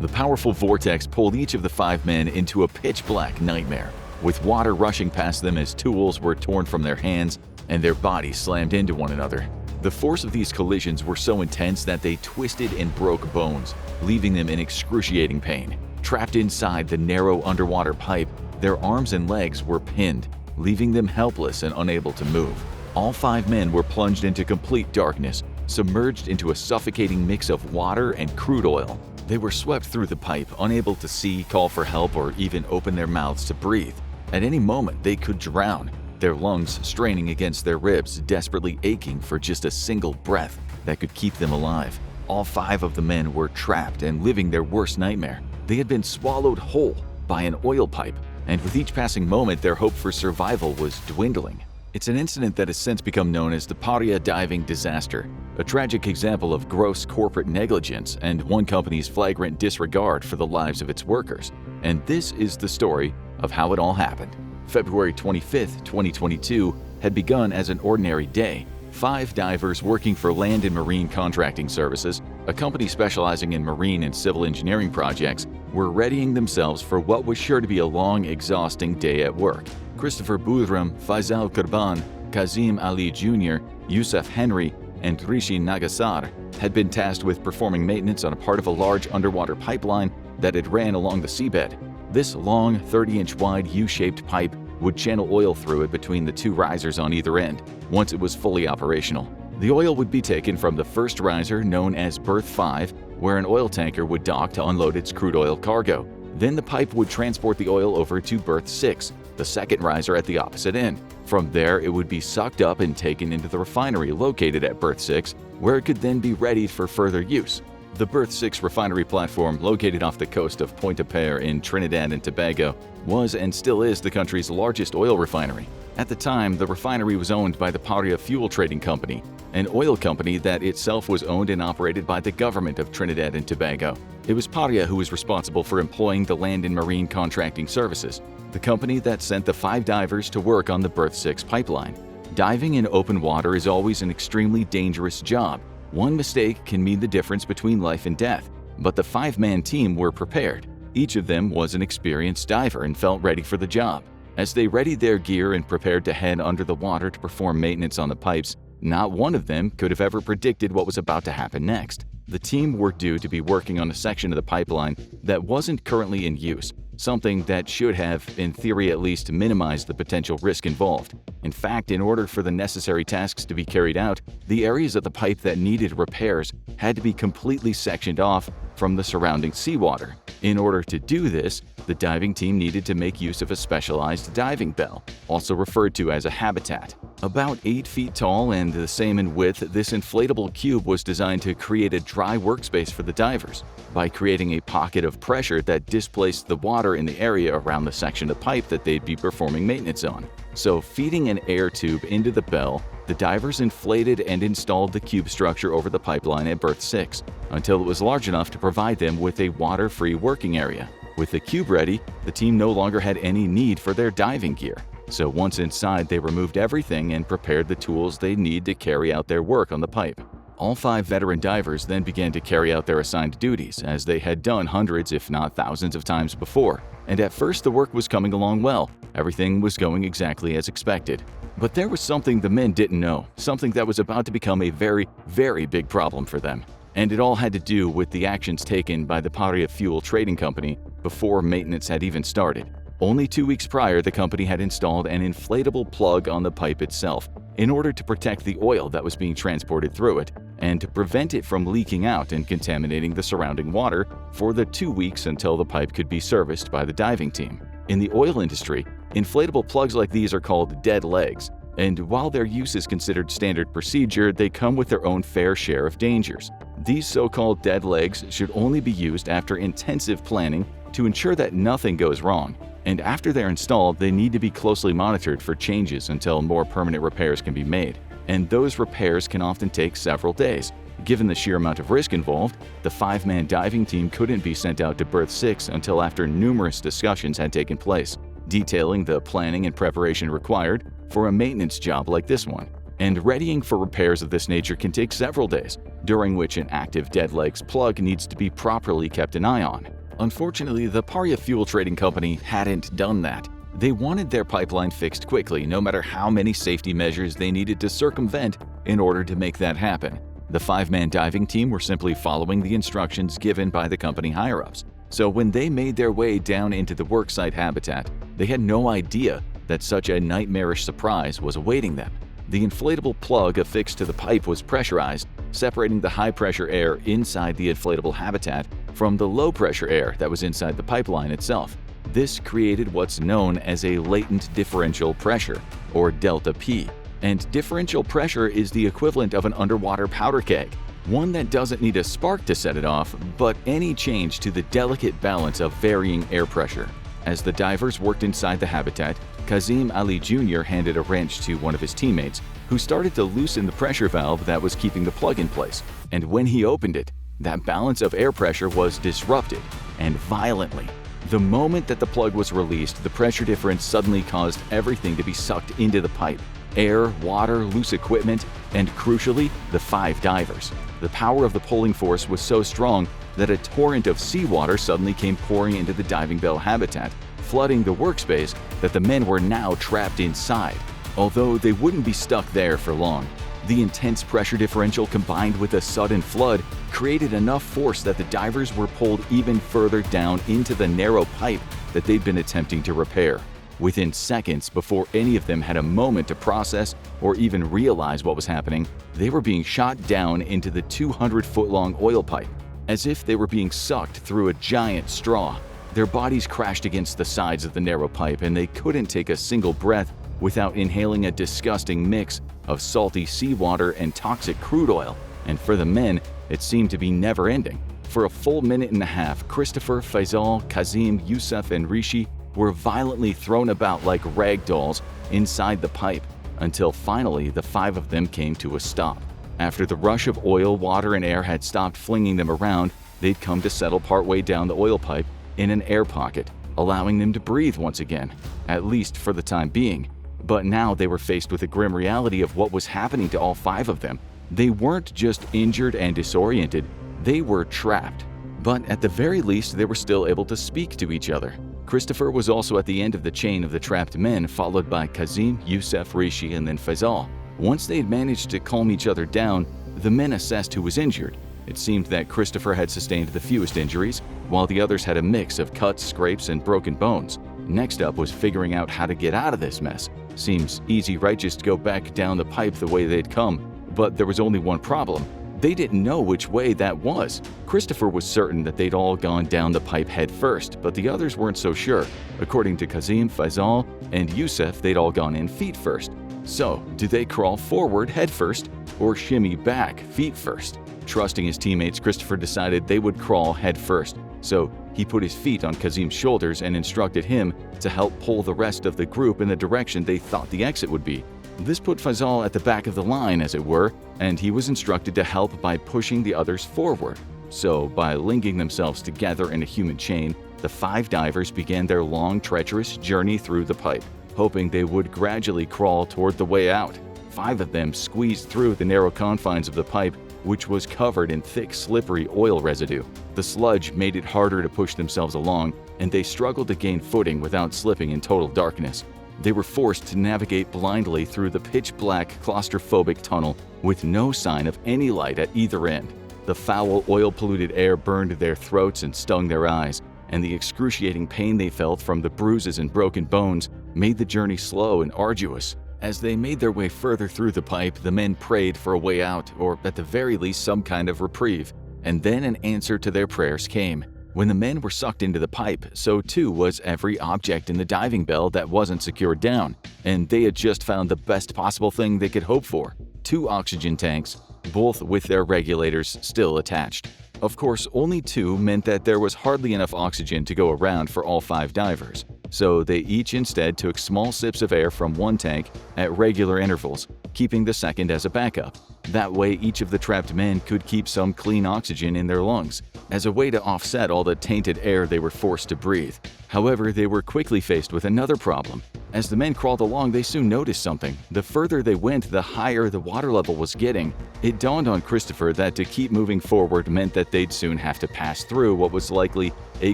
The powerful vortex pulled each of the 5 men into a pitch-black nightmare, with water rushing past them as tools were torn from their hands and their bodies slammed into one another. The force of these collisions were so intense that they twisted and broke bones, leaving them in excruciating pain. Trapped inside the narrow underwater pipe, their arms and legs were pinned, leaving them helpless and unable to move. All 5 men were plunged into complete darkness, submerged into a suffocating mix of water and crude oil. They were swept through the pipe, unable to see, call for help, or even open their mouths to breathe. At any moment, they could drown, their lungs straining against their ribs, desperately aching for just a single breath that could keep them alive. All 5 of the men were trapped and living their worst nightmare. They had been swallowed whole by an oil pipe, and with each passing moment, their hope for survival was dwindling. It's an incident that has since become known as the Paria diving disaster, a tragic example of gross corporate negligence and one company's flagrant disregard for the lives of its workers. And this is the story of how it all happened. February 25, 2022 had begun as an ordinary day. 5 divers working for Land and Marine Contracting Services, a company specializing in marine and civil engineering projects, were readying themselves for what was sure to be a long, exhausting day at work. Christopher Budram, Faisal Kurban, Kazim Ali Jr., Yusuf Henry, and Rishi Nagasar had been tasked with performing maintenance on a part of a large underwater pipeline that had ran along the seabed. This long, 30-inch wide U-shaped pipe would channel oil through it between the 2 risers on either end once it was fully operational. The oil would be taken from the first riser, known as Berth 5, where an oil tanker would dock to unload its crude oil cargo. Then the pipe would transport the oil over to Berth 6, the second riser at the opposite end. From there, it would be sucked up and taken into the refinery located at Berth 6, where it could then be readied for further use. The Berth 6 refinery platform, located off the coast of Pointe-à-Pierre in Trinidad and Tobago, was and still is the country's largest oil refinery. At the time, the refinery was owned by the Paria Fuel Trading Company, an oil company that itself was owned and operated by the government of Trinidad and Tobago. It was Paria who was responsible for employing the Land and Marine Contracting Services, the company that sent the 5 divers to work on the Berth 6 pipeline. Diving in open water is always an extremely dangerous job. One mistake can mean the difference between life and death, but the 5-man team were prepared. Each of them was an experienced diver and felt ready for the job. As they readied their gear and prepared to head under the water to perform maintenance on the pipes, not one of them could have ever predicted what was about to happen next. The team were due to be working on a section of the pipeline that wasn't currently in use, something that should have, in theory at least, minimized the potential risk involved. In fact, in order for the necessary tasks to be carried out, the areas of the pipe that needed repairs had to be completely sectioned off from the surrounding seawater. In order to do this, the diving team needed to make use of a specialized diving bell, also referred to as a habitat. About 8 feet tall and the same in width, this inflatable cube was designed to create a dry workspace for the divers by creating a pocket of pressure that displaced the water in the area around the section of pipe that they'd be performing maintenance on. So, feeding an air tube into the bell, the divers inflated and installed the cube structure over the pipeline at Berth 6 until it was large enough to provide them with a water-free working area. With the cube ready, the team no longer had any need for their diving gear. So once inside, they removed everything and prepared the tools they need to carry out their work on the pipe. All 5 veteran divers then began to carry out their assigned duties, as they had done hundreds if not thousands of times before. And at first the work was coming along well. Everything was going exactly as expected. But there was something the men didn't know, something that was about to become a very, very big problem for them. And it all had to do with the actions taken by the Paria Fuel Trading Company before maintenance had even started. Only 2 weeks prior, the company had installed an inflatable plug on the pipe itself in order to protect the oil that was being transported through it and to prevent it from leaking out and contaminating the surrounding water for the 2 weeks until the pipe could be serviced by the diving team. In the oil industry, inflatable plugs like these are called dead legs, and while their use is considered standard procedure, they come with their own fair share of dangers. These so-called dead legs should only be used after intensive planning to ensure that nothing goes wrong. And after they're installed, they need to be closely monitored for changes until more permanent repairs can be made. And those repairs can often take several days. Given the sheer amount of risk involved, the 5-man diving team couldn't be sent out to Berth 6 until after numerous discussions had taken place, detailing the planning and preparation required for a maintenance job like this one. And readying for repairs of this nature can take several days. during which an active dead legs plug needs to be properly kept an eye on. Unfortunately, the Paria Fuel Trading Company hadn't done that. They wanted their pipeline fixed quickly, no matter how many safety measures they needed to circumvent in order to make that happen. The 5-man diving team were simply following the instructions given by the company higher-ups. So when they made their way down into the worksite habitat, they had no idea that such a nightmarish surprise was awaiting them. The inflatable plug affixed to the pipe was pressurized, separating the high-pressure air inside the inflatable habitat from the low-pressure air that was inside the pipeline itself. This created what's known as a latent differential pressure, or delta P. And differential pressure is the equivalent of an underwater powder keg, one that doesn't need a spark to set it off, but any change to the delicate balance of varying air pressure. As the divers worked inside the habitat, Kazim Ali Jr. handed a wrench to one of his teammates, who started to loosen the pressure valve that was keeping the plug in place. And when he opened it, that balance of air pressure was disrupted, and violently. The moment that the plug was released, the pressure difference suddenly caused everything to be sucked into the pipe. Air, water, loose equipment, and crucially, the 5 divers. The power of the pulling force was so strong that a torrent of seawater suddenly came pouring into the diving bell habitat, flooding the workspace that the men were now trapped inside. Although they wouldn't be stuck there for long, the intense pressure differential combined with a sudden flood created enough force that the divers were pulled even further down into the narrow pipe that they'd been attempting to repair. Within seconds, before any of them had a moment to process or even realize what was happening, they were being shot down into the 200-foot-long oil pipe, as if they were being sucked through a giant straw. Their bodies crashed against the sides of the narrow pipe, and they couldn't take a single breath without inhaling a disgusting mix of salty seawater and toxic crude oil. And for the men, it seemed to be never-ending. For a full minute and a half, Christopher, Faisal, Kazim, Yusuf, and Rishi were violently thrown about like rag dolls inside the pipe, until finally the 5 of them came to a stop. After the rush of oil, water, and air had stopped flinging them around, they'd come to settle partway down the oil pipe in an air pocket, allowing them to breathe once again, at least for the time being. But now they were faced with the grim reality of what was happening to all 5 of them. They weren't just injured and disoriented, they were trapped. But at the very least, they were still able to speak to each other. Christopher was also at the end of the chain of the trapped men, followed by Kazim, Yusuf, Rishi, and then Faisal. Once they had managed to calm each other down, the men assessed who was injured. It seemed that Christopher had sustained the fewest injuries, while the others had a mix of cuts, scrapes, and broken bones. Next up was figuring out how to get out of this mess. Seems easy, right? Just go back down the pipe the way they'd come. But there was only one problem. They didn't know which way that was. Christopher was certain that they'd all gone down the pipe head first, but the others weren't so sure. According to Kazim, Faisal, and Yusuf, they'd all gone in feet first. So, do they crawl forward head first, or shimmy back feet first? Trusting his teammates, Christopher decided they would crawl head first. So, he put his feet on Kazim's shoulders and instructed him to help pull the rest of the group in the direction they thought the exit would be. This put Faisal at the back of the line, as it were, and he was instructed to help by pushing the others forward. So, by linking themselves together in a human chain, the 5 divers began their long, treacherous journey through the pipe, hoping they would gradually crawl toward the way out. 5 of them squeezed through the narrow confines of the pipe, which was covered in thick, slippery oil residue. The sludge made it harder to push themselves along, and they struggled to gain footing without slipping in total darkness. They were forced to navigate blindly through the pitch-black, claustrophobic tunnel with no sign of any light at either end. The foul, oil-polluted air burned their throats and stung their eyes, and the excruciating pain they felt from the bruises and broken bones made the journey slow and arduous. As they made their way further through the pipe, the men prayed for a way out, or at the very least some kind of reprieve, and then an answer to their prayers came. When the men were sucked into the pipe, so too was every object in the diving bell that wasn't secured down, and they had just found the best possible thing they could hope for: 2 oxygen tanks, both with their regulators still attached. Of course, only 2 meant that there was hardly enough oxygen to go around for all 5 divers, so they each instead took small sips of air from one tank at regular intervals, keeping the second as a backup. That way, each of the trapped men could keep some clean oxygen in their lungs, as a way to offset all the tainted air they were forced to breathe. However, they were quickly faced with another problem. As the men crawled along, they soon noticed something. The further they went, the higher the water level was getting. It dawned on Christopher that to keep moving forward meant that they'd soon have to pass through what was likely a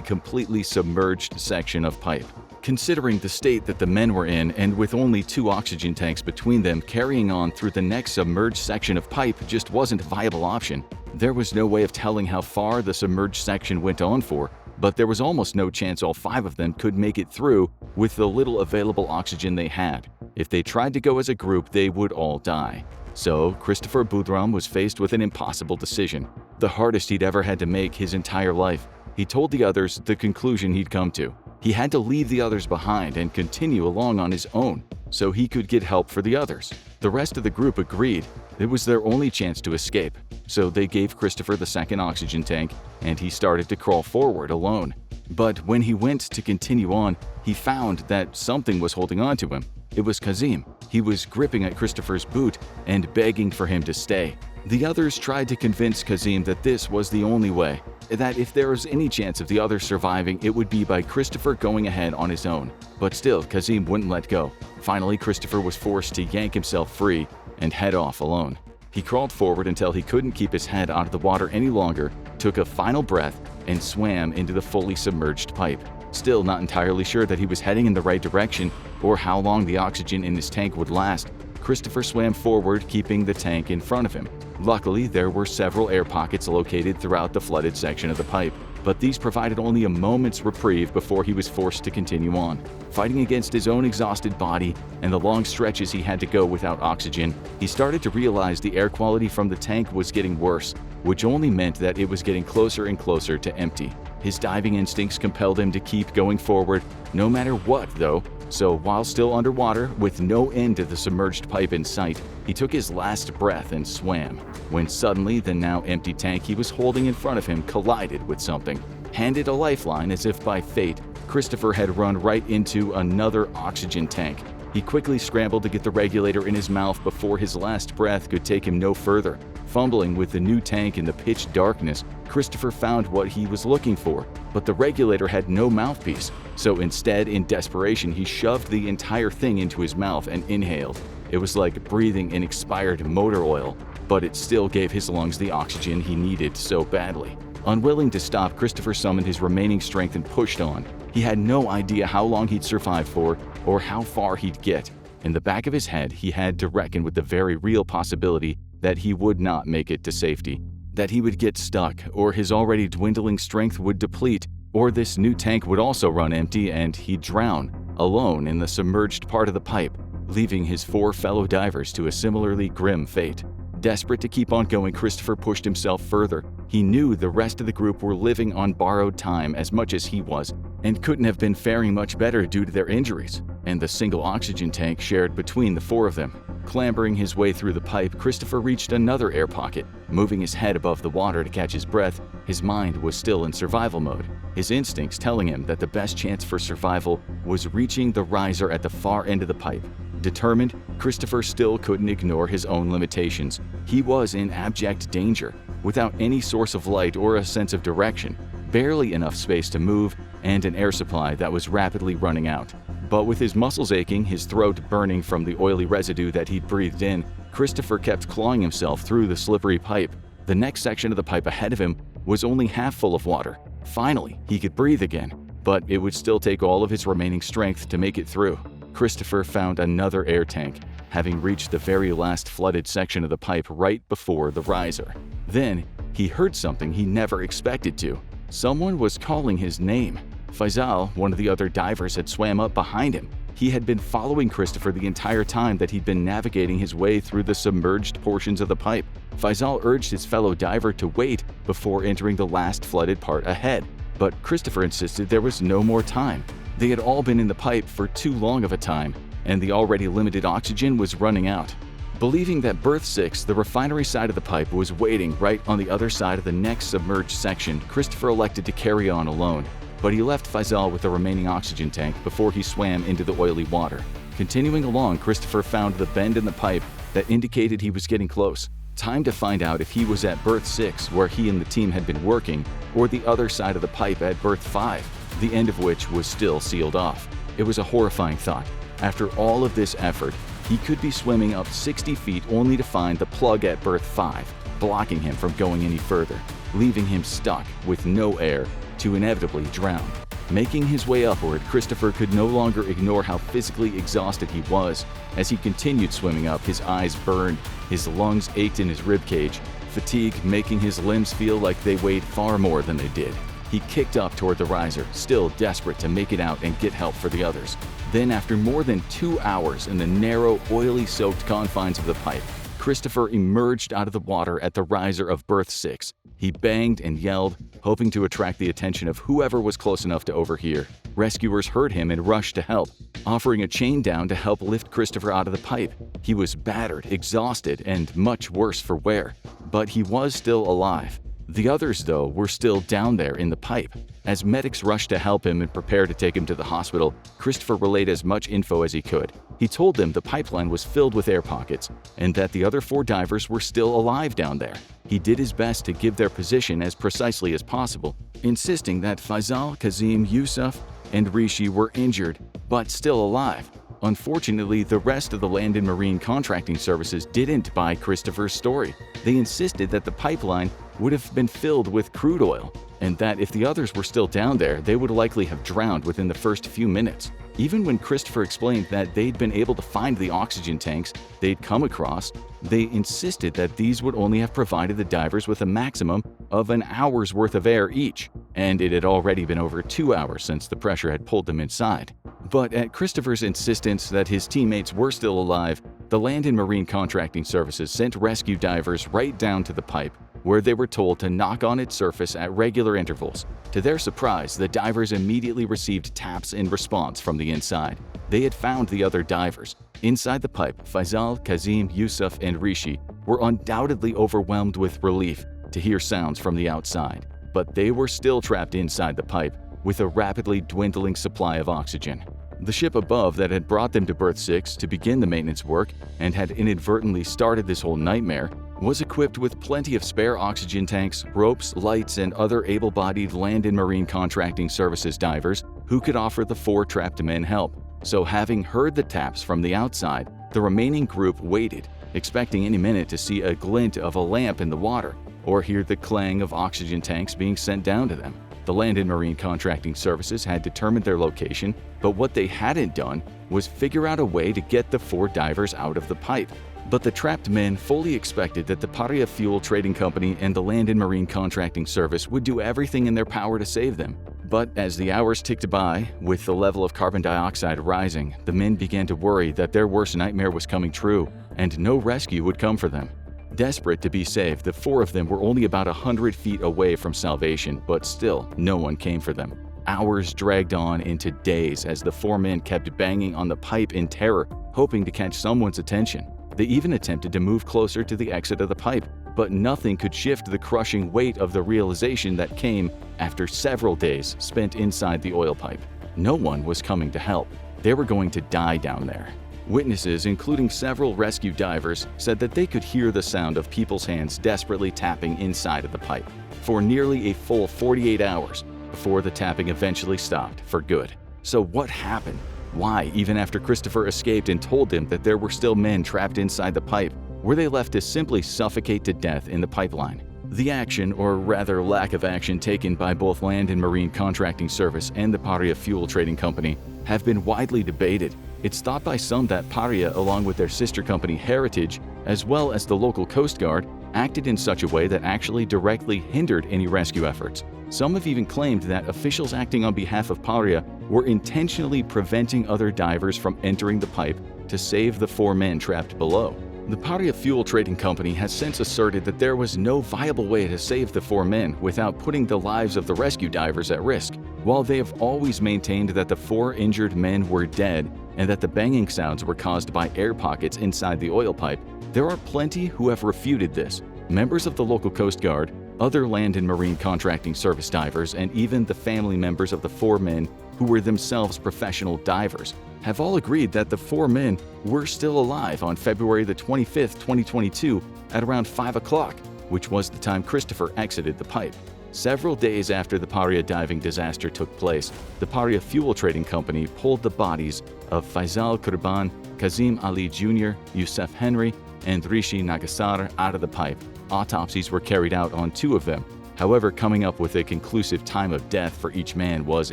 completely submerged section of pipe. Considering the state that the men were in, and with only 2 oxygen tanks between them, carrying on through the next submerged section of pipe just wasn't a viable option. There was no way of telling how far the submerged section went on for, but there was almost no chance all 5 of them could make it through with the little available oxygen they had. If they tried to go as a group, they would all die. So Christopher Boudram was faced with an impossible decision, the hardest he'd ever had to make his entire life. He told the others the conclusion he'd come to. He had to leave the others behind and continue along on his own so he could get help for the others. The rest of the group agreed. It was their only chance to escape, so they gave Christopher the second oxygen tank and he started to crawl forward alone. But when he went to continue on, he found that something was holding on to him. It was Kazim. He was gripping at Christopher's boot and begging for him to stay. The others tried to convince Kazim that this was the only way, that if there was any chance of the others surviving, it would be by Christopher going ahead on his own. But still, Kazim wouldn't let go. Finally, Christopher was forced to yank himself free and head off alone. He crawled forward until he couldn't keep his head out of the water any longer, took a final breath, and swam into the fully submerged pipe. Still not entirely sure that he was heading in the right direction or how long the oxygen in his tank would last, Christopher swam forward, keeping the tank in front of him. Luckily, there were several air pockets located throughout the flooded section of the pipe, but these provided only a moment's reprieve before he was forced to continue on. Fighting against his own exhausted body and the long stretches he had to go without oxygen, he started to realize the air quality from the tank was getting worse, which only meant that it was getting closer and closer to empty. His diving instincts compelled him to keep going forward, no matter what, though. So while still underwater, with no end to the submerged pipe in sight, he took his last breath and swam, when suddenly the now empty tank he was holding in front of him collided with something. Handed a lifeline as if by fate, Christopher had run right into another oxygen tank. He quickly scrambled to get the regulator in his mouth before his last breath could take him no further. Fumbling with the new tank in the pitch darkness, Christopher found what he was looking for, but the regulator had no mouthpiece. So instead, in desperation, he shoved the entire thing into his mouth and inhaled. It was like breathing in expired motor oil, but it still gave his lungs the oxygen he needed so badly. Unwilling to stop, Christopher summoned his remaining strength and pushed on. He had no idea how long he'd survive for or how far he'd get. In the back of his head, he had to reckon with the very real possibility that he would not make it to safety, that he would get stuck, or his already dwindling strength would deplete, or this new tank would also run empty and he'd drown, alone in the submerged part of the pipe, leaving his 4 fellow divers to a similarly grim fate. Desperate to keep on going, Christopher pushed himself further. He knew the rest of the group were living on borrowed time as much as he was, and couldn't have been faring much better due to their injuries, and the single oxygen tank shared between the 4 of them. Clambering his way through the pipe, Christopher reached another air pocket. Moving his head above the water to catch his breath, his mind was still in survival mode, his instincts telling him that the best chance for survival was reaching the riser at the far end of the pipe. Determined, Christopher still couldn't ignore his own limitations. He was in abject danger, without any source of light or a sense of direction, barely enough space to move, and an air supply that was rapidly running out. But with his muscles aching, his throat burning from the oily residue that he'd breathed in, Christopher kept clawing himself through the slippery pipe. The next section of the pipe ahead of him was only half full of water. Finally, he could breathe again, but it would still take all of his remaining strength to make it through. Christopher found another air tank, having reached the very last flooded section of the pipe right before the riser. Then, he heard something he never expected to. Someone was calling his name. Faisal, one of the other divers, had swam up behind him. He had been following Christopher the entire time that he'd been navigating his way through the submerged portions of the pipe. Faisal urged his fellow diver to wait before entering the last flooded part ahead, but Christopher insisted there was no more time. They had all been in the pipe for too long of a time, and the already limited oxygen was running out. Believing that berth 6, the refinery side of the pipe, was waiting right on the other side of the next submerged section, Christopher elected to carry on alone. But he left Faisal with the remaining oxygen tank before he swam into the oily water. Continuing along, Christopher found the bend in the pipe that indicated he was getting close. Time to find out if he was at berth 6, where he and the team had been working, or the other side of the pipe at berth 5, the end of which was still sealed off. It was a horrifying thought. After all of this effort, he could be swimming up 60 feet only to find the plug at berth 5, blocking him from going any further, leaving him stuck with no air to inevitably drown. Making his way upward, Christopher could no longer ignore how physically exhausted he was. As he continued swimming up, his eyes burned, his lungs ached in his ribcage, fatigue making his limbs feel like they weighed far more than they did. He kicked up toward the riser, still desperate to make it out and get help for the others. Then, after more than 2 hours in the narrow, oily-soaked confines of the pipe, Christopher emerged out of the water at the riser of berth 6. He banged and yelled, hoping to attract the attention of whoever was close enough to overhear. Rescuers heard him and rushed to help, offering a chain down to help lift Christopher out of the pipe. He was battered, exhausted, and much worse for wear, but he was still alive. The others, though, were still down there in the pipe. As medics rushed to help him and prepare to take him to the hospital, Christopher relayed as much info as he could. He told them the pipeline was filled with air pockets and that the other 4 divers were still alive down there. He did his best to give their position as precisely as possible, insisting that Faisal, Kazim, Yusuf, and Rishi were injured, but still alive. Unfortunately, the rest of the Land and Marine Contracting Services didn't buy Christopher's story. They insisted that the pipeline would have been filled with crude oil, and that if the others were still down there, they would likely have drowned within the first few minutes. Even when Christopher explained that they'd been able to find the oxygen tanks they'd come across, they insisted that these would only have provided the divers with a maximum of an hour's worth of air each, and it had already been over 2 hours since the pressure had pulled them inside. But at Christopher's insistence that his teammates were still alive, the Land and Marine Contracting Services sent rescue divers right down to the pipe, where they were told to knock on its surface at regular intervals. To their surprise, the divers immediately received taps in response from the inside. They had found the other divers. Inside the pipe, Faisal, Kazim, Yusuf, and Rishi were undoubtedly overwhelmed with relief to hear sounds from the outside, but they were still trapped inside the pipe with a rapidly dwindling supply of oxygen. The ship above that had brought them to berth 6 to begin the maintenance work and had inadvertently started this whole nightmare was equipped with plenty of spare oxygen tanks, ropes, lights, and other able-bodied Land and Marine Contracting Services divers who could offer the 4 trapped men help. So having heard the taps from the outside, the remaining group waited, expecting any minute to see a glint of a lamp in the water or hear the clang of oxygen tanks being sent down to them. The Land and Marine Contracting Services had determined their location, but what they hadn't done was figure out a way to get the 4 divers out of the pipe. But the trapped men fully expected that the Paria Fuel Trading Company and the Land and Marine Contracting Service would do everything in their power to save them. But as the hours ticked by, with the level of carbon dioxide rising, the men began to worry that their worst nightmare was coming true, and no rescue would come for them. Desperate to be saved, the 4 of them were only about 100 feet away from salvation, but still, no one came for them. Hours dragged on into days as the 4 men kept banging on the pipe in terror, hoping to catch someone's attention. They even attempted to move closer to the exit of the pipe, but nothing could shift the crushing weight of the realization that came after several days spent inside the oil pipe. No one was coming to help. They were going to die down there. Witnesses, including several rescue divers, said that they could hear the sound of people's hands desperately tapping inside of the pipe for nearly a full 48 hours before the tapping eventually stopped for good. So what happened? Why, even after Christopher escaped and told them that there were still men trapped inside the pipe, were they left to simply suffocate to death in the pipeline? The action, or rather lack of action, taken by both Land and Marine Contracting Service and the Paria Fuel Trading Company have been widely debated. It's thought by some that Paria, along with their sister company Heritage, as well as the local Coast Guard, acted in such a way that actually directly hindered any rescue efforts. Some have even claimed that officials acting on behalf of Paria were intentionally preventing other divers from entering the pipe to save the 4 men trapped below. The Paria Fuel Trading Company has since asserted that there was no viable way to save the 4 men without putting the lives of the rescue divers at risk. While they have always maintained that the 4 injured men were dead and that the banging sounds were caused by air pockets inside the oil pipe, there are plenty who have refuted this. Members of the local Coast Guard, other Land and Marine Contracting Service divers, and even the family members of the 4 men who were themselves professional divers have all agreed that the 4 men were still alive on February the 25th, 2022 at around 5 o'clock, which was the time Christopher exited the pipe. Several days after the Paria diving disaster took place, the Paria Fuel Trading Company pulled the bodies of Faisal Kurban, Kazim Ali Jr., Youssef Henry, and Rishi Nagasar out of the pipe. Autopsies were carried out on 2 of them. However, coming up with a conclusive time of death for each man was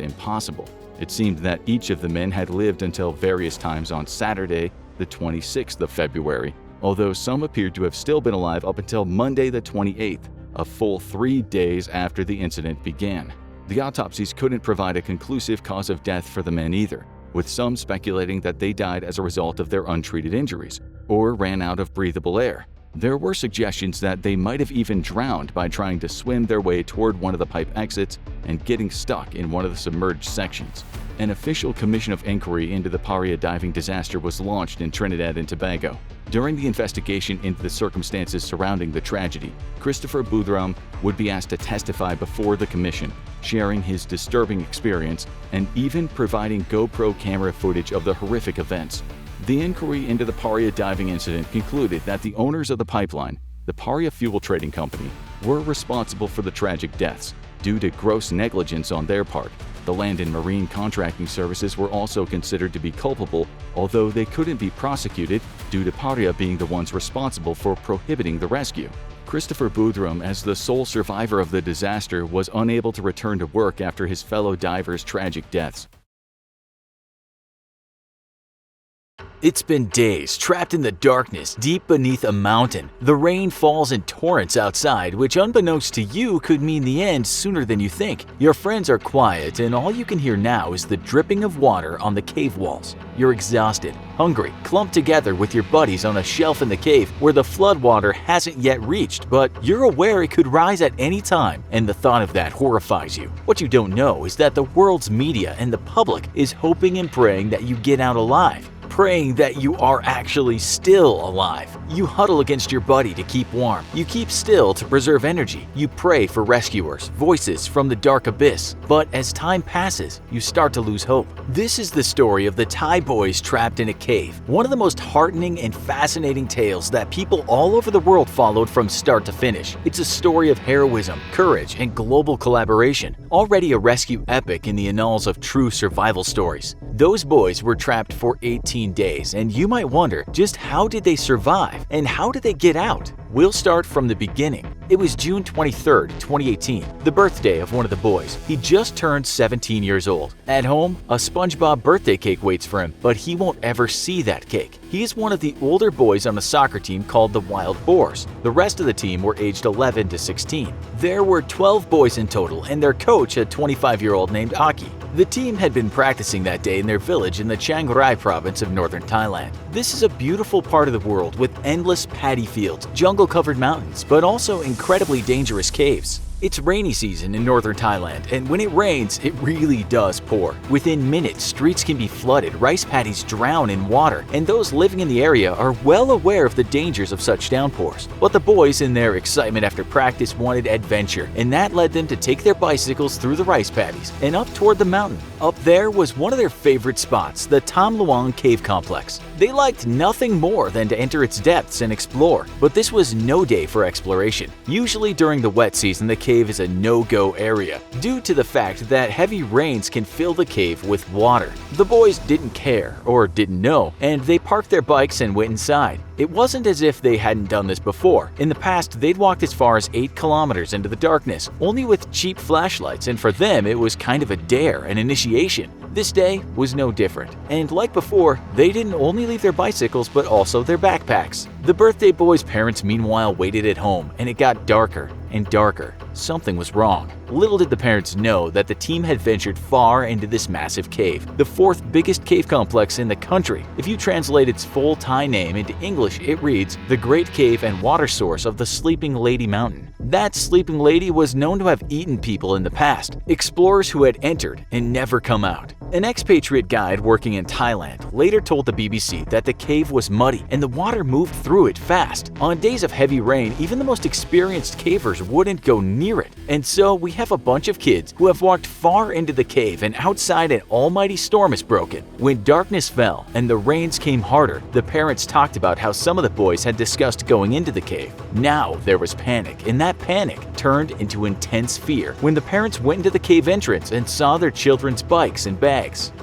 impossible. It seemed that each of the men had lived until various times on Saturday, the 26th of February, although some appeared to have still been alive up until Monday the 28th, a full 3 days after the incident began. The autopsies couldn't provide a conclusive cause of death for the men either, with some speculating that they died as a result of their untreated injuries or ran out of breathable air. There were suggestions that they might have even drowned by trying to swim their way toward one of the pipe exits and getting stuck in one of the submerged sections. An official commission of inquiry into the Paria diving disaster was launched in Trinidad and Tobago. During the investigation into the circumstances surrounding the tragedy, Christopher Boudram would be asked to testify before the commission, sharing his disturbing experience and even providing GoPro camera footage of the horrific events. The inquiry into the Paria diving incident concluded that the owners of the pipeline, the Paria Fuel Trading Company, were responsible for the tragic deaths due to gross negligence on their part. The Land and Marine Contracting Services were also considered to be culpable, although they couldn't be prosecuted due to Paria being the ones responsible for prohibiting the rescue. Christopher Boudram, as the sole survivor of the disaster, was unable to return to work after his fellow divers' tragic deaths. It's been days trapped in the darkness deep beneath a mountain. The rain falls in torrents outside, which unbeknownst to you could mean the end sooner than you think. Your friends are quiet and all you can hear now is the dripping of water on the cave walls. You're exhausted, hungry, clumped together with your buddies on a shelf in the cave where the floodwater hasn't yet reached, but you're aware it could rise at any time, and the thought of that horrifies you. What you don't know is that the world's media and the public is hoping and praying that you get out alive. Praying that you are actually still alive. You huddle against your buddy to keep warm. You keep still to preserve energy. You pray for rescuers, voices from the dark abyss. But as time passes, you start to lose hope. This is the story of the Thai boys trapped in a cave, one of the most heartening and fascinating tales that people all over the world followed from start to finish. It's a story of heroism, courage, and global collaboration, already a rescue epic in the annals of true survival stories. Those boys were trapped for 18 days, and you might wonder, just how did they survive and how did they get out? We'll start from the beginning. It was June 23, 2018, the birthday of one of the boys. He just turned 17 years old. At home, a SpongeBob birthday cake waits for him, but he won't ever see that cake. He is one of the older boys on a soccer team called the Wild Boars. The rest of the team were aged 11 to 16. There were 12 boys in total, and their coach, a 25-year-old named Aki. The team had been practicing that day in their village in the Chiang Rai province of northern Thailand. This is a beautiful part of the world with endless paddy fields, jungle-covered mountains, but also incredibly dangerous caves. It's rainy season in northern Thailand, and when it rains, it really does pour. Within minutes, streets can be flooded, rice paddies drown in water, and those living in the area are well aware of the dangers of such downpours. But the boys, in their excitement after practice, wanted adventure, and that led them to take their bicycles through the rice paddies and up toward the mountain. Up there was one of their favorite spots, the Tham Luang Cave Complex. They liked nothing more than to enter its depths and explore, but this was no day for exploration. Usually during the wet season, the cave is a no-go area due to the fact that heavy rains can fill the cave with water. The boys didn't care or didn't know, and they parked their bikes and went inside. It wasn't as if they hadn't done this before. In the past, they'd walked as far as 8 kilometers into the darkness, only with cheap flashlights, and for them it was kind of a dare, an initiation. This day was no different, and like before, they didn't only leave their bicycles but also their backpacks. The birthday boy's parents meanwhile waited at home, and it got darker and darker. Something was wrong. Little did the parents know that the team had ventured far into this massive cave, the 4th biggest cave complex in the country. If you translate its full Thai name into English, it reads, the Great Cave and Water Source of the Sleeping Lady Mountain. That sleeping lady was known to have eaten people in the past, explorers who had entered and never come out. An expatriate guide working in Thailand later told the BBC that the cave was muddy and the water moved through it fast. On days of heavy rain, even the most experienced cavers wouldn't go near it. And so we have a bunch of kids who have walked far into the cave and outside an almighty storm is broken. When darkness fell and the rains came harder, the parents talked about how some of the boys had discussed going into the cave. Now there was panic, and that panic turned into intense fear when the parents went into the cave entrance and saw their children's bikes and bags.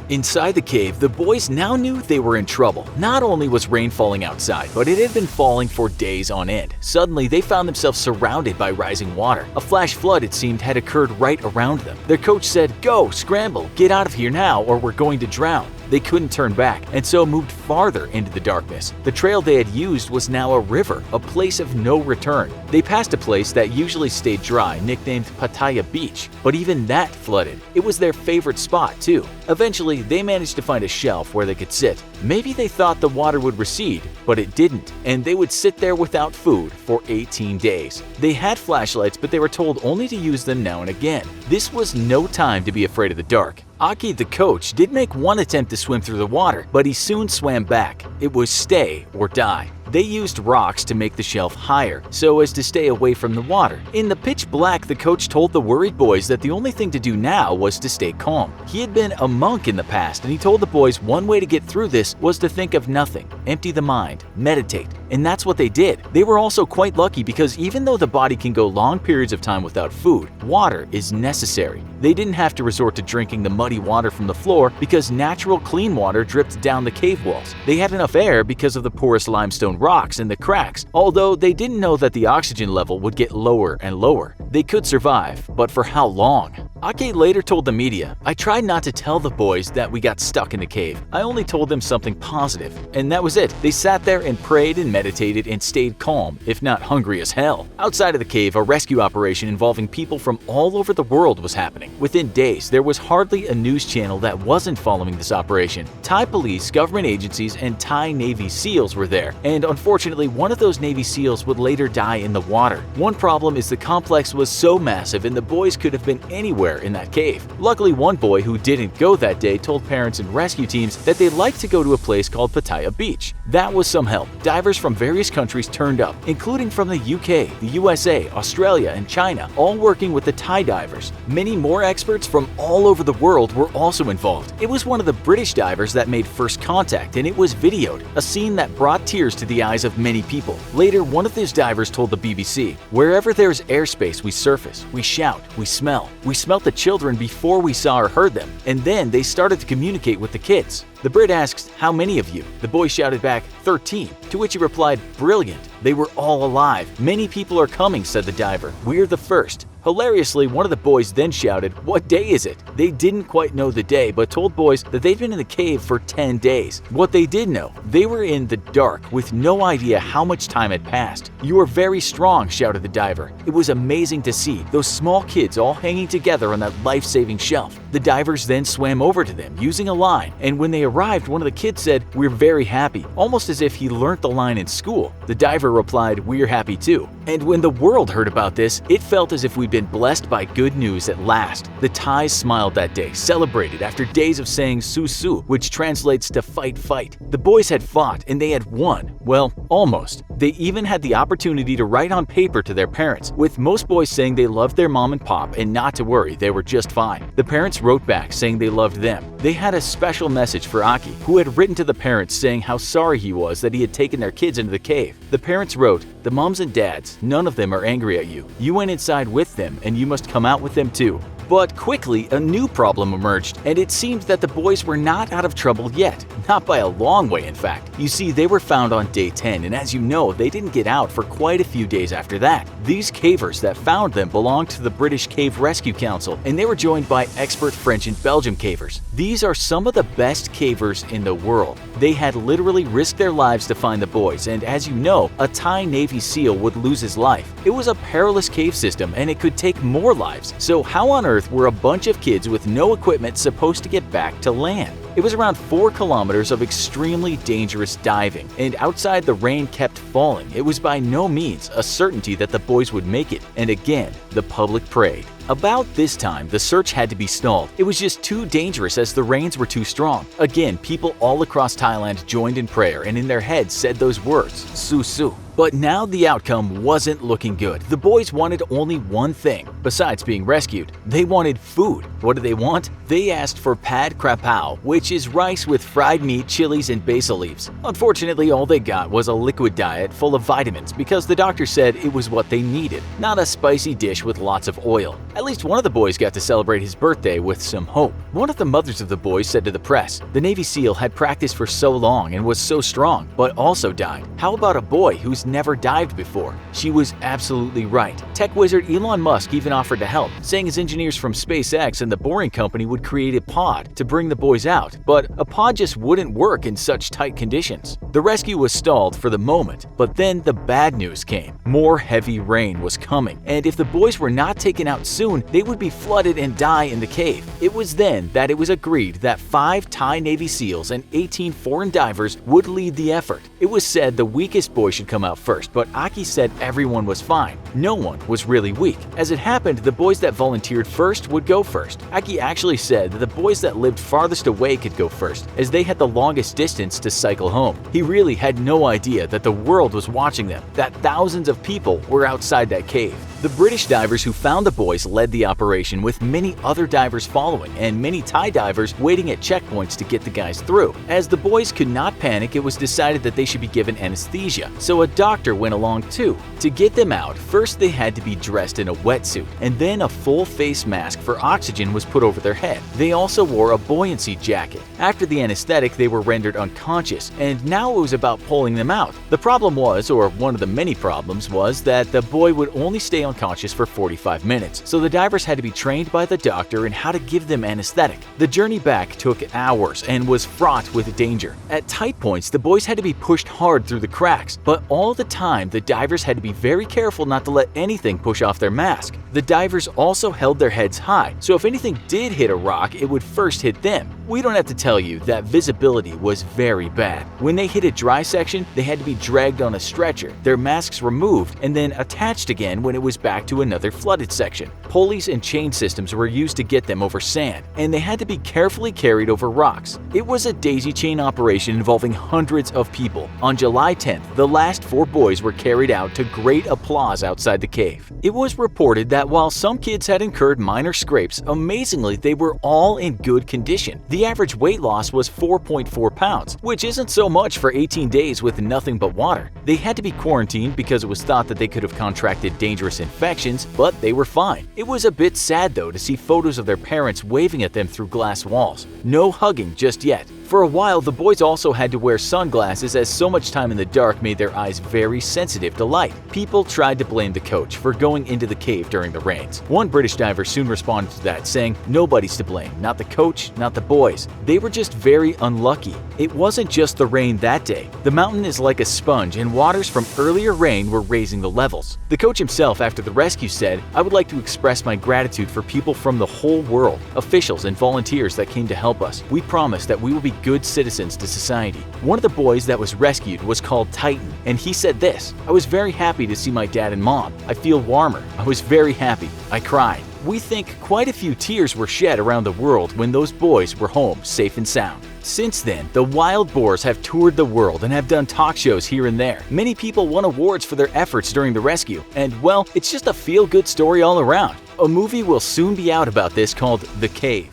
Inside the cave, the boys now knew they were in trouble. Not only was rain falling outside, but it had been falling for days on end. Suddenly, they found themselves surrounded by rising water. A flash flood, it seemed, had occurred right around them. Their coach said, "Go, scramble, get out of here now or we're going to drown." They couldn't turn back, and so moved farther into the darkness. The trail they had used was now a river, a place of no return. They passed a place that usually stayed dry, nicknamed Pattaya Beach, but even that flooded. It was their favorite spot, too. Eventually, they managed to find a shelf where they could sit. Maybe they thought the water would recede, but it didn't, and they would sit there without food for 18 days. They had flashlights, but they were told only to use them now and again. This was no time to be afraid of the dark. Aki, the coach, did make one attempt to swim through the water, but he soon swam back. It was stay or die. They used rocks to make the shelf higher, so as to stay away from the water. In the pitch black, the coach told the worried boys that the only thing to do now was to stay calm. He had been a monk in the past, and he told the boys one way to get through this was to think of nothing, empty the mind, meditate. And that's what they did. They were also quite lucky because even though the body can go long periods of time without food, water is necessary. They didn't have to resort to drinking the muddy water from the floor because natural clean water dripped down the cave walls. They had enough air because of the porous limestone rocks in the cracks, although they didn't know that the oxygen level would get lower and lower. They could survive, but for how long? Ake later told the media, "I tried not to tell the boys that we got stuck in the cave. I only told them something positive, and that was it. They sat there and prayed and meditated and stayed calm, if not hungry as hell." Outside of the cave, a rescue operation involving people from all over the world was happening. Within days, there was hardly a news channel that wasn't following this operation. Thai police, government agencies, and Thai Navy SEALs were there, and unfortunately, one of those Navy SEALs would later die in the water. One problem is the complex was so massive and the boys could have been anywhere in that cave. Luckily, one boy who didn't go that day told parents and rescue teams that they'd like to go to a place called Pattaya Beach. That was some help. Divers from various countries turned up, including from the UK, the USA, Australia, and China, all working with the Thai divers. Many more experts from all over the world were also involved. It was one of the British divers that made first contact, and it was videoed, a scene that brought tears to the eyes of many people. Later, one of these divers told the BBC, "Wherever there's airspace, we surface, we shout, we smell. We smelt the children before we saw or heard them, and then they started to communicate with the kids." The Brit asked, "How many of you?" The boy shouted back, 13, to which he replied, "Brilliant. They were all alive. Many people are coming," said the diver. "We're the first." Hilariously, one of the boys then shouted, "What day is it?" They didn't quite know the day, but told boys that they'd been in the cave for 10 days. What they did know, they were in the dark with no idea how much time had passed. "You are very strong," shouted the diver. It was amazing to see those small kids all hanging together on that life-saving shelf. The divers then swam over to them using a line, and when they arrived, one of the kids said, "We're very happy," almost as if he learnt the line in school. The diver replied, "We're happy too." And when the world heard about this, it felt as if we'd been blessed by good news at last. The Thais smiled that day, celebrated after days of saying "su su," which translates to "fight, fight." The boys had fought and they had won. Well, almost. They even had the opportunity to write on paper to their parents, with most boys saying they loved their mom and pop and not to worry, they were just fine. The parents wrote back saying they loved them. They had a special message for Aki, who had written to the parents saying how sorry he was that he had taken their kids into the cave. The parents wrote, "The moms and dads, none of them are angry at you. You went inside with them and you must come out with them too." But quickly, a new problem emerged, and it seemed that the boys were not out of trouble yet. Not by a long way, in fact. You see, they were found on day 10, and as you know, they didn't get out for quite a few days after that. These cavers that found them belonged to the British Cave Rescue Council, and they were joined by expert French and Belgian cavers. These are some of the best cavers in the world. They had literally risked their lives to find the boys, and as you know, a Thai Navy SEAL would lose his life. It was a perilous cave system, and it could take more lives. So how on earth Earth were a bunch of kids with no equipment supposed to get back to land. It was around 4 kilometers of extremely dangerous diving, and outside the rain kept falling. It was by no means a certainty that the boys would make it, and again, the public prayed. About this time, the search had to be stalled. It was just too dangerous as the rains were too strong. Again, people all across Thailand joined in prayer and in their heads said those words, "Su Su." But now the outcome wasn't looking good. The boys wanted only one thing, besides being rescued. They wanted food. What did they want? They asked for pad krapao, which is rice with fried meat, chilies, and basil leaves. Unfortunately, all they got was a liquid diet full of vitamins because the doctor said it was what they needed, not a spicy dish with lots of oil. At least one of the boys got to celebrate his birthday with some hope. One of the mothers of the boys said to the press, the Navy SEAL had practiced for so long and was so strong, but also died. How about a boy who's never dived before? She was absolutely right. Tech wizard Elon Musk even offered to help, saying his engineers from SpaceX and the Boring Company would create a pod to bring the boys out, but a pod just wouldn't work in such tight conditions. The rescue was stalled for the moment, but then the bad news came. More heavy rain was coming, and if the boys were not taken out soon, they would be flooded and die in the cave. It was then that it was agreed that 5 Thai Navy SEALs and 18 foreign divers would lead the effort. It was said the weakest boy should come out first, but Aki said everyone was fine. No one was really weak. As it happened, the boys that volunteered first would go first. Aki actually said that the boys that lived farthest away could go first, as they had the longest distance to cycle home. He really had no idea that the world was watching them, that thousands of people were outside that cave. The British divers who found the boys led the operation, with many other divers following and many Thai divers waiting at checkpoints to get the guys through. As the boys could not panic, it was decided that they should be given anesthesia, so a doctor went along too. To get them out, first they had to be dressed in a wetsuit, and then a full face mask for oxygen was put over their head. They also wore a buoyancy jacket. After the anesthetic, they were rendered unconscious, and now it was about pulling them out. The problem was, or one of the many problems was, that the boy would only stay unconscious for 45 minutes, so the divers had to be trained by the doctor in how to give them anesthetic. The journey back took hours and was fraught with danger. At tight points, the boys had to be pushed hard through the cracks, but all the time the divers had to be very careful not to let anything push off their mask. The divers also held their heads high, so if anything did hit a rock, it would first hit them. We don't have to tell you that visibility was very bad. When they hit a dry section, they had to be dragged on a stretcher, their masks removed, and then attached again when it was back to another flooded section. Pulleys and chain systems were used to get them over sand, and they had to be carefully carried over rocks. It was a daisy chain operation involving hundreds of people. On July 10th, the last 4 boys were carried out to great applause outside the cave. It was reported that while some kids had incurred minor scrapes, amazingly they were all in good condition. The average weight loss was 4.4 pounds, which isn't so much for 18 days with nothing but water. They had to be quarantined because it was thought that they could have contracted dangerous infections, but they were fine. It was a bit sad though to see photos of their parents waving at them through glass walls. No hugging just yet. For a while, the boys also had to wear sunglasses as so much time in the dark made their eyes very sensitive to light. People tried to blame the coach for going into the cave during the rains. One British diver soon responded to that, saying, "Nobody's to blame, not the coach, not the boys. They were just very unlucky." It wasn't just the rain that day. The mountain is like a sponge, and waters from earlier rain were raising the levels. The coach himself, after the rescue, said, "I would like to express my gratitude for people from the whole world, officials and volunteers that came to help us. We promise that we will be good citizens to society." One of the boys that was rescued was called Titan, and he said this, "I was very happy to see my dad and mom. I feel warmer. I was very happy. I cried." We think quite a few tears were shed around the world when those boys were home safe and sound. Since then, the wild boars have toured the world and have done talk shows here and there. Many people won awards for their efforts during the rescue, and well, it's just a feel-good story all around. A movie will soon be out about this called The Cave.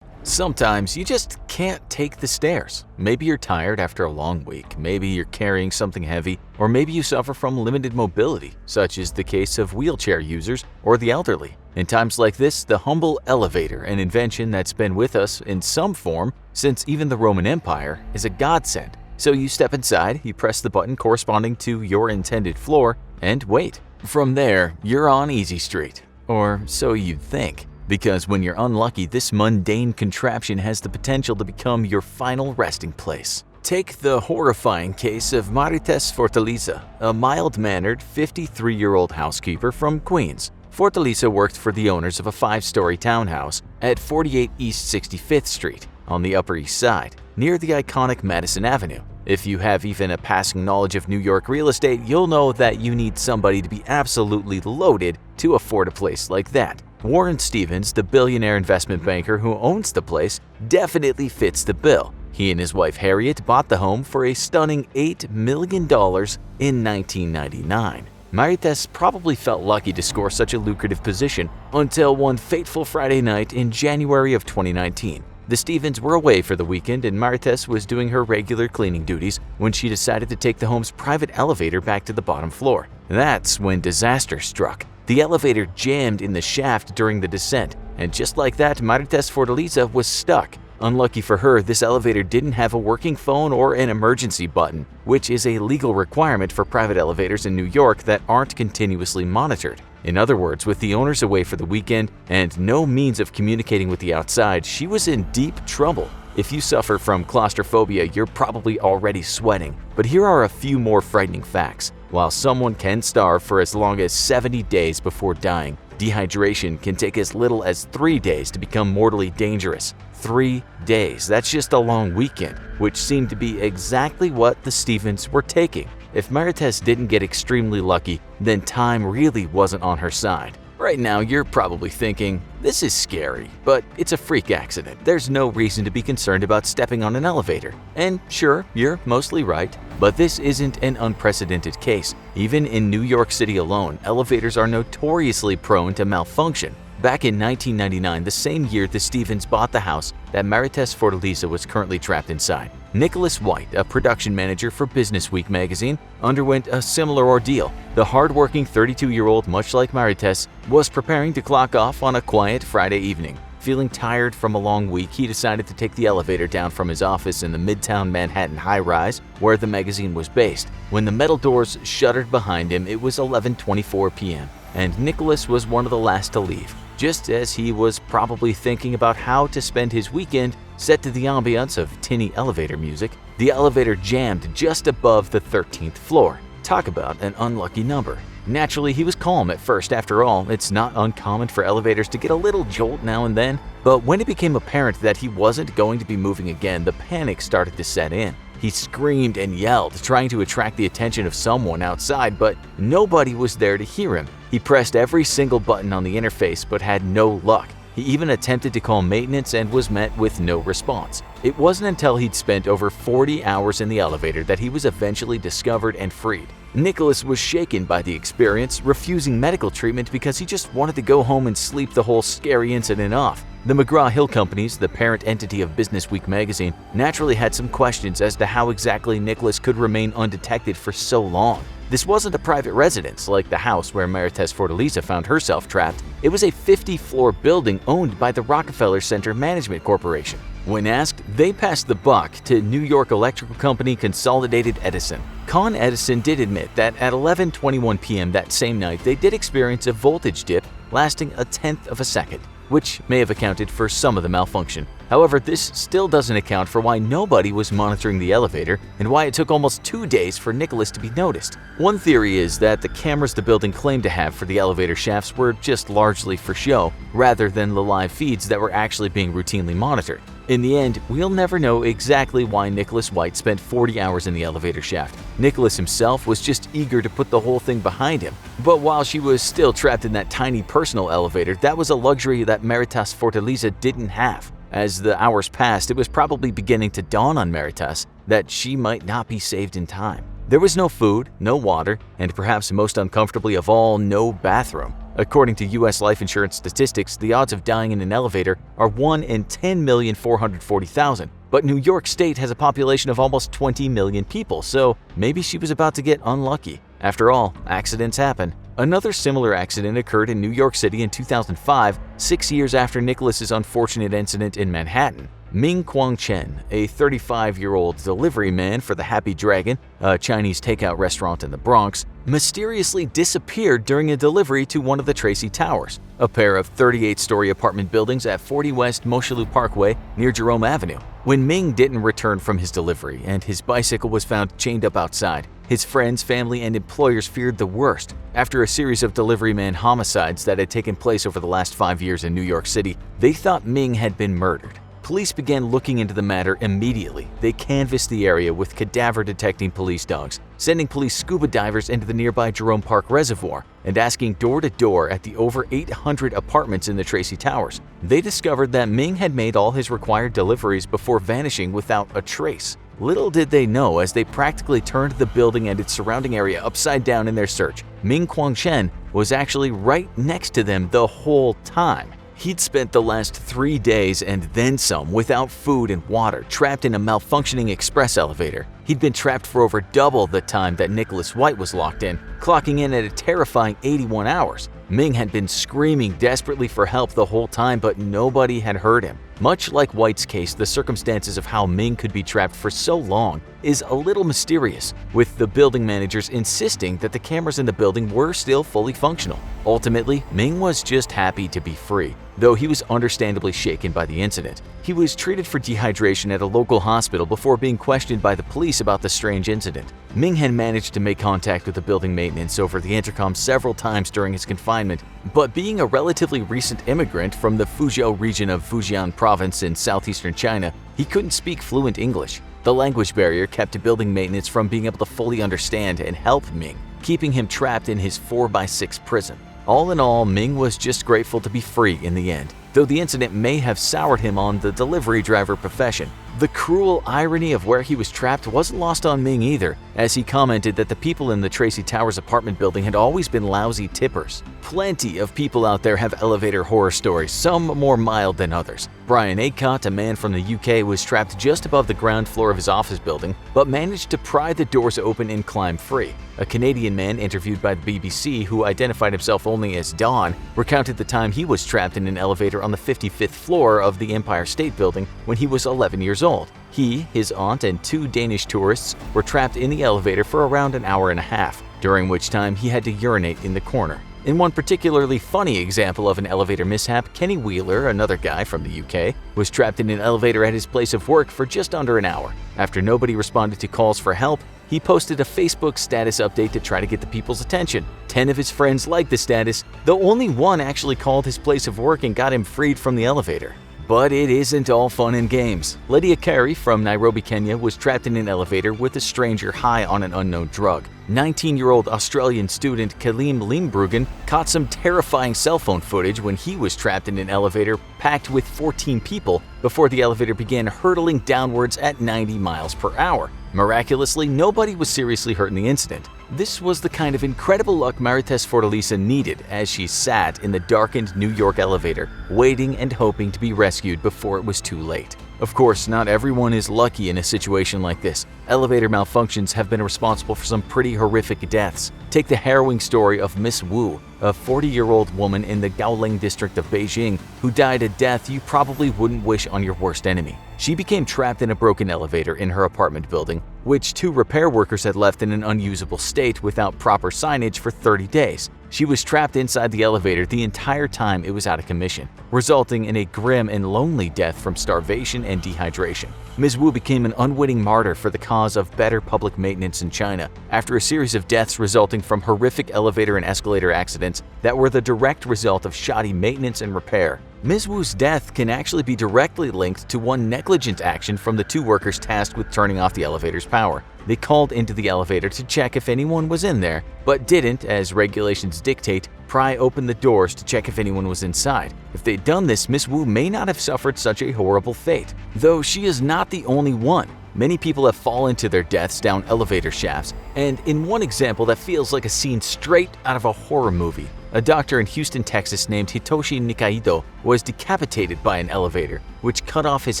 Sometimes you just can't take the stairs. Maybe you're tired after a long week, maybe you're carrying something heavy, or maybe you suffer from limited mobility, such is the case of wheelchair users or the elderly. In times like this, the humble elevator, an invention that's been with us in some form since even the Roman Empire, is a godsend. So you step inside, you press the button corresponding to your intended floor, and wait. From there, you're on Easy Street. Or so you'd think. Because when you're unlucky, this mundane contraption has the potential to become your final resting place. Take the horrifying case of Marites Fortaleza, a mild-mannered 53-year-old housekeeper from Queens. Fortaleza worked for the owners of a 5-story townhouse at 48 East 65th Street on the Upper East Side, near the iconic Madison Avenue. If you have even a passing knowledge of New York real estate, you'll know that you need somebody to be absolutely loaded to afford a place like that. Warren Stevens, the billionaire investment banker who owns the place, definitely fits the bill. He and his wife Harriet bought the home for a stunning $8 million in 1999. Marites probably felt lucky to score such a lucrative position until one fateful Friday night in January of 2019. The Stevens were away for the weekend and Marites was doing her regular cleaning duties when she decided to take the home's private elevator back to the bottom floor. That's when disaster struck. The elevator jammed in the shaft during the descent, and just like that, Marites Fortaleza was stuck. Unlucky for her, this elevator didn't have a working phone or an emergency button, which is a legal requirement for private elevators in New York that aren't continuously monitored. In other words, with the owners away for the weekend and no means of communicating with the outside, she was in deep trouble. If you suffer from claustrophobia, you're probably already sweating. But here are a few more frightening facts. While someone can starve for as long as 70 days before dying, dehydration can take as little as 3 days to become mortally dangerous. 3 days, that's just a long weekend, which seemed to be exactly what the Stevens were taking. If Marites didn't get extremely lucky, then time really wasn't on her side. Right now, you're probably thinking, this is scary, but it's a freak accident. There's no reason to be concerned about stepping on an elevator. And sure, you're mostly right, but this isn't an unprecedented case. Even in New York City alone, elevators are notoriously prone to malfunction. Back in 1999, the same year the Stevens bought the house that Marites Fortaleza was currently trapped inside, Nicholas White, a production manager for Businessweek magazine, underwent a similar ordeal. The hardworking 32-year-old, much like Marites, was preparing to clock off on a quiet Friday evening. Feeling tired from a long week, he decided to take the elevator down from his office in the Midtown Manhattan high-rise where the magazine was based. When the metal doors shuttered behind him, it was 11:24 p.m., and Nicholas was one of the last to leave. Just as he was probably thinking about how to spend his weekend, set to the ambiance of tinny elevator music, the elevator jammed just above the 13th floor. Talk about an unlucky number. Naturally, he was calm at first. After all, it's not uncommon for elevators to get a little jolt now and then. But when it became apparent that he wasn't going to be moving again, the panic started to set in. He screamed and yelled, trying to attract the attention of someone outside, but nobody was there to hear him. He pressed every single button on the interface but had no luck. He even attempted to call maintenance and was met with no response. It wasn't until he'd spent over 40 hours in the elevator that he was eventually discovered and freed. Nicholas was shaken by the experience, refusing medical treatment because he just wanted to go home and sleep the whole scary incident off. The McGraw-Hill Companies, the parent entity of Businessweek magazine, naturally had some questions as to how exactly Nicholas could remain undetected for so long. This wasn't a private residence like the house where Marites Fortaleza found herself trapped. It was a 50-floor building owned by the Rockefeller Center Management Corporation. When asked, they passed the buck to New York electrical company Consolidated Edison. Con Edison did admit that at 11:21 p.m. that same night, they did experience a voltage dip lasting a tenth of a second, which may have accounted for some of the malfunction. However, this still doesn't account for why nobody was monitoring the elevator and why it took almost 2 days for Nicholas to be noticed. One theory is that the cameras the building claimed to have for the elevator shafts were just largely for show, rather than the live feeds that were actually being routinely monitored. In the end, we'll never know exactly why Nicholas White spent 40 hours in the elevator shaft. Nicholas himself was just eager to put the whole thing behind him. But while she was still trapped in that tiny personal elevator, that was a luxury that Marites Fortaleza didn't have. As the hours passed, it was probably beginning to dawn on Marites that she might not be saved in time. There was no food, no water, and perhaps most uncomfortably of all, no bathroom. According to U.S. life insurance statistics, the odds of dying in an elevator are 1 in 10,440,000. But New York State has a population of almost 20 million people, so maybe she was about to get unlucky. After all, accidents happen. Another similar accident occurred in New York City in 2005, 6 years after Nicholas's unfortunate incident in Manhattan. Ming Guangchen, a 35-year-old delivery man for the Happy Dragon, a Chinese takeout restaurant in the Bronx, mysteriously disappeared during a delivery to one of the Tracy Towers, a pair of 38-story apartment buildings at 40 West Mosholu Parkway near Jerome Avenue. When Ming didn't return from his delivery and his bicycle was found chained up outside, his friends, family, and employers feared the worst. After a series of delivery man homicides that had taken place over the last 5 years in New York City, they thought Ming had been murdered. Police began looking into the matter immediately. They canvassed the area with cadaver-detecting police dogs, sending police scuba divers into the nearby Jerome Park Reservoir, and asking door-to-door at the over 800 apartments in the Tracy Towers. They discovered that Ming had made all his required deliveries before vanishing without a trace. Little did they know, as they practically turned the building and its surrounding area upside down in their search, Ming Guangchen was actually right next to them the whole time. He'd spent the last 3 days and then some without food and water, trapped in a malfunctioning express elevator. He'd been trapped for over double the time that Nicholas White was locked in, clocking in at a terrifying 81 hours. Ming had been screaming desperately for help the whole time, but nobody had heard him. Much like White's case, the circumstances of how Ming could be trapped for so long is a little mysterious, with the building managers insisting that the cameras in the building were still fully functional. Ultimately, Ming was just happy to be free, though he was understandably shaken by the incident. He was treated for dehydration at a local hospital before being questioned by the police about the strange incident. Ming had managed to make contact with the building maintenance over the intercom several times during his confinement, but being a relatively recent immigrant from the Fuzhou region of Fujian province in southeastern China, he couldn't speak fluent English. The language barrier kept building maintenance from being able to fully understand and help Ming, keeping him trapped in his 4x6 prison. All in all, Ming was just grateful to be free in the end, though the incident may have soured him on the delivery driver profession. The cruel irony of where he was trapped wasn't lost on Ming either, as he commented that the people in the Tracy Towers apartment building had always been lousy tippers. Plenty of people out there have elevator horror stories, some more mild than others. Brian Acott, a man from the UK, was trapped just above the ground floor of his office building, but managed to pry the doors open and climb free. A Canadian man interviewed by the BBC, who identified himself only as Don, recounted the time he was trapped in an elevator on the 55th floor of the Empire State Building when he was 11 years old. He, his aunt, and 2 Danish tourists were trapped in the elevator for around an hour and a half, during which time he had to urinate in the corner. In one particularly funny example of an elevator mishap, Kenny Wheeler, another guy from the UK, was trapped in an elevator at his place of work for just under an hour. After nobody responded to calls for help, he posted a Facebook status update to try to get the people's attention. 10 of his friends liked the status, though only one actually called his place of work and got him freed from the elevator. But it isn't all fun and games. Lydia Carey from Nairobi, Kenya, was trapped in an elevator with a stranger high on an unknown drug. 19-year-old Australian student Kaleem Limbruggen caught some terrifying cell phone footage when he was trapped in an elevator packed with 14 people before the elevator began hurtling downwards at 90 miles per hour. Miraculously, nobody was seriously hurt in the incident. This was the kind of incredible luck Marites Fortaleza needed as she sat in the darkened New York elevator, waiting and hoping to be rescued before it was too late. Of course, not everyone is lucky in a situation like this. Elevator malfunctions have been responsible for some pretty horrific deaths. Take the harrowing story of Miss Wu, a 40-year-old woman in the Gaoling district of Beijing who died a death you probably wouldn't wish on your worst enemy. She became trapped in a broken elevator in her apartment building, which 2 repair workers had left in an unusable state without proper signage for 30 days. She was trapped inside the elevator the entire time it was out of commission, resulting in a grim and lonely death from starvation and dehydration. Ms. Wu became an unwitting martyr for the cause of better public maintenance in China after a series of deaths resulting from horrific elevator and escalator accidents that were the direct result of shoddy maintenance and repair. Ms. Wu's death can actually be directly linked to one negligent action from the 2 workers tasked with turning off the elevator's power. They called into the elevator to check if anyone was in there, but didn't, as regulations dictate, pry open the doors to check if anyone was inside. If they'd done this, Miss Wu may not have suffered such a horrible fate. Though she is not the only one. Many people have fallen to their deaths down elevator shafts, and in one example that feels like a scene straight out of a horror movie, a doctor in Houston, Texas named Hitoshi Nikaido was decapitated by an elevator, which cut off his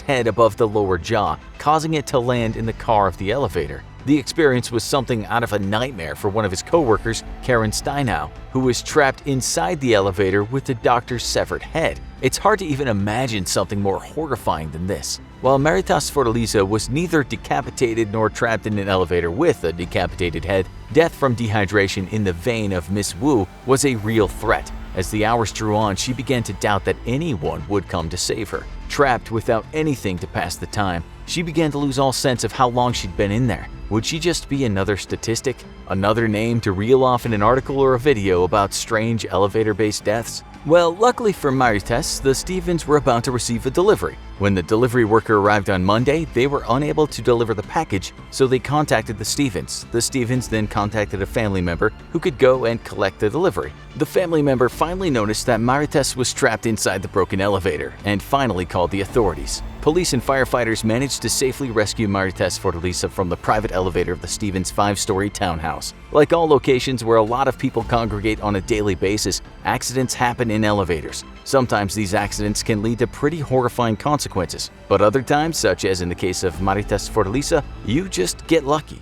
head above the lower jaw, causing it to land in the car of the elevator. The experience was something out of a nightmare for one of his coworkers, Karen Steinau, who was trapped inside the elevator with the doctor's severed head. It's hard to even imagine something more horrifying than this. While Maritas Fortaleza was neither decapitated nor trapped in an elevator with a decapitated head, death from dehydration in the vein of Miss Wu was a real threat. As the hours drew on, she began to doubt that anyone would come to save her. Trapped without anything to pass the time, she began to lose all sense of how long she'd been in there. Would she just be another statistic? Another name to reel off in an article or a video about strange elevator-based deaths? Well, luckily for Maritas, the Stevens were about to receive a delivery. When the delivery worker arrived on Monday, they were unable to deliver the package, so they contacted the Stevens. The Stevens then contacted a family member who could go and collect the delivery. The family member finally noticed that Maritas was trapped inside the broken elevator and finally called the authorities. Police and firefighters managed to safely rescue Maritas Fortaleza from the private elevator of the Stevens' 5-story townhouse. Like all locations where a lot of people congregate on a daily basis, accidents happen in elevators. Sometimes these accidents can lead to pretty horrifying consequences, but other times, such as in the case of Maritas Fortaleza, you just get lucky.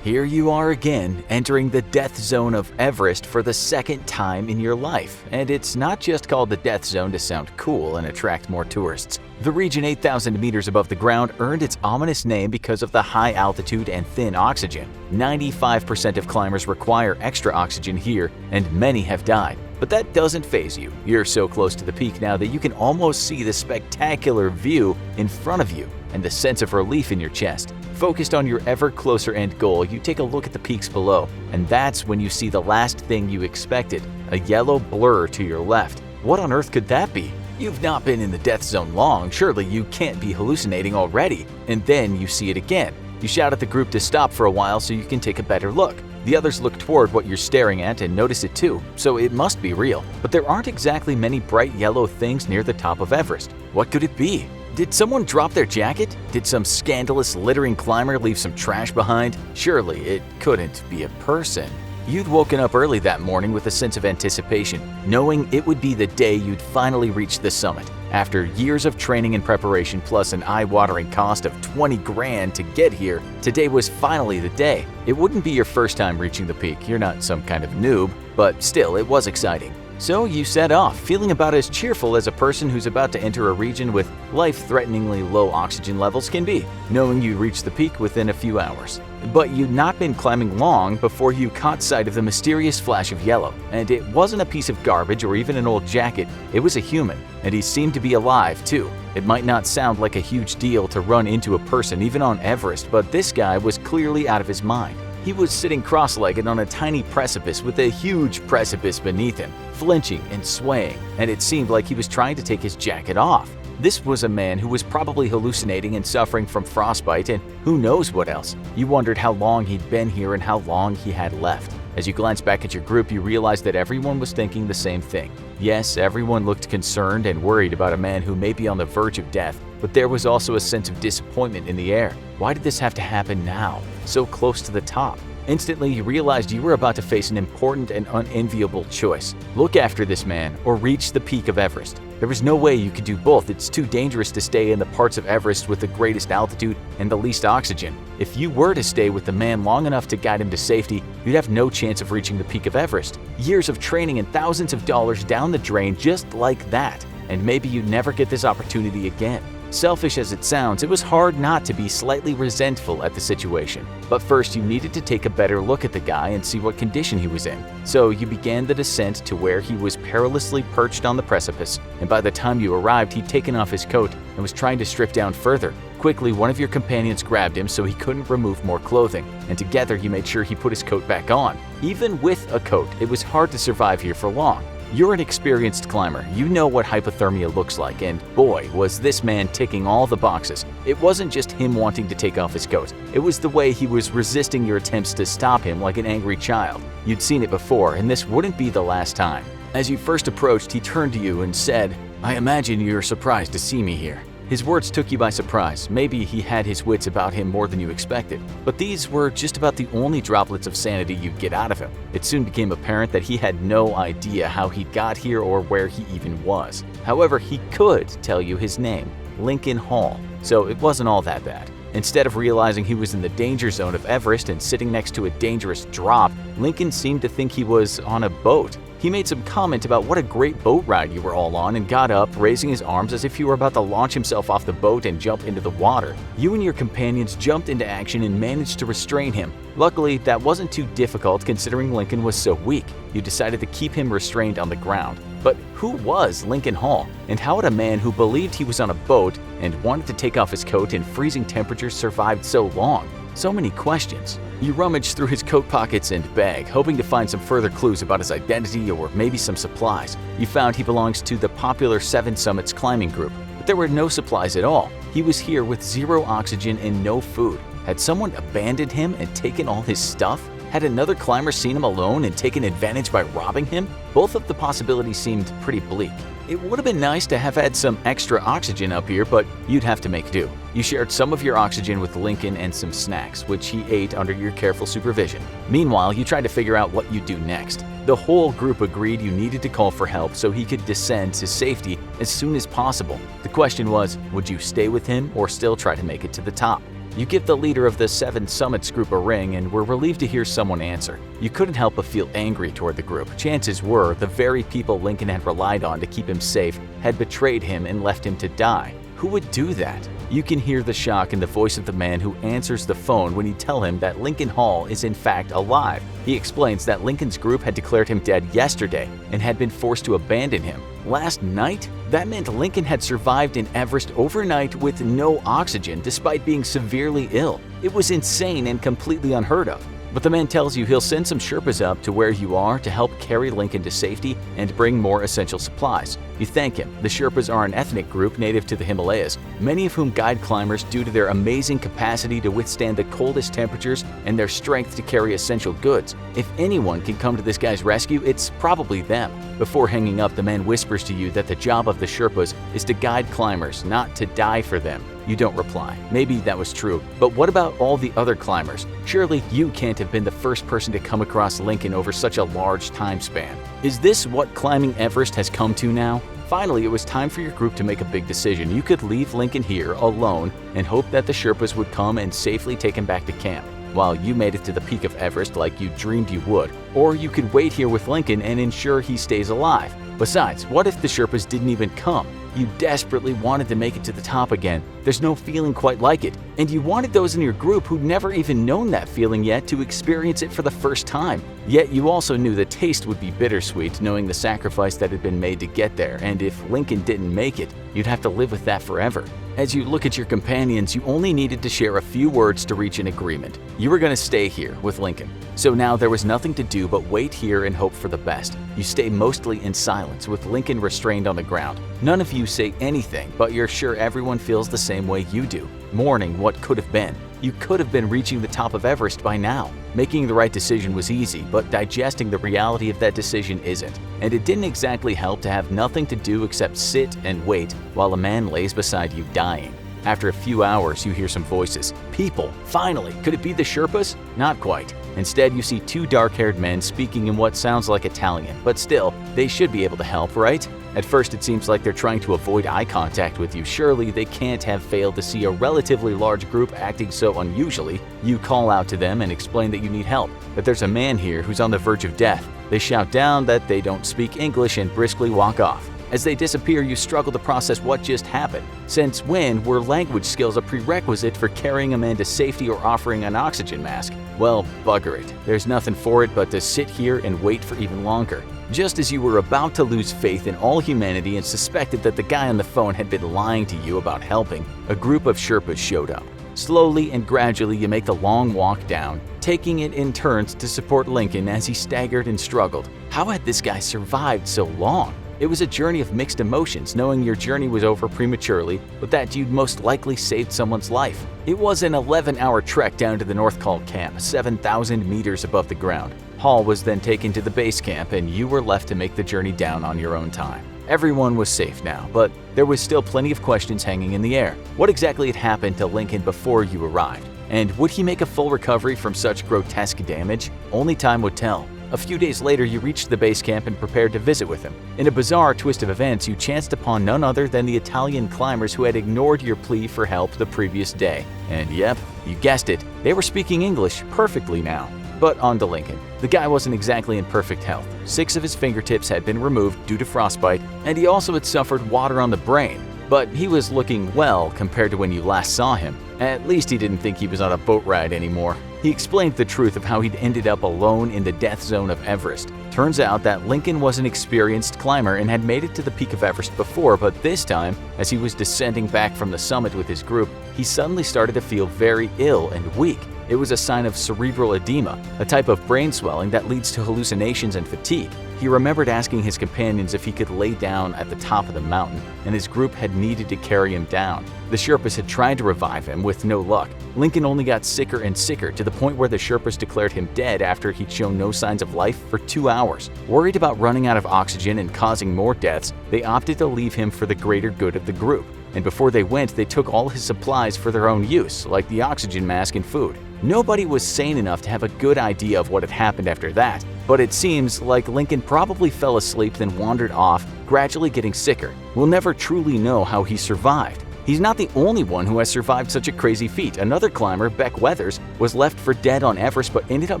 Here you are again, entering the death zone of Everest for the second time in your life. And it's not just called the death zone to sound cool and attract more tourists. The region 8,000 meters above the ground earned its ominous name because of the high altitude and thin oxygen. 95% of climbers require extra oxygen here, and many have died. But that doesn't faze you. You're so close to the peak now that you can almost see the spectacular view in front of you and the sense of relief in your chest. Focused on your ever closer end goal, you take a look at the peaks below, and that's when you see the last thing you expected, a yellow blur to your left. What on earth could that be? You've not been in the death zone long, surely you can't be hallucinating already. And then you see it again. You shout at the group to stop for a while so you can take a better look. The others look toward what you're staring at and notice it too, so it must be real. But there aren't exactly many bright yellow things near the top of Everest. What could it be? Did someone drop their jacket? Did some scandalous littering climber leave some trash behind? Surely it couldn't be a person. You'd woken up early that morning with a sense of anticipation, knowing it would be the day you'd finally reach the summit. After years of training and preparation plus an eye-watering cost of 20 grand to get here, today was finally the day. It wouldn't be your first time reaching the peak, you're not some kind of noob, but still it was exciting. So you set off, feeling about as cheerful as a person who's about to enter a region with life-threateningly low oxygen levels can be, knowing you reached the peak within a few hours. But you'd not been climbing long before you caught sight of the mysterious flash of yellow, and it wasn't a piece of garbage or even an old jacket, it was a human, and he seemed to be alive too. It might not sound like a huge deal to run into a person even on Everest, but this guy was clearly out of his mind. He was sitting cross-legged on a tiny precipice with a huge precipice beneath him, flinching and swaying, and it seemed like he was trying to take his jacket off. This was a man who was probably hallucinating and suffering from frostbite and who knows what else. You wondered how long he'd been here and how long he had left. As you glanced back at your group, you realized that everyone was thinking the same thing. Yes, everyone looked concerned and worried about a man who may be on the verge of death, but there was also a sense of disappointment in the air. Why did this have to happen now, so close to the top? Instantly, you realized you were about to face an important and unenviable choice. Look after this man or reach the peak of Everest. There was no way you could do both. It's too dangerous to stay in the parts of Everest with the greatest altitude and the least oxygen. If you were to stay with the man long enough to guide him to safety, you'd have no chance of reaching the peak of Everest. Years of training and thousands of dollars down the drain just like that. And maybe you'd never get this opportunity again. Selfish as it sounds, it was hard not to be slightly resentful at the situation. But first, you needed to take a better look at the guy and see what condition he was in. So you began the descent to where he was perilously perched on the precipice, and by the time you arrived, he'd taken off his coat and was trying to strip down further. Quickly, one of your companions grabbed him so he couldn't remove more clothing, and together you made sure he put his coat back on. Even with a coat, it was hard to survive here for long. You're an experienced climber, you know what hypothermia looks like, and boy, was this man ticking all the boxes. It wasn't just him wanting to take off his coat, it was the way he was resisting your attempts to stop him like an angry child. You'd seen it before, and this wouldn't be the last time. As you first approached, he turned to you and said, "I imagine you're surprised to see me here." His words took you by surprise. Maybe he had his wits about him more than you expected. But these were just about the only droplets of sanity you'd get out of him. It soon became apparent that he had no idea how he got here or where he even was. However, he could tell you his name. Lincoln Hall, so it wasn't all that bad. Instead of realizing he was in the danger zone of Everest and sitting next to a dangerous drop, Lincoln seemed to think he was on a boat. He made some comment about what a great boat ride you were all on and got up, raising his arms as if he were about to launch himself off the boat and jump into the water. You and your companions jumped into action and managed to restrain him. Luckily, that wasn't too difficult considering Lincoln was so weak. You decided to keep him restrained on the ground. But who was Lincoln Hall, and how had a man who believed he was on a boat and wanted to take off his coat in freezing temperatures survived so long? So many questions. You rummaged through his coat pockets and bag, hoping to find some further clues about his identity or maybe some supplies. You found he belongs to the popular Seven Summits climbing group, but there were no supplies at all. He was here with zero oxygen and no food. Had someone abandoned him and taken all his stuff? Had another climber seen him alone and taken advantage by robbing him? Both of the possibilities seemed pretty bleak. It would have been nice to have had some extra oxygen up here, but you'd have to make do. You shared some of your oxygen with Lincoln and some snacks, which he ate under your careful supervision. Meanwhile, you tried to figure out what you'd do next. The whole group agreed you needed to call for help so he could descend to safety as soon as possible. The question was, would you stay with him or still try to make it to the top? You give the leader of the Seven Summits group a ring and were relieved to hear someone answer. You couldn't help but feel angry toward the group. Chances were the very people Lincoln had relied on to keep him safe had betrayed him and left him to die. Who would do that? You can hear the shock in the voice of the man who answers the phone when you tell him that Lincoln Hall is in fact alive. He explains that Lincoln's group had declared him dead yesterday and had been forced to abandon him. Last night? That meant Lincoln had survived in Everest overnight with no oxygen despite being severely ill. It was insane and completely unheard of. But the man tells you he'll send some Sherpas up to where you are to help carry Lincoln to safety and bring more essential supplies. You thank him. The Sherpas are an ethnic group native to the Himalayas, many of whom guide climbers due to their amazing capacity to withstand the coldest temperatures and their strength to carry essential goods. If anyone can come to this guy's rescue, it's probably them. Before hanging up, the man whispers to you that the job of the Sherpas is to guide climbers, not to die for them. You don't reply. Maybe that was true, but what about all the other climbers? Surely you can't have been the first person to come across Lincoln over such a large time span. Is this what climbing Everest has come to now? Finally, it was time for your group to make a big decision. You could leave Lincoln here alone and hope that the Sherpas would come and safely take him back to camp, while you made it to the peak of Everest like you dreamed you would. Or you could wait here with Lincoln and ensure he stays alive. Besides, what if the Sherpas didn't even come? You desperately wanted to make it to the top again. There's no feeling quite like it. And you wanted those in your group who'd never even known that feeling yet to experience it for the first time. Yet you also knew the taste would be bittersweet, knowing the sacrifice that had been made to get there, and if Lincoln didn't make it, you'd have to live with that forever. As you look at your companions, you only needed to share a few words to reach an agreement. You were going to stay here with Lincoln. So now there was nothing to do but wait here and hope for the best. You stay mostly in silence with Lincoln restrained on the ground. None of you say anything, but you're sure everyone feels the same way you do, mourning what could have been. You could have been reaching the top of Everest by now. Making the right decision was easy, but digesting the reality of that decision isn't. And it didn't exactly help to have nothing to do except sit and wait while a man lays beside you dying. After a few hours, you hear some voices. People, finally! Could it be the Sherpas? Not quite. Instead, you see two dark-haired men speaking in what sounds like Italian, but still, they should be able to help, right? At first, it seems like they're trying to avoid eye contact with you. Surely they can't have failed to see a relatively large group acting so unusually. You call out to them and explain that you need help, that there's a man here who's on the verge of death. They shout down that they don't speak English and briskly walk off. As they disappear, you struggle to process what just happened. Since when were language skills a prerequisite for carrying a man to safety or offering an oxygen mask? Well, bugger it. There's nothing for it but to sit here and wait for even longer. Just as you were about to lose faith in all humanity and suspected that the guy on the phone had been lying to you about helping, a group of Sherpas showed up. Slowly and gradually, you make the long walk down, taking it in turns to support Lincoln as he staggered and struggled. How had this guy survived so long? It was a journey of mixed emotions, knowing your journey was over prematurely, but that you'd most likely saved someone's life. It was an 11-hour trek down to the North Col camp, 7,000 meters above the ground. Hall was then taken to the base camp, and you were left to make the journey down on your own time. Everyone was safe now, but there was still plenty of questions hanging in the air. What exactly had happened to Lincoln before you arrived? And would he make a full recovery from such grotesque damage? Only time would tell. A few days later, you reached the base camp and prepared to visit with him. In a bizarre twist of events, you chanced upon none other than the Italian climbers who had ignored your plea for help the previous day. And yep, you guessed it, they were speaking English perfectly now. But on to Lincoln. The guy wasn't exactly in perfect health. 6 of his fingertips had been removed due to frostbite, and he also had suffered water on the brain. But he was looking well compared to when you last saw him. At least he didn't think he was on a boat ride anymore. He explained the truth of how he'd ended up alone in the death zone of Everest. Turns out that Lincoln was an experienced climber and had made it to the peak of Everest before, but this time, as he was descending back from the summit with his group, he suddenly started to feel very ill and weak. It was a sign of cerebral edema, a type of brain swelling that leads to hallucinations and fatigue. He remembered asking his companions if he could lay down at the top of the mountain, and his group had needed to carry him down. The Sherpas had tried to revive him with no luck. Lincoln only got sicker and sicker to the point where the Sherpas declared him dead after he'd shown no signs of life for 2 hours. Worried about running out of oxygen and causing more deaths, they opted to leave him for the greater good of the group. And before they went, they took all his supplies for their own use, like the oxygen mask and food. Nobody was sane enough to have a good idea of what had happened after that, but it seems like Lincoln probably fell asleep then wandered off, gradually getting sicker. We'll never truly know how he survived. He's not the only one who has survived such a crazy feat. Another climber, Beck Weathers, was left for dead on Everest but ended up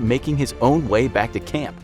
making his own way back to camp.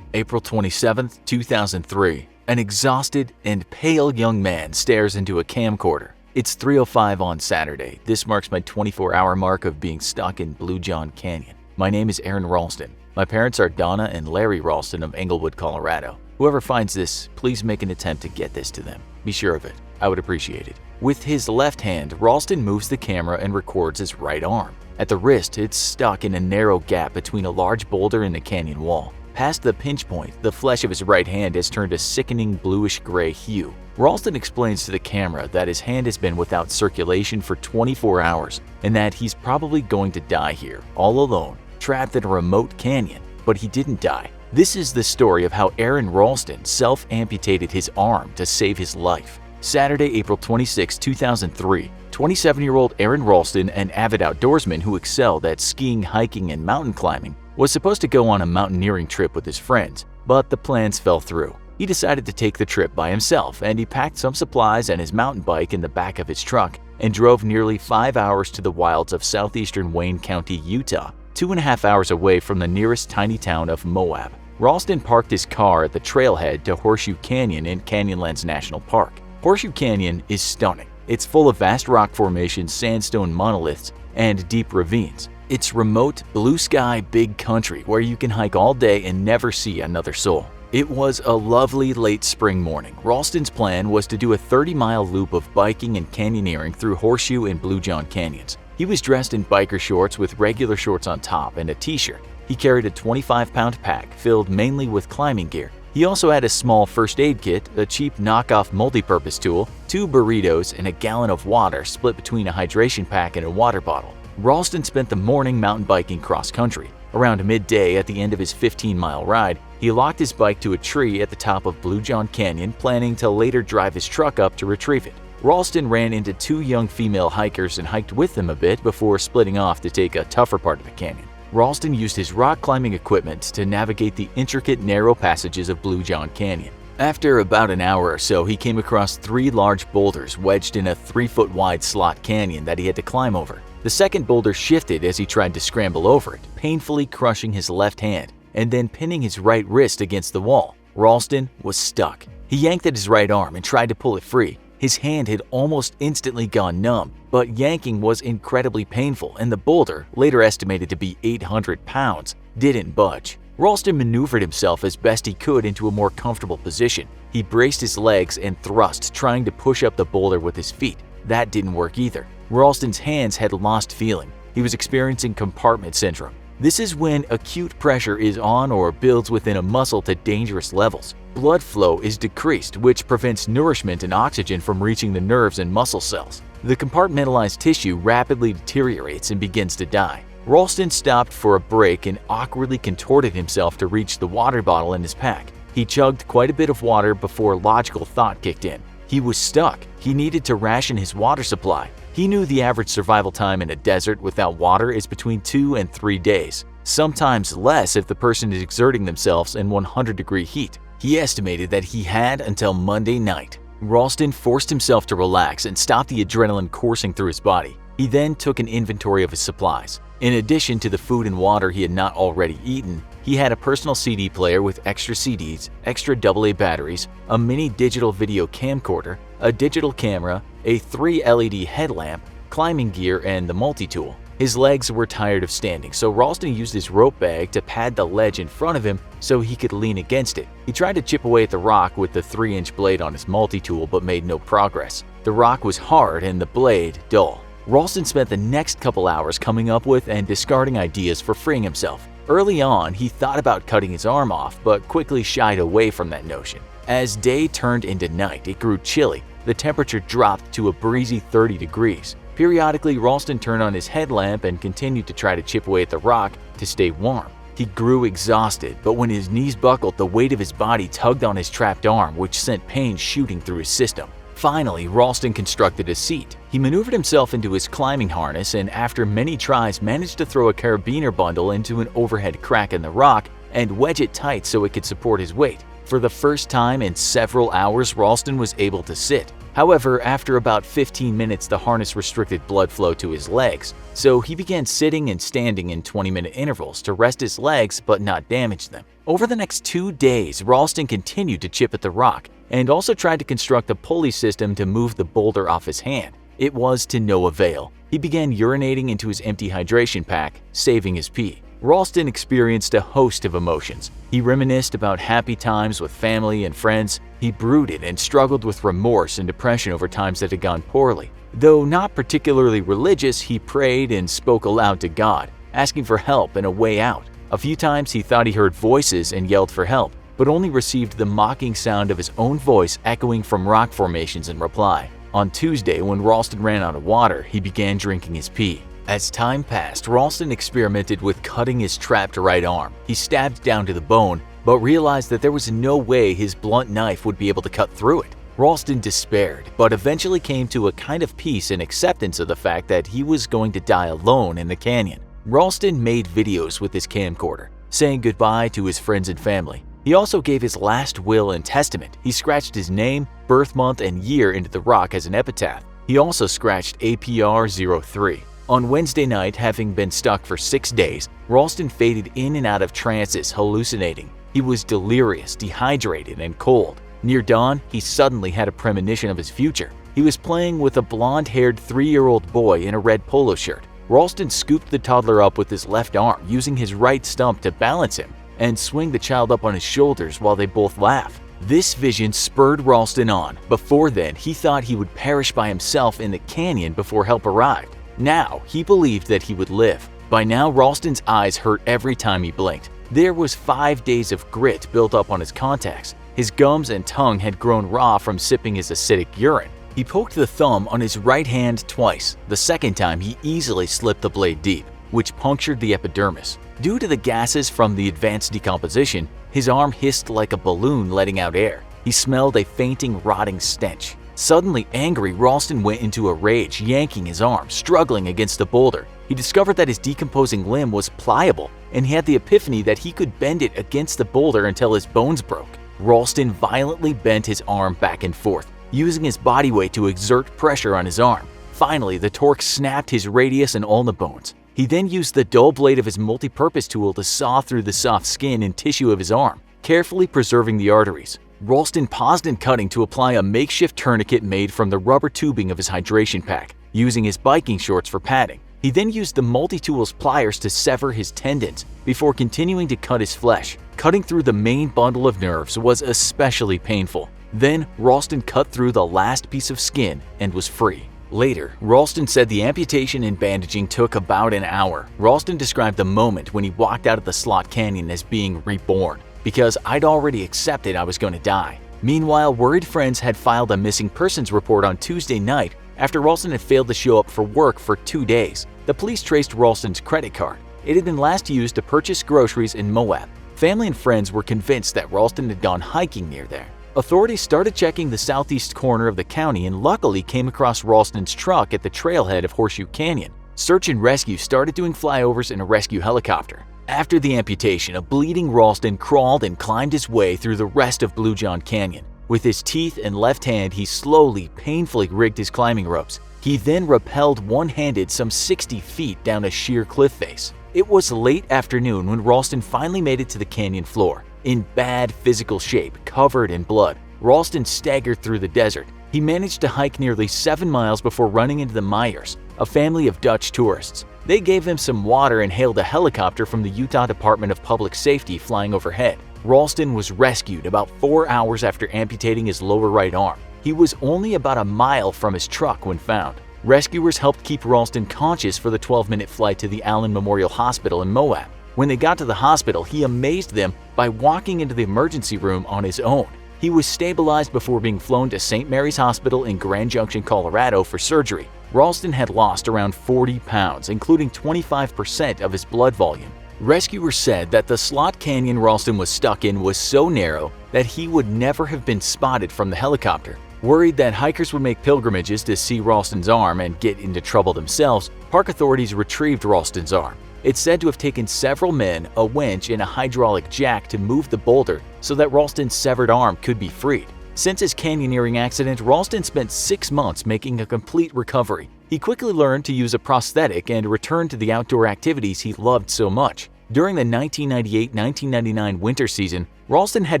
April 27, 2003. An exhausted and pale young man stares into a camcorder. It's 3:05 on Saturday. This marks my 24-hour mark of being stuck in Blue John Canyon. My name is Aaron Ralston. My parents are Donna and Larry Ralston of Englewood, Colorado. Whoever finds this, please make an attempt to get this to them. Be sure of it. I would appreciate it. With his left hand, Ralston moves the camera and records his right arm. At the wrist, it's stuck in a narrow gap between a large boulder and the canyon wall. Past the pinch point, the flesh of his right hand has turned a sickening bluish-gray hue. Ralston explains to the camera that his hand has been without circulation for 24 hours and that he's probably going to die here, all alone, trapped in a remote canyon. But he didn't die. This is the story of how Aaron Ralston self-amputated his arm to save his life. Saturday, April 26, 2003. 27-year-old Aaron Ralston, an avid outdoorsman who excelled at skiing, hiking, and mountain climbing, was supposed to go on a mountaineering trip with his friends, but the plans fell through. He decided to take the trip by himself, and he packed some supplies and his mountain bike in the back of his truck and drove nearly 5 hours to the wilds of southeastern Wayne County, Utah, 2.5 hours away from the nearest tiny town of Moab. Ralston parked his car at the trailhead to Horseshoe Canyon in Canyonlands National Park. Horseshoe Canyon is stunning. It's full of vast rock formations, sandstone monoliths, and deep ravines. It's remote, blue sky, big country where you can hike all day and never see another soul. It was a lovely late spring morning. Ralston's plan was to do a 30-mile loop of biking and canyoneering through Horseshoe and Blue John Canyons. He was dressed in biker shorts with regular shorts on top and a t-shirt. He carried a 25-pound pack filled mainly with climbing gear. He also had a small first aid kit, a cheap knockoff multi-purpose tool, 2 burritos, and a gallon of water split between a hydration pack and a water bottle. Ralston spent the morning mountain biking cross-country. Around midday at the end of his 15-mile ride, he locked his bike to a tree at the top of Blue John Canyon, planning to later drive his truck up to retrieve it. Ralston ran into 2 young female hikers and hiked with them a bit before splitting off to take a tougher part of the canyon. Ralston used his rock climbing equipment to navigate the intricate, narrow passages of Blue John Canyon. After about an hour or so, he came across 3 large boulders wedged in a 3-foot wide slot canyon that he had to climb over. The second boulder shifted as he tried to scramble over it, painfully crushing his left hand and then pinning his right wrist against the wall. Ralston was stuck. He yanked at his right arm and tried to pull it free. His hand had almost instantly gone numb, but yanking was incredibly painful, and the boulder, later estimated to be 800 pounds, didn't budge. Ralston maneuvered himself as best he could into a more comfortable position. He braced his legs and thrust, trying to push up the boulder with his feet. That didn't work either. Ralston's hands had lost feeling. He was experiencing compartment syndrome. This is when acute pressure is on or builds within a muscle to dangerous levels. Blood flow is decreased, which prevents nourishment and oxygen from reaching the nerves and muscle cells. The compartmentalized tissue rapidly deteriorates and begins to die. Ralston stopped for a break and awkwardly contorted himself to reach the water bottle in his pack. He chugged quite a bit of water before logical thought kicked in. He was stuck. He needed to ration his water supply. He knew the average survival time in a desert without water is between 2 and 3 days. sometimes less if the person is exerting themselves in 100-degree heat. He estimated that he had until Monday night. Ralston forced himself to relax and stop the adrenaline coursing through his body. He then took an inventory of his supplies. In addition to the food and water he had not already eaten, he had a personal CD player with extra CDs, extra AA batteries, a mini digital video camcorder, a digital camera, a 3 LED headlamp, climbing gear, and the multi-tool. His legs were tired of standing, so Ralston used his rope bag to pad the ledge in front of him so he could lean against it. He tried to chip away at the rock with the 3-inch blade on his multi-tool but made no progress. The rock was hard and the blade dull. Ralston spent the next couple hours coming up with and discarding ideas for freeing himself. Early on, he thought about cutting his arm off, but quickly shied away from that notion. As day turned into night, it grew chilly. The temperature dropped to a breezy 30 degrees. Periodically, Ralston turned on his headlamp and continued to try to chip away at the rock to stay warm. He grew exhausted, but when his knees buckled, the weight of his body tugged on his trapped arm, which sent pain shooting through his system. Finally, Ralston constructed a seat. He maneuvered himself into his climbing harness and after many tries managed to throw a carabiner bundle into an overhead crack in the rock and wedge it tight so it could support his weight. For the first time in several hours, Ralston was able to sit. However, after about 15 minutes, the harness restricted blood flow to his legs, so he began sitting and standing in 20-minute intervals to rest his legs but not damage them. Over the next 2 days, Ralston continued to chip at the rock and also tried to construct a pulley system to move the boulder off his hand. It was to no avail. He began urinating into his empty hydration pack, saving his pee. Ralston experienced a host of emotions. He reminisced about happy times with family and friends. He brooded and struggled with remorse and depression over times that had gone poorly. Though not particularly religious, he prayed and spoke aloud to God, asking for help and a way out. A few times he thought he heard voices and yelled for help, but only received the mocking sound of his own voice echoing from rock formations in reply. On Tuesday, when Ralston ran out of water, he began drinking his pee. As time passed, Ralston experimented with cutting his trapped right arm. He stabbed down to the bone, but realized that there was no way his blunt knife would be able to cut through it. Ralston despaired, but eventually came to a kind of peace and acceptance of the fact that he was going to die alone in the canyon. Ralston made videos with his camcorder, saying goodbye to his friends and family. He also gave his last will and testament. He scratched his name, birth month, and year into the rock as an epitaph. He also scratched APR-03. On Wednesday night, having been stuck for 6 days, Ralston faded in and out of trances, hallucinating. He was delirious, dehydrated, and cold. Near dawn, he suddenly had a premonition of his future. He was playing with a blonde-haired 3-year-old boy in a red polo shirt. Ralston scooped the toddler up with his left arm, using his right stump to balance him, and swing the child up on his shoulders while they both laughed. This vision spurred Ralston on. Before then, he thought he would perish by himself in the canyon before help arrived. Now, he believed that he would live. By now, Ralston's eyes hurt every time he blinked. There was 5 days of grit built up on his contacts. His gums and tongue had grown raw from sipping his acidic urine. He poked the thumb on his right hand twice. The second time, he easily slipped the blade deep, which punctured the epidermis. Due to the gases from the advanced decomposition, his arm hissed like a balloon letting out air. He smelled a fainting, rotting stench. Suddenly angry, Ralston went into a rage, yanking his arm, struggling against the boulder. He discovered that his decomposing limb was pliable, and he had the epiphany that he could bend it against the boulder until his bones broke. Ralston violently bent his arm back and forth, using his body weight to exert pressure on his arm. Finally, the torque snapped his radius and ulna bones. He then used the dull blade of his multi-purpose tool to saw through the soft skin and tissue of his arm, carefully preserving the arteries. Ralston paused in cutting to apply a makeshift tourniquet made from the rubber tubing of his hydration pack, using his biking shorts for padding. He then used the multi-tool's pliers to sever his tendons before continuing to cut his flesh. Cutting through the main bundle of nerves was especially painful. Then, Ralston cut through the last piece of skin and was free. Later, Ralston said the amputation and bandaging took about an hour. Ralston described the moment when he walked out of the slot canyon as being reborn, because I'd already accepted I was going to die. Meanwhile, worried friends had filed a missing persons report on Tuesday night after Ralston had failed to show up for work for 2 days. The police traced Ralston's credit card. It had been last used to purchase groceries in Moab. Family and friends were convinced that Ralston had gone hiking near there. Authorities started checking the southeast corner of the county and luckily came across Ralston's truck at the trailhead of Horseshoe Canyon. Search and rescue started doing flyovers in a rescue helicopter. After the amputation, a bleeding Ralston crawled and climbed his way through the rest of Blue John Canyon. With his teeth and left hand, he slowly, painfully rigged his climbing ropes. He then rappelled one-handed some 60 feet down a sheer cliff face. It was late afternoon when Ralston finally made it to the canyon floor. In bad physical shape, covered in blood, Ralston staggered through the desert. He managed to hike nearly 7 miles before running into the Meyers, a family of Dutch tourists. They gave him some water and hailed a helicopter from the Utah Department of Public Safety flying overhead. Ralston was rescued about 4 hours after amputating his lower right arm. He was only about a mile from his truck when found. Rescuers helped keep Ralston conscious for the 12-minute flight to the Allen Memorial Hospital in Moab. When they got to the hospital, he amazed them by walking into the emergency room on his own. He was stabilized before being flown to St. Mary's Hospital in Grand Junction, Colorado for surgery. Ralston had lost around 40 pounds, including 25% of his blood volume. Rescuers said that the slot canyon Ralston was stuck in was so narrow that he would never have been spotted from the helicopter. Worried that hikers would make pilgrimages to see Ralston's arm and get into trouble themselves, park authorities retrieved Ralston's arm. It's said to have taken several men, a winch, and a hydraulic jack to move the boulder so that Ralston's severed arm could be freed. Since his canyoneering accident, Ralston spent 6 months making a complete recovery. He quickly learned to use a prosthetic and returned to the outdoor activities he loved so much. During the 1998-1999 winter season, Ralston had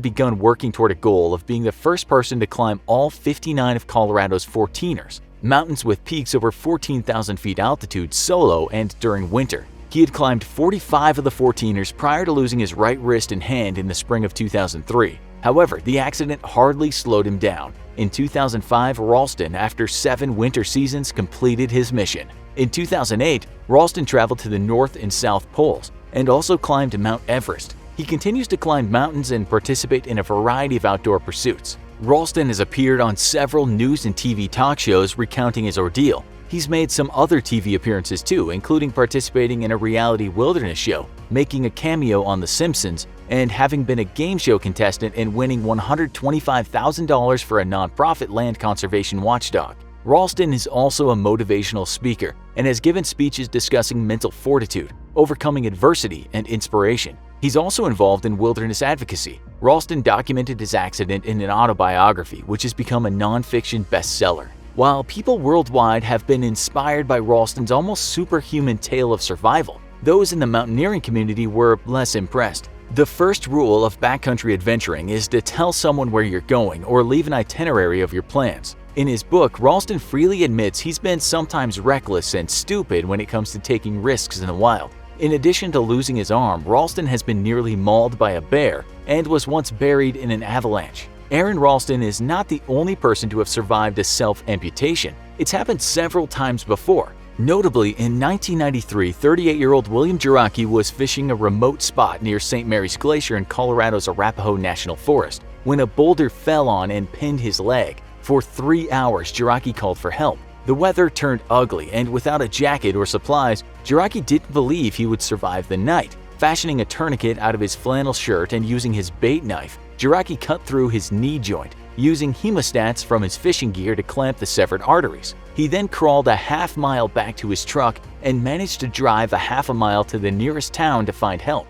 begun working toward a goal of being the first person to climb all 59 of Colorado's 14ers, mountains with peaks over 14,000 feet altitude solo and during winter. He had climbed 45 of the 14ers prior to losing his right wrist and hand in the spring of 2003. However, the accident hardly slowed him down. In 2005, Ralston, after 7 winter seasons, completed his mission. In 2008, Ralston traveled to the North and South Poles and also climbed Mount Everest. He continues to climb mountains and participate in a variety of outdoor pursuits. Ralston has appeared on several news and TV talk shows recounting his ordeal. He's made some other TV appearances too, including participating in a reality wilderness show, making a cameo on The Simpsons, and having been a game show contestant and winning $125,000 for a nonprofit land conservation watchdog. Ralston is also a motivational speaker and has given speeches discussing mental fortitude, overcoming adversity, and inspiration. He's also involved in wilderness advocacy. Ralston documented his accident in an autobiography, which has become a nonfiction bestseller. While people worldwide have been inspired by Ralston's almost superhuman tale of survival, those in the mountaineering community were less impressed. The first rule of backcountry adventuring is to tell someone where you're going or leave an itinerary of your plans. In his book, Ralston freely admits he's been sometimes reckless and stupid when it comes to taking risks in the wild. In addition to losing his arm, Ralston has been nearly mauled by a bear and was once buried in an avalanche. Aaron Ralston is not the only person to have survived a self-amputation. It's happened several times before. Notably, in 1993, 38-year-old William Jiraki was fishing a remote spot near St. Mary's Glacier in Colorado's Arapahoe National Forest when a boulder fell on and pinned his leg. For 3 hours, Jiraki called for help. The weather turned ugly, and without a jacket or supplies, Jiraki didn't believe he would survive the night. Fashioning a tourniquet out of his flannel shirt and using his bait knife, Jiraki cut through his knee joint, using hemostats from his fishing gear to clamp the severed arteries. He then crawled a half-mile back to his truck and managed to drive a half a mile to the nearest town to find help.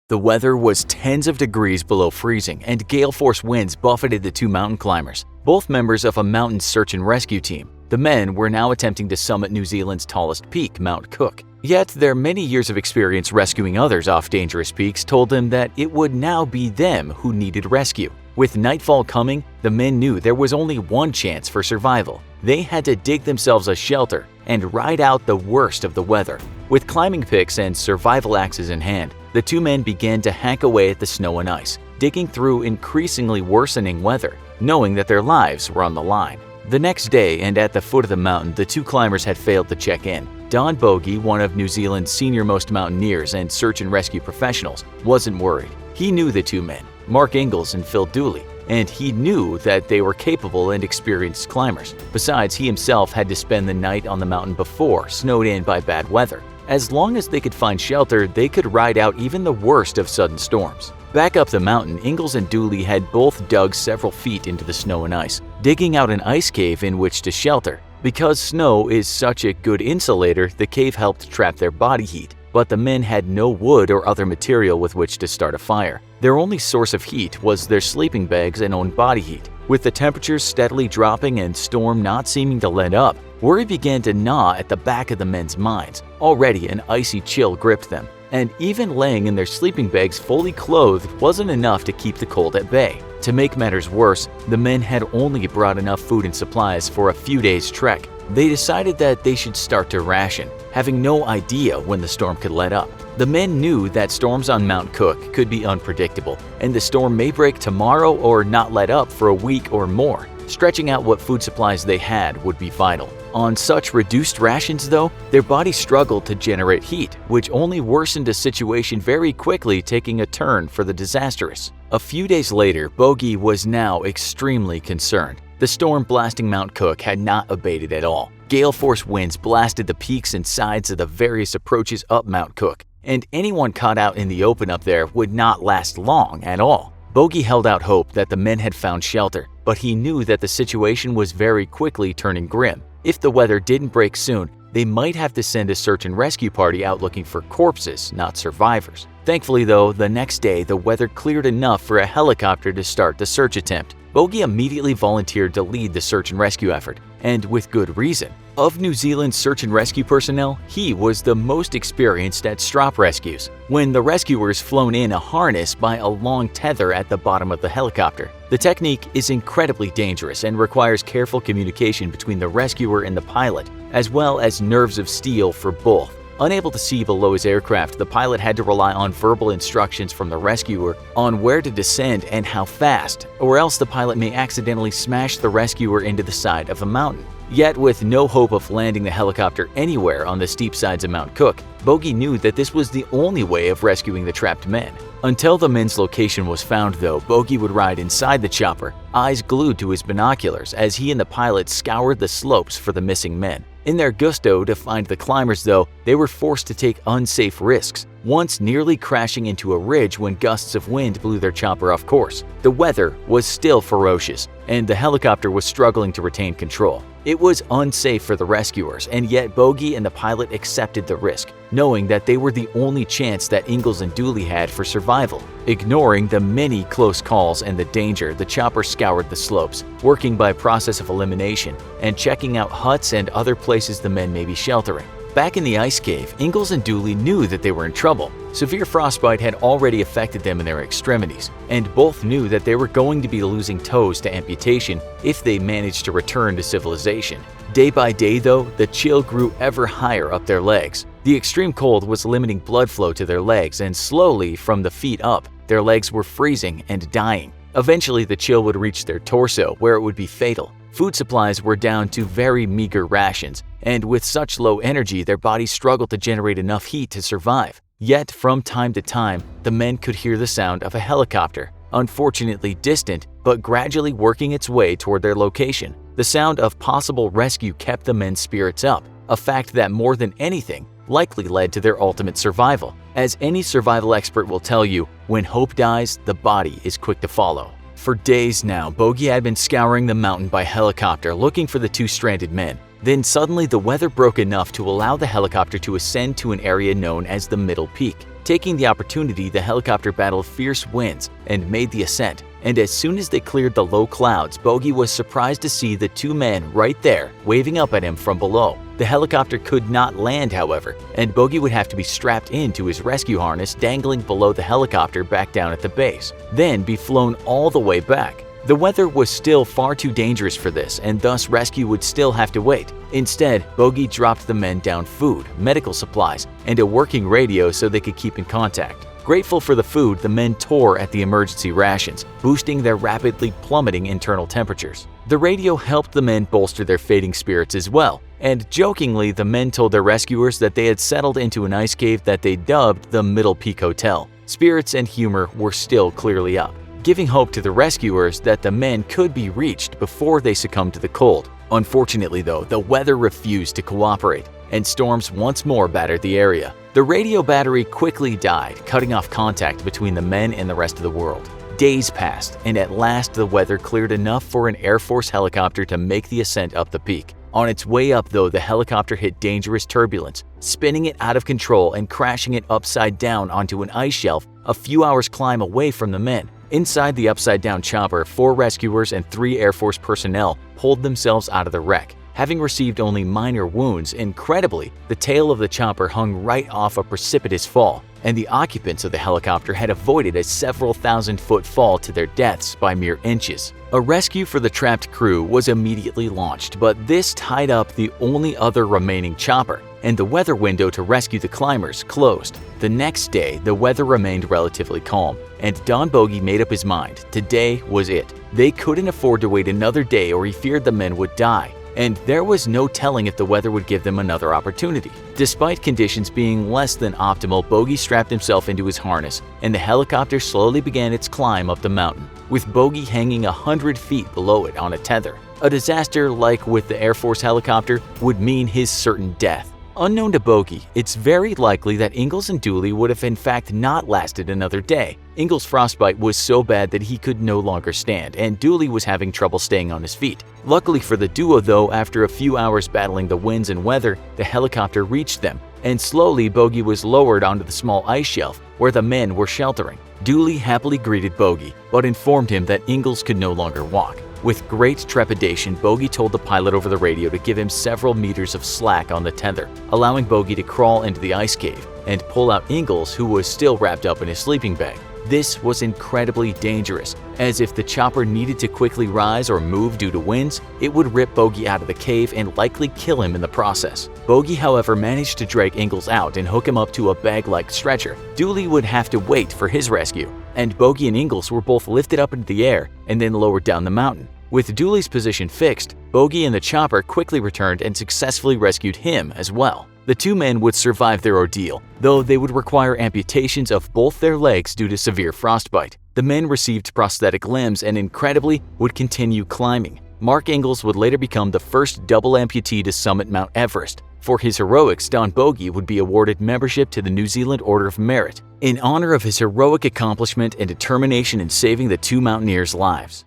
The weather was tens of degrees below freezing, and gale-force winds buffeted the 2 mountain climbers, both members of a mountain search and rescue team. The men were now attempting to summit New Zealand's tallest peak, Mount Cook. Yet their many years of experience rescuing others off dangerous peaks told them that it would now be them who needed rescue. With nightfall coming, the men knew there was only one chance for survival. They had to dig themselves a shelter and ride out the worst of the weather. With climbing picks and survival axes in hand, the 2 men began to hack away at the snow and ice, digging through increasingly worsening weather, knowing that their lives were on the line. The next day, and at the foot of the mountain, the 2 climbers had failed to check in. Don Bogey, one of New Zealand's senior-most mountaineers and search and rescue professionals, wasn't worried. He knew the 2 men, Mark Ingalls and Phil Dooley, and he knew that they were capable and experienced climbers. Besides, he himself had to spend the night on the mountain before, snowed in by bad weather. As long as they could find shelter, they could ride out even the worst of sudden storms. Back up the mountain, Ingalls and Dooley had both dug several feet into the snow and ice, digging out an ice cave in which to shelter. Because snow is such a good insulator, the cave helped trap their body heat, but the men had no wood or other material with which to start a fire. Their only source of heat was their sleeping bags and own body heat. With the temperatures steadily dropping and storm not seeming to let up, worry began to gnaw at the back of the men's minds. Already an icy chill gripped them, and even laying in their sleeping bags fully clothed wasn't enough to keep the cold at bay. To make matters worse, the men had only brought enough food and supplies for a few days' trek. They decided that they should start to ration, having no idea when the storm could let up. The men knew that storms on Mount Cook could be unpredictable, and the storm may break tomorrow or not let up for a week or more. Stretching out what food supplies they had would be vital. On such reduced rations, though, their bodies struggled to generate heat, which only worsened the situation very quickly, taking a turn for the disastrous. A few days later, Bogey was now extremely concerned. The storm blasting Mount Cook had not abated at all. Gale force winds blasted the peaks and sides of the various approaches up Mount Cook, and anyone caught out in the open up there would not last long at all. Bogey held out hope that the men had found shelter, but he knew that the situation was very quickly turning grim. If the weather didn't break soon, they might have to send a search and rescue party out looking for corpses, not survivors. Thankfully though, the next day the weather cleared enough for a helicopter to start the search attempt. Bogey immediately volunteered to lead the search and rescue effort, and with good reason. Of New Zealand's search and rescue personnel, he was the most experienced at strop rescues, when the rescuers flown in a harness by a long tether at the bottom of the helicopter. The technique is incredibly dangerous and requires careful communication between the rescuer and the pilot, as well as nerves of steel for both. Unable to see below his aircraft, the pilot had to rely on verbal instructions from the rescuer on where to descend and how fast, or else the pilot may accidentally smash the rescuer into the side of a mountain. Yet with no hope of landing the helicopter anywhere on the steep sides of Mount Cook, Bogey knew that this was the only way of rescuing the trapped men. Until the men's location was found though, Bogey would ride inside the chopper, eyes glued to his binoculars as he and the pilot scoured the slopes for the missing men. In their gusto to find the climbers though, they were forced to take unsafe risks, once nearly crashing into a ridge when gusts of wind blew their chopper off course. The weather was still ferocious, and the helicopter was struggling to retain control. It was unsafe for the rescuers, and yet Bogey and the pilot accepted the risk, knowing that they were the only chance that Ingalls and Dooley had for survival. Ignoring the many close calls and the danger, the chopper scoured the slopes, working by process of elimination and checking out huts and other places the men may be sheltering. Back in the ice cave, Ingalls and Dooley knew that they were in trouble. Severe frostbite had already affected them in their extremities, and both knew that they were going to be losing toes to amputation if they managed to return to civilization. Day by day though, the chill grew ever higher up their legs. The extreme cold was limiting blood flow to their legs, and slowly, from the feet up, their legs were freezing and dying. Eventually, the chill would reach their torso, where it would be fatal. Food supplies were down to very meager rations, and with such low energy, their bodies struggled to generate enough heat to survive. Yet, from time to time, the men could hear the sound of a helicopter, unfortunately distant, but gradually working its way toward their location. The sound of possible rescue kept the men's spirits up, a fact that more than anything likely led to their ultimate survival. As any survival expert will tell you, when hope dies, the body is quick to follow. For days now, Bogey had been scouring the mountain by helicopter looking for the two stranded men. Then suddenly the weather broke enough to allow the helicopter to ascend to an area known as the Middle Peak. Taking the opportunity, the helicopter battled fierce winds and made the ascent. And as soon as they cleared the low clouds, Bogey was surprised to see the two men right there, waving up at him from below. The helicopter could not land, however, and Bogey would have to be strapped into his rescue harness dangling below the helicopter back down at the base, then be flown all the way back. The weather was still far too dangerous for this, and thus rescue would still have to wait. Instead, Bogey dropped the men down food, medical supplies, and a working radio so they could keep in contact. Grateful for the food, the men tore at the emergency rations, boosting their rapidly plummeting internal temperatures. The radio helped the men bolster their fading spirits as well, and jokingly, the men told their rescuers that they had settled into an ice cave that they dubbed the Middle Peak Hotel. Spirits and humor were still clearly up, giving hope to the rescuers that the men could be reached before they succumbed to the cold. Unfortunately though, the weather refused to cooperate, and storms once more battered the area. The radio battery quickly died, cutting off contact between the men and the rest of the world. Days passed, and at last the weather cleared enough for an Air Force helicopter to make the ascent up the peak. On its way up though, the helicopter hit dangerous turbulence, spinning it out of control and crashing it upside down onto an ice shelf a few hours climb away from the men. Inside the upside-down chopper, 4 rescuers and 3 Air Force personnel pulled themselves out of the wreck. Having received only minor wounds, incredibly, the tail of the chopper hung right off a precipitous fall, and the occupants of the helicopter had avoided a several thousand-foot fall to their deaths by mere inches. A rescue for the trapped crew was immediately launched, but this tied up the only other remaining chopper, and the weather window to rescue the climbers closed. The next day, the weather remained relatively calm, and Don Bogey made up his mind today was it. They couldn't afford to wait another day or he feared the men would die, and there was no telling if the weather would give them another opportunity. Despite conditions being less than optimal, Bogey strapped himself into his harness, and the helicopter slowly began its climb up the mountain, with Bogey hanging 100 feet below it on a tether. A disaster like with the Air Force helicopter would mean his certain death. Unknown to Bogey, it's very likely that Ingalls and Dooley would have in fact not lasted another day. Ingalls' frostbite was so bad that he could no longer stand, and Dooley was having trouble staying on his feet. Luckily for the duo though, after a few hours battling the winds and weather, the helicopter reached them, and slowly Bogey was lowered onto the small ice shelf where the men were sheltering. Dooley happily greeted Bogey, but informed him that Ingalls could no longer walk. With great trepidation, Bogey told the pilot over the radio to give him several meters of slack on the tether, allowing Bogey to crawl into the ice cave and pull out Ingalls, who was still wrapped up in his sleeping bag. This was incredibly dangerous, as if the chopper needed to quickly rise or move due to winds, it would rip Bogey out of the cave and likely kill him in the process. Bogey, however, managed to drag Ingalls out and hook him up to a bag-like stretcher. Dooley would have to wait for his rescue, and Bogey and Ingalls were both lifted up into the air and then lowered down the mountain. With Dooley's position fixed, Bogey and the chopper quickly returned and successfully rescued him as well. The 2 men would survive their ordeal, though they would require amputations of both their legs due to severe frostbite. The men received prosthetic limbs and incredibly would continue climbing. Mark Ingalls would later become the first double amputee to summit Mount Everest. For his heroics, Don Bogey would be awarded membership to the New Zealand Order of Merit, in honor of his heroic accomplishment and determination in saving the 2 mountaineers' lives.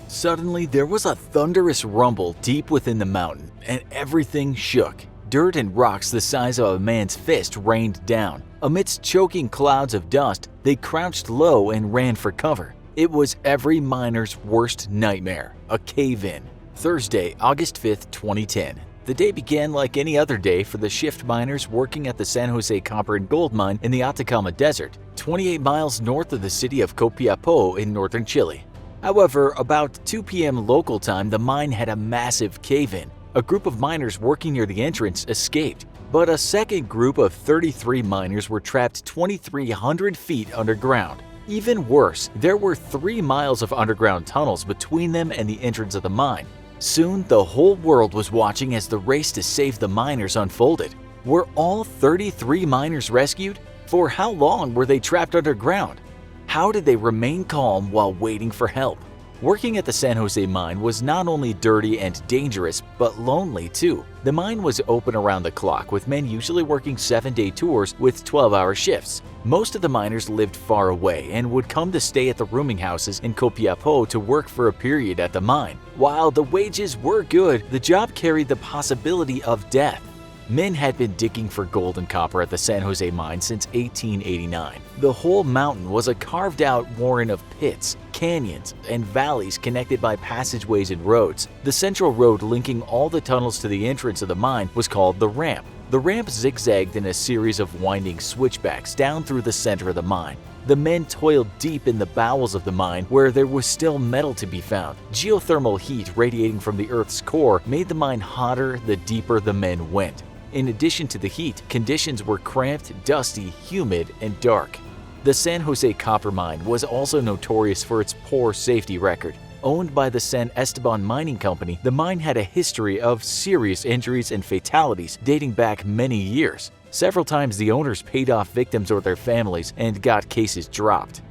Suddenly, there was a thunderous rumble deep within the mountain, and everything shook. Dirt and rocks the size of a man's fist rained down. Amidst choking clouds of dust, they crouched low and ran for cover. It was every miner's worst nightmare, a cave-in. Thursday, August 5th, 2010. The day began like any other day for the shift miners working at the San Jose Copper and Gold Mine in the Atacama Desert, 28 miles north of the city of Copiapó in northern Chile. However, about 2 p.m. local time, the mine had a massive cave-in. A group of miners working near the entrance escaped, but a second group of 33 miners were trapped 2,300 feet underground. Even worse, there were 3 miles of underground tunnels between them and the entrance of the mine. Soon, the whole world was watching as the race to save the miners unfolded. Were all 33 miners rescued? For how long were they trapped underground? How did they remain calm while waiting for help? Working at the San Jose mine was not only dirty and dangerous, but lonely too. The mine was open around the clock, with men usually working 7-day tours with 12-hour shifts. Most of the miners lived far away and would come to stay at the rooming houses in Copiapó to work for a period at the mine. While the wages were good, the job carried the possibility of death. Men had been digging for gold and copper at the San Jose mine since 1889. The whole mountain was a carved-out warren of pits, canyons, and valleys connected by passageways and roads. The central road linking all the tunnels to the entrance of the mine was called the ramp. The ramp zigzagged in a series of winding switchbacks down through the center of the mine. The men toiled deep in the bowels of the mine where there was still metal to be found. Geothermal heat radiating from the Earth's core made the mine hotter the deeper the men went. In addition to the heat, conditions were cramped, dusty, humid, and dark. The San Jose copper mine was also notorious for its poor safety record. Owned by the San Esteban Mining Company, the mine had a history of serious injuries and fatalities dating back many years. Several times the owners paid off victims or their families and got cases dropped.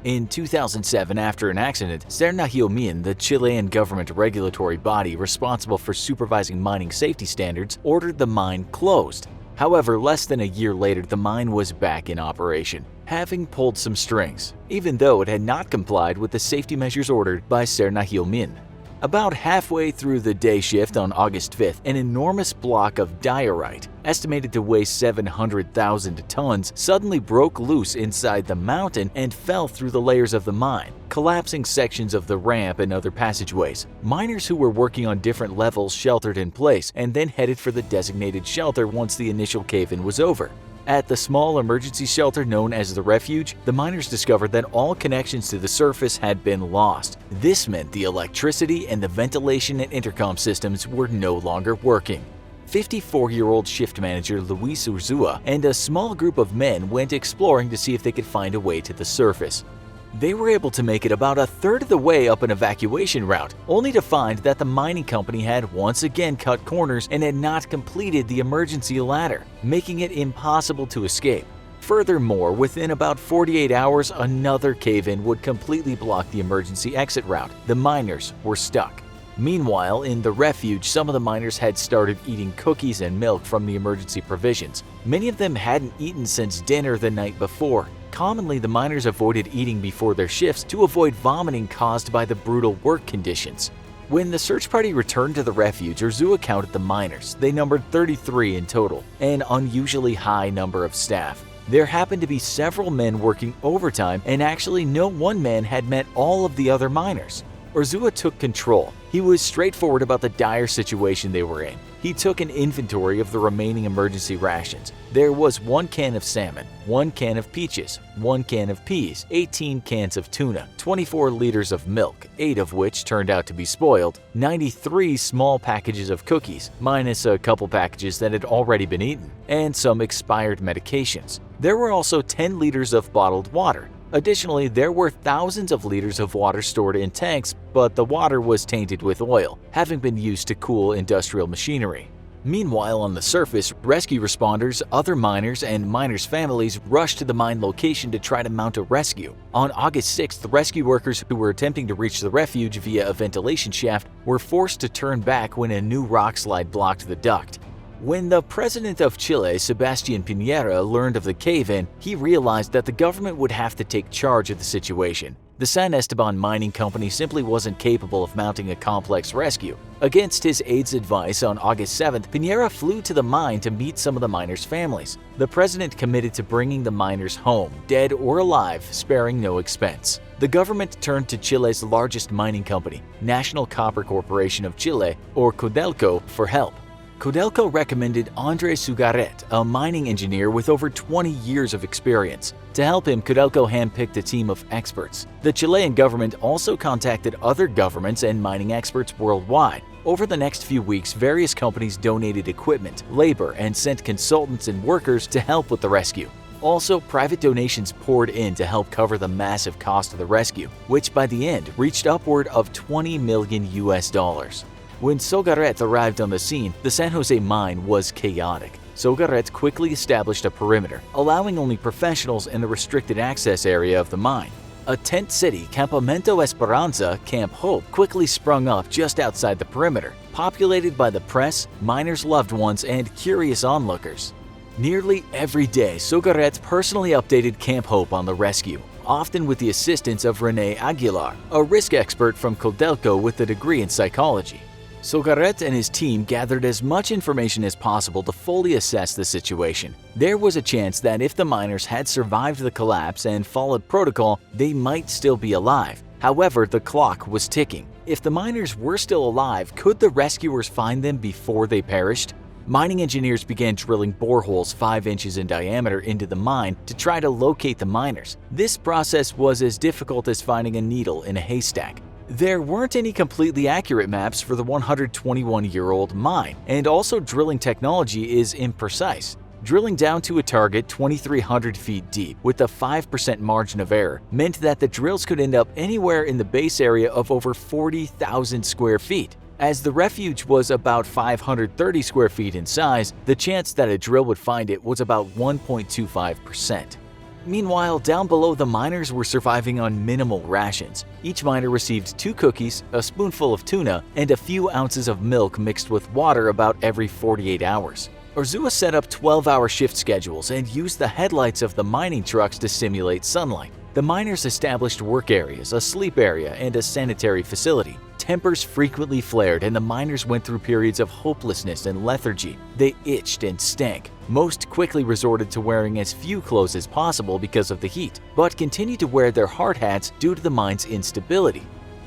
In 2007, after an accident, Cernajiomín, the Chilean government regulatory body responsible for supervising mining safety standards, ordered the mine closed. However, less than a year later, the mine was back in operation, having pulled some strings, even though it had not complied with the safety measures ordered by Cernajiomín. About halfway through the day shift on August 5th, an enormous block of diorite, estimated to weigh 700,000 tons, suddenly broke loose inside the mountain and fell through the layers of the mine, collapsing sections of the ramp and other passageways. Miners who were working on different levels sheltered in place and then headed for the designated shelter once the initial cave-in was over. At the small emergency shelter known as the refuge, the miners discovered that all connections to the surface had been lost. This meant the electricity and the ventilation and intercom systems were no longer working. 54-year-old shift manager Luis Urzua and a small group of men went exploring to see if they could find a way to the surface. They were able to make it about a third of the way up an evacuation route, only to find that the mining company had once again cut corners and had not completed the emergency ladder, making it impossible to escape. Furthermore, within about 48 hours, another cave-in would completely block the emergency exit route. The miners were stuck. Meanwhile, in the refuge, some of the miners had started eating cookies and milk from the emergency provisions. Many of them hadn't eaten since dinner the night before. Commonly, the miners avoided eating before their shifts to avoid vomiting caused by the brutal work conditions. When the search party returned to the refuge, Urzua counted the miners. They numbered 33 in total, an unusually high number of staff. There happened to be several men working overtime, and actually no one man had met all of the other miners. Urzua took control. He was straightforward about the dire situation they were in. He took an inventory of the remaining emergency rations. There was 1 can of salmon, 1 can of peaches, 1 can of peas, 18 cans of tuna, 24 liters of milk, 8 of which turned out to be spoiled, 93 small packages of cookies, minus a couple packages that had already been eaten, and some expired medications. There were also 10 liters of bottled water. Additionally, there were thousands of liters of water stored in tanks, but the water was tainted with oil, having been used to cool industrial machinery. Meanwhile, on the surface, rescue responders, other miners, and miners' families rushed to the mine location to try to mount a rescue. On August 6th, the rescue workers who were attempting to reach the refuge via a ventilation shaft were forced to turn back when a new rock slide blocked the duct. When the president of Chile, Sebastián Piñera, learned of the cave-in, he realized that the government would have to take charge of the situation. The San Esteban Mining Company simply wasn't capable of mounting a complex rescue. Against his aide's advice, on August 7th, Piñera flew to the mine to meet some of the miners' families. The president committed to bringing the miners home, dead or alive, sparing no expense. The government turned to Chile's largest mining company, National Copper Corporation of Chile, or Codelco, for help. Codelco recommended Andrés Sugaret, a mining engineer with over 20 years of experience. To help him, Codelco handpicked a team of experts. The Chilean government also contacted other governments and mining experts worldwide. Over the next few weeks, various companies donated equipment, labor, and sent consultants and workers to help with the rescue. Also, private donations poured in to help cover the massive cost of the rescue, which by the end reached upward of $20 million. When Sugaret arrived on the scene, the San Jose mine was chaotic. Sugaret quickly established a perimeter, allowing only professionals in the restricted access area of the mine. A tent city, Campamento Esperanza, Camp Hope, quickly sprung up just outside the perimeter, populated by the press, miners' loved ones, and curious onlookers. Nearly every day, Sugaret personally updated Camp Hope on the rescue, often with the assistance of René Aguilar, a risk expert from Codelco with a degree in psychology. Sugaret and his team gathered as much information as possible to fully assess the situation. There was a chance that if the miners had survived the collapse and followed protocol, they might still be alive. However, the clock was ticking. If the miners were still alive, could the rescuers find them before they perished? Mining engineers began drilling boreholes 5 inches in diameter into the mine to try to locate the miners. This process was as difficult as finding a needle in a haystack. There weren't any completely accurate maps for the 121-year-old mine, and also drilling technology is imprecise. Drilling down to a target 2,300 feet deep with a 5% margin of error meant that the drills could end up anywhere in the base area of over 40,000 square feet. As the refuge was about 530 square feet in size, the chance that a drill would find it was about 1.25%. Meanwhile, down below, the miners were surviving on minimal rations. Each miner received 2 cookies, a spoonful of tuna, and a few ounces of milk mixed with water about every 48 hours. Urzua set up 12-hour shift schedules and used the headlights of the mining trucks to simulate sunlight. The miners established work areas, a sleep area, and a sanitary facility. tempers frequently flared and the miners went through periods of hopelessness and lethargy. They itched and stank. Most quickly resorted to wearing as few clothes as possible because of the heat, but continued to wear their hard hats due to the mine's instability.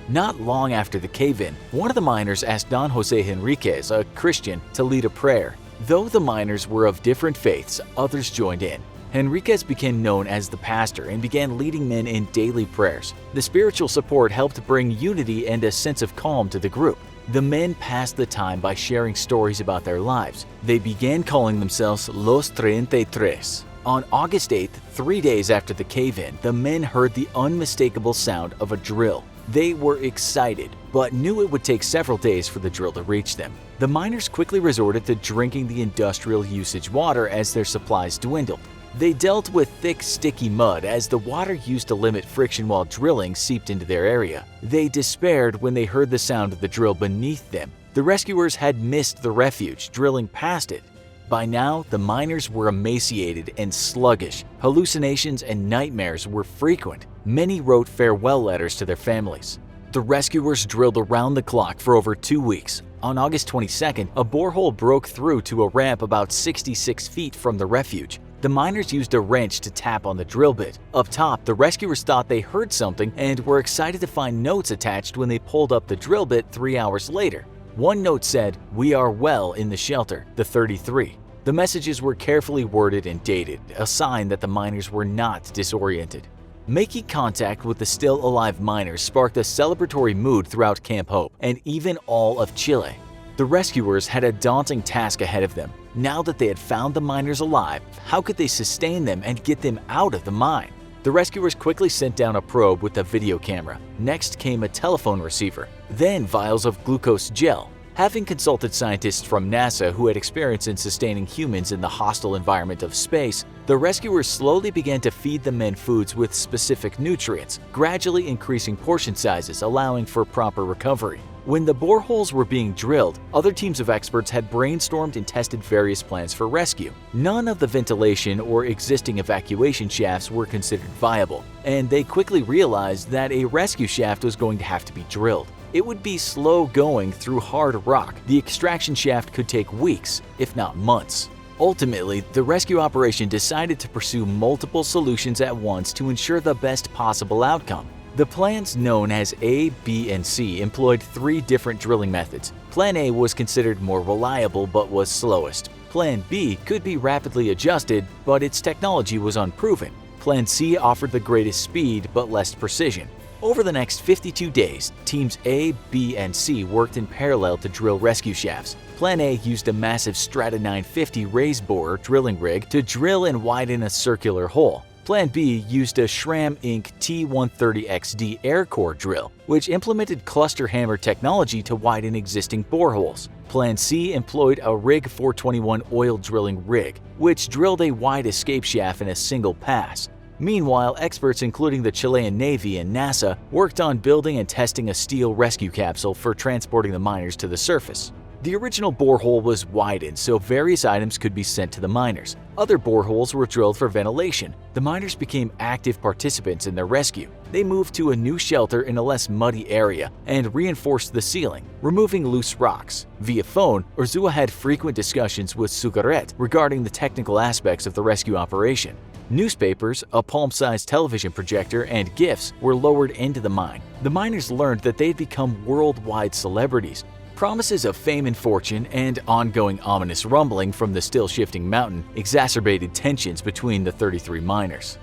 Not long after the cave-in, one of the miners asked Don Jose Henriquez, a Christian, to lead a prayer. Though the miners were of different faiths, others joined in. Henriquez became known as the pastor and began leading men in daily prayers. The spiritual support helped bring unity and a sense of calm to the group. The men passed the time by sharing stories about their lives. They began calling themselves Los 33. On August 8th, 3 days after the cave-in, the men heard the unmistakable sound of a drill. They were excited, but knew it would take several days for the drill to reach them. The miners quickly resorted to drinking the industrial usage water as their supplies dwindled. They dealt with thick, sticky mud as the water used to limit friction while drilling seeped into their area. They despaired when they heard the sound of the drill beneath them. The rescuers had missed the refuge, drilling past it. By now, the miners were emaciated and sluggish. Hallucinations and nightmares were frequent. Many wrote farewell letters to their families. The rescuers drilled around the clock for over 2 weeks. On August 22nd, a borehole broke through to a ramp about 66 feet from the refuge. The miners used a wrench to tap on the drill bit. Up top, the rescuers thought they heard something and were excited to find notes attached when they pulled up the drill bit 3 hours later. One note said, "We are well in the shelter, the 33." The messages were carefully worded and dated, a sign that the miners were not disoriented. Making contact with the still-alive miners sparked a celebratory mood throughout Camp Hope and even all of Chile. The rescuers had a daunting task ahead of them. Now that they had found the miners alive, how could they sustain them and get them out of the mine? The rescuers quickly sent down a probe with a video camera. Next came a telephone receiver, then vials of glucose gel. Having consulted scientists from NASA who had experience in sustaining humans in the hostile environment of space, the rescuers slowly began to feed the men foods with specific nutrients, gradually increasing portion sizes, allowing for proper recovery. When the boreholes were being drilled, other teams of experts had brainstormed and tested various plans for rescue. None of the ventilation or existing evacuation shafts were considered viable, and they quickly realized that a rescue shaft was going to have to be drilled. It would be slow going through hard rock. The extraction shaft could take weeks, if not months. Ultimately, the rescue operation decided to pursue multiple solutions at once to ensure the best possible outcome. The plans known as A, B, and C employed 3 different drilling methods. Plan A was considered more reliable but was slowest. Plan B could be rapidly adjusted, but its technology was unproven. Plan C offered the greatest speed but less precision. Over the next 52 days, teams A, B, and C worked in parallel to drill rescue shafts. Plan A used a massive Strata 950 raise borer drilling rig to drill and widen a circular hole. Plan B used a Schramm Inc. T130XD air core drill, which implemented cluster hammer technology to widen existing boreholes. Plan C employed a Rig 421 oil drilling rig, which drilled a wide escape shaft in a single pass. Meanwhile, experts including the Chilean Navy and NASA worked on building and testing a steel rescue capsule for transporting the miners to the surface. The original borehole was widened so various items could be sent to the miners. Other boreholes were drilled for ventilation. The miners became active participants in their rescue. They moved to a new shelter in a less muddy area and reinforced the ceiling, removing loose rocks. Via phone, Urzúa had frequent discussions with Sugaret regarding the technical aspects of the rescue operation. Newspapers, a palm-sized television projector, and gifts were lowered into the mine. The miners learned that they had become worldwide celebrities. Promises of fame and fortune and ongoing ominous rumbling from the still-shifting mountain exacerbated tensions between the 33 miners.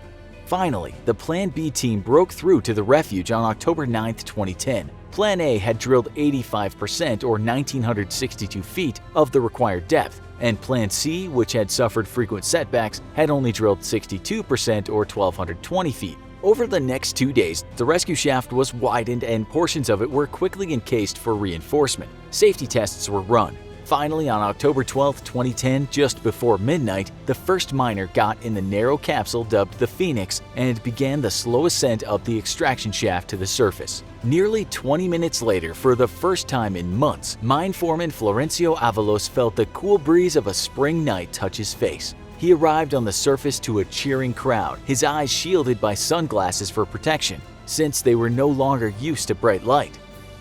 Finally, the Plan B team broke through to the refuge on October 9, 2010. Plan A had drilled 85% or 1,962 feet of the required depth, and Plan C, which had suffered frequent setbacks, had only drilled 62% or 1,220 feet. Over the next 2 days, the rescue shaft was widened and portions of it were quickly encased for reinforcement. Safety tests were run. Finally, on October 12, 2010, just before midnight, the first miner got in the narrow capsule dubbed the Phoenix and began the slow ascent up the extraction shaft to the surface. Nearly 20 minutes later, for the first time in months, mine foreman Florencio Avalos felt the cool breeze of a spring night touch his face. He arrived on the surface to a cheering crowd, his eyes shielded by sunglasses for protection, since they were no longer used to bright light.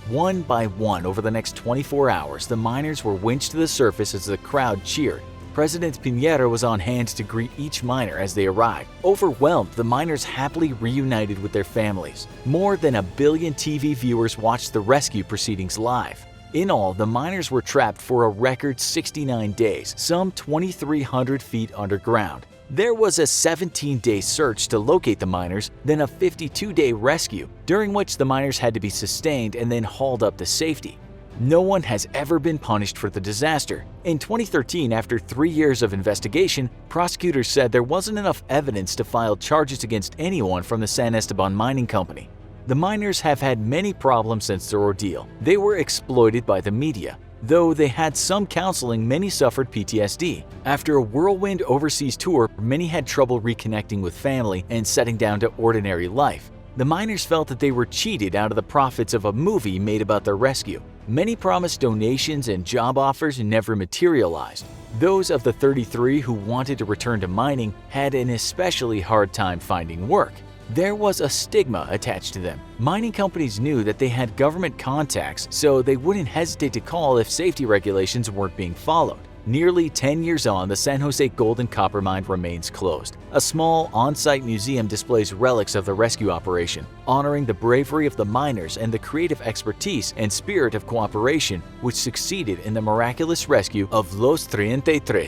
One by one, over the next 24 hours, the miners were winched to the surface as the crowd cheered. President Piñera was on hand to greet each miner as they arrived. Overwhelmed, the miners happily reunited with their families. More than 1 billion TV viewers watched the rescue proceedings live. In all, the miners were trapped for a record 69 days, some 2,300 feet underground. There was a 17-day search to locate the miners, then a 52-day rescue, during which the miners had to be sustained and then hauled up to safety. No one has ever been punished for the disaster. In 2013, after 3 years of investigation, prosecutors said there wasn't enough evidence to file charges against anyone from the San Esteban Mining Company. The miners have had many problems since their ordeal. They were exploited by the media. Though they had some counseling, many suffered PTSD. After a whirlwind overseas tour, many had trouble reconnecting with family and settling down to ordinary life. The miners felt that they were cheated out of the profits of a movie made about their rescue. Many promised donations and job offers never materialized. Those of the 33 who wanted to return to mining had an especially hard time finding work. There was a stigma attached to them. Mining companies knew that they had government contacts, so they wouldn't hesitate to call if safety regulations weren't being followed. Nearly 10 years on, the San Jose Gold and Copper Mine remains closed. A small on-site museum displays relics of the rescue operation, honoring the bravery of the miners and the creative expertise and spirit of cooperation which succeeded in the miraculous rescue of Los 33.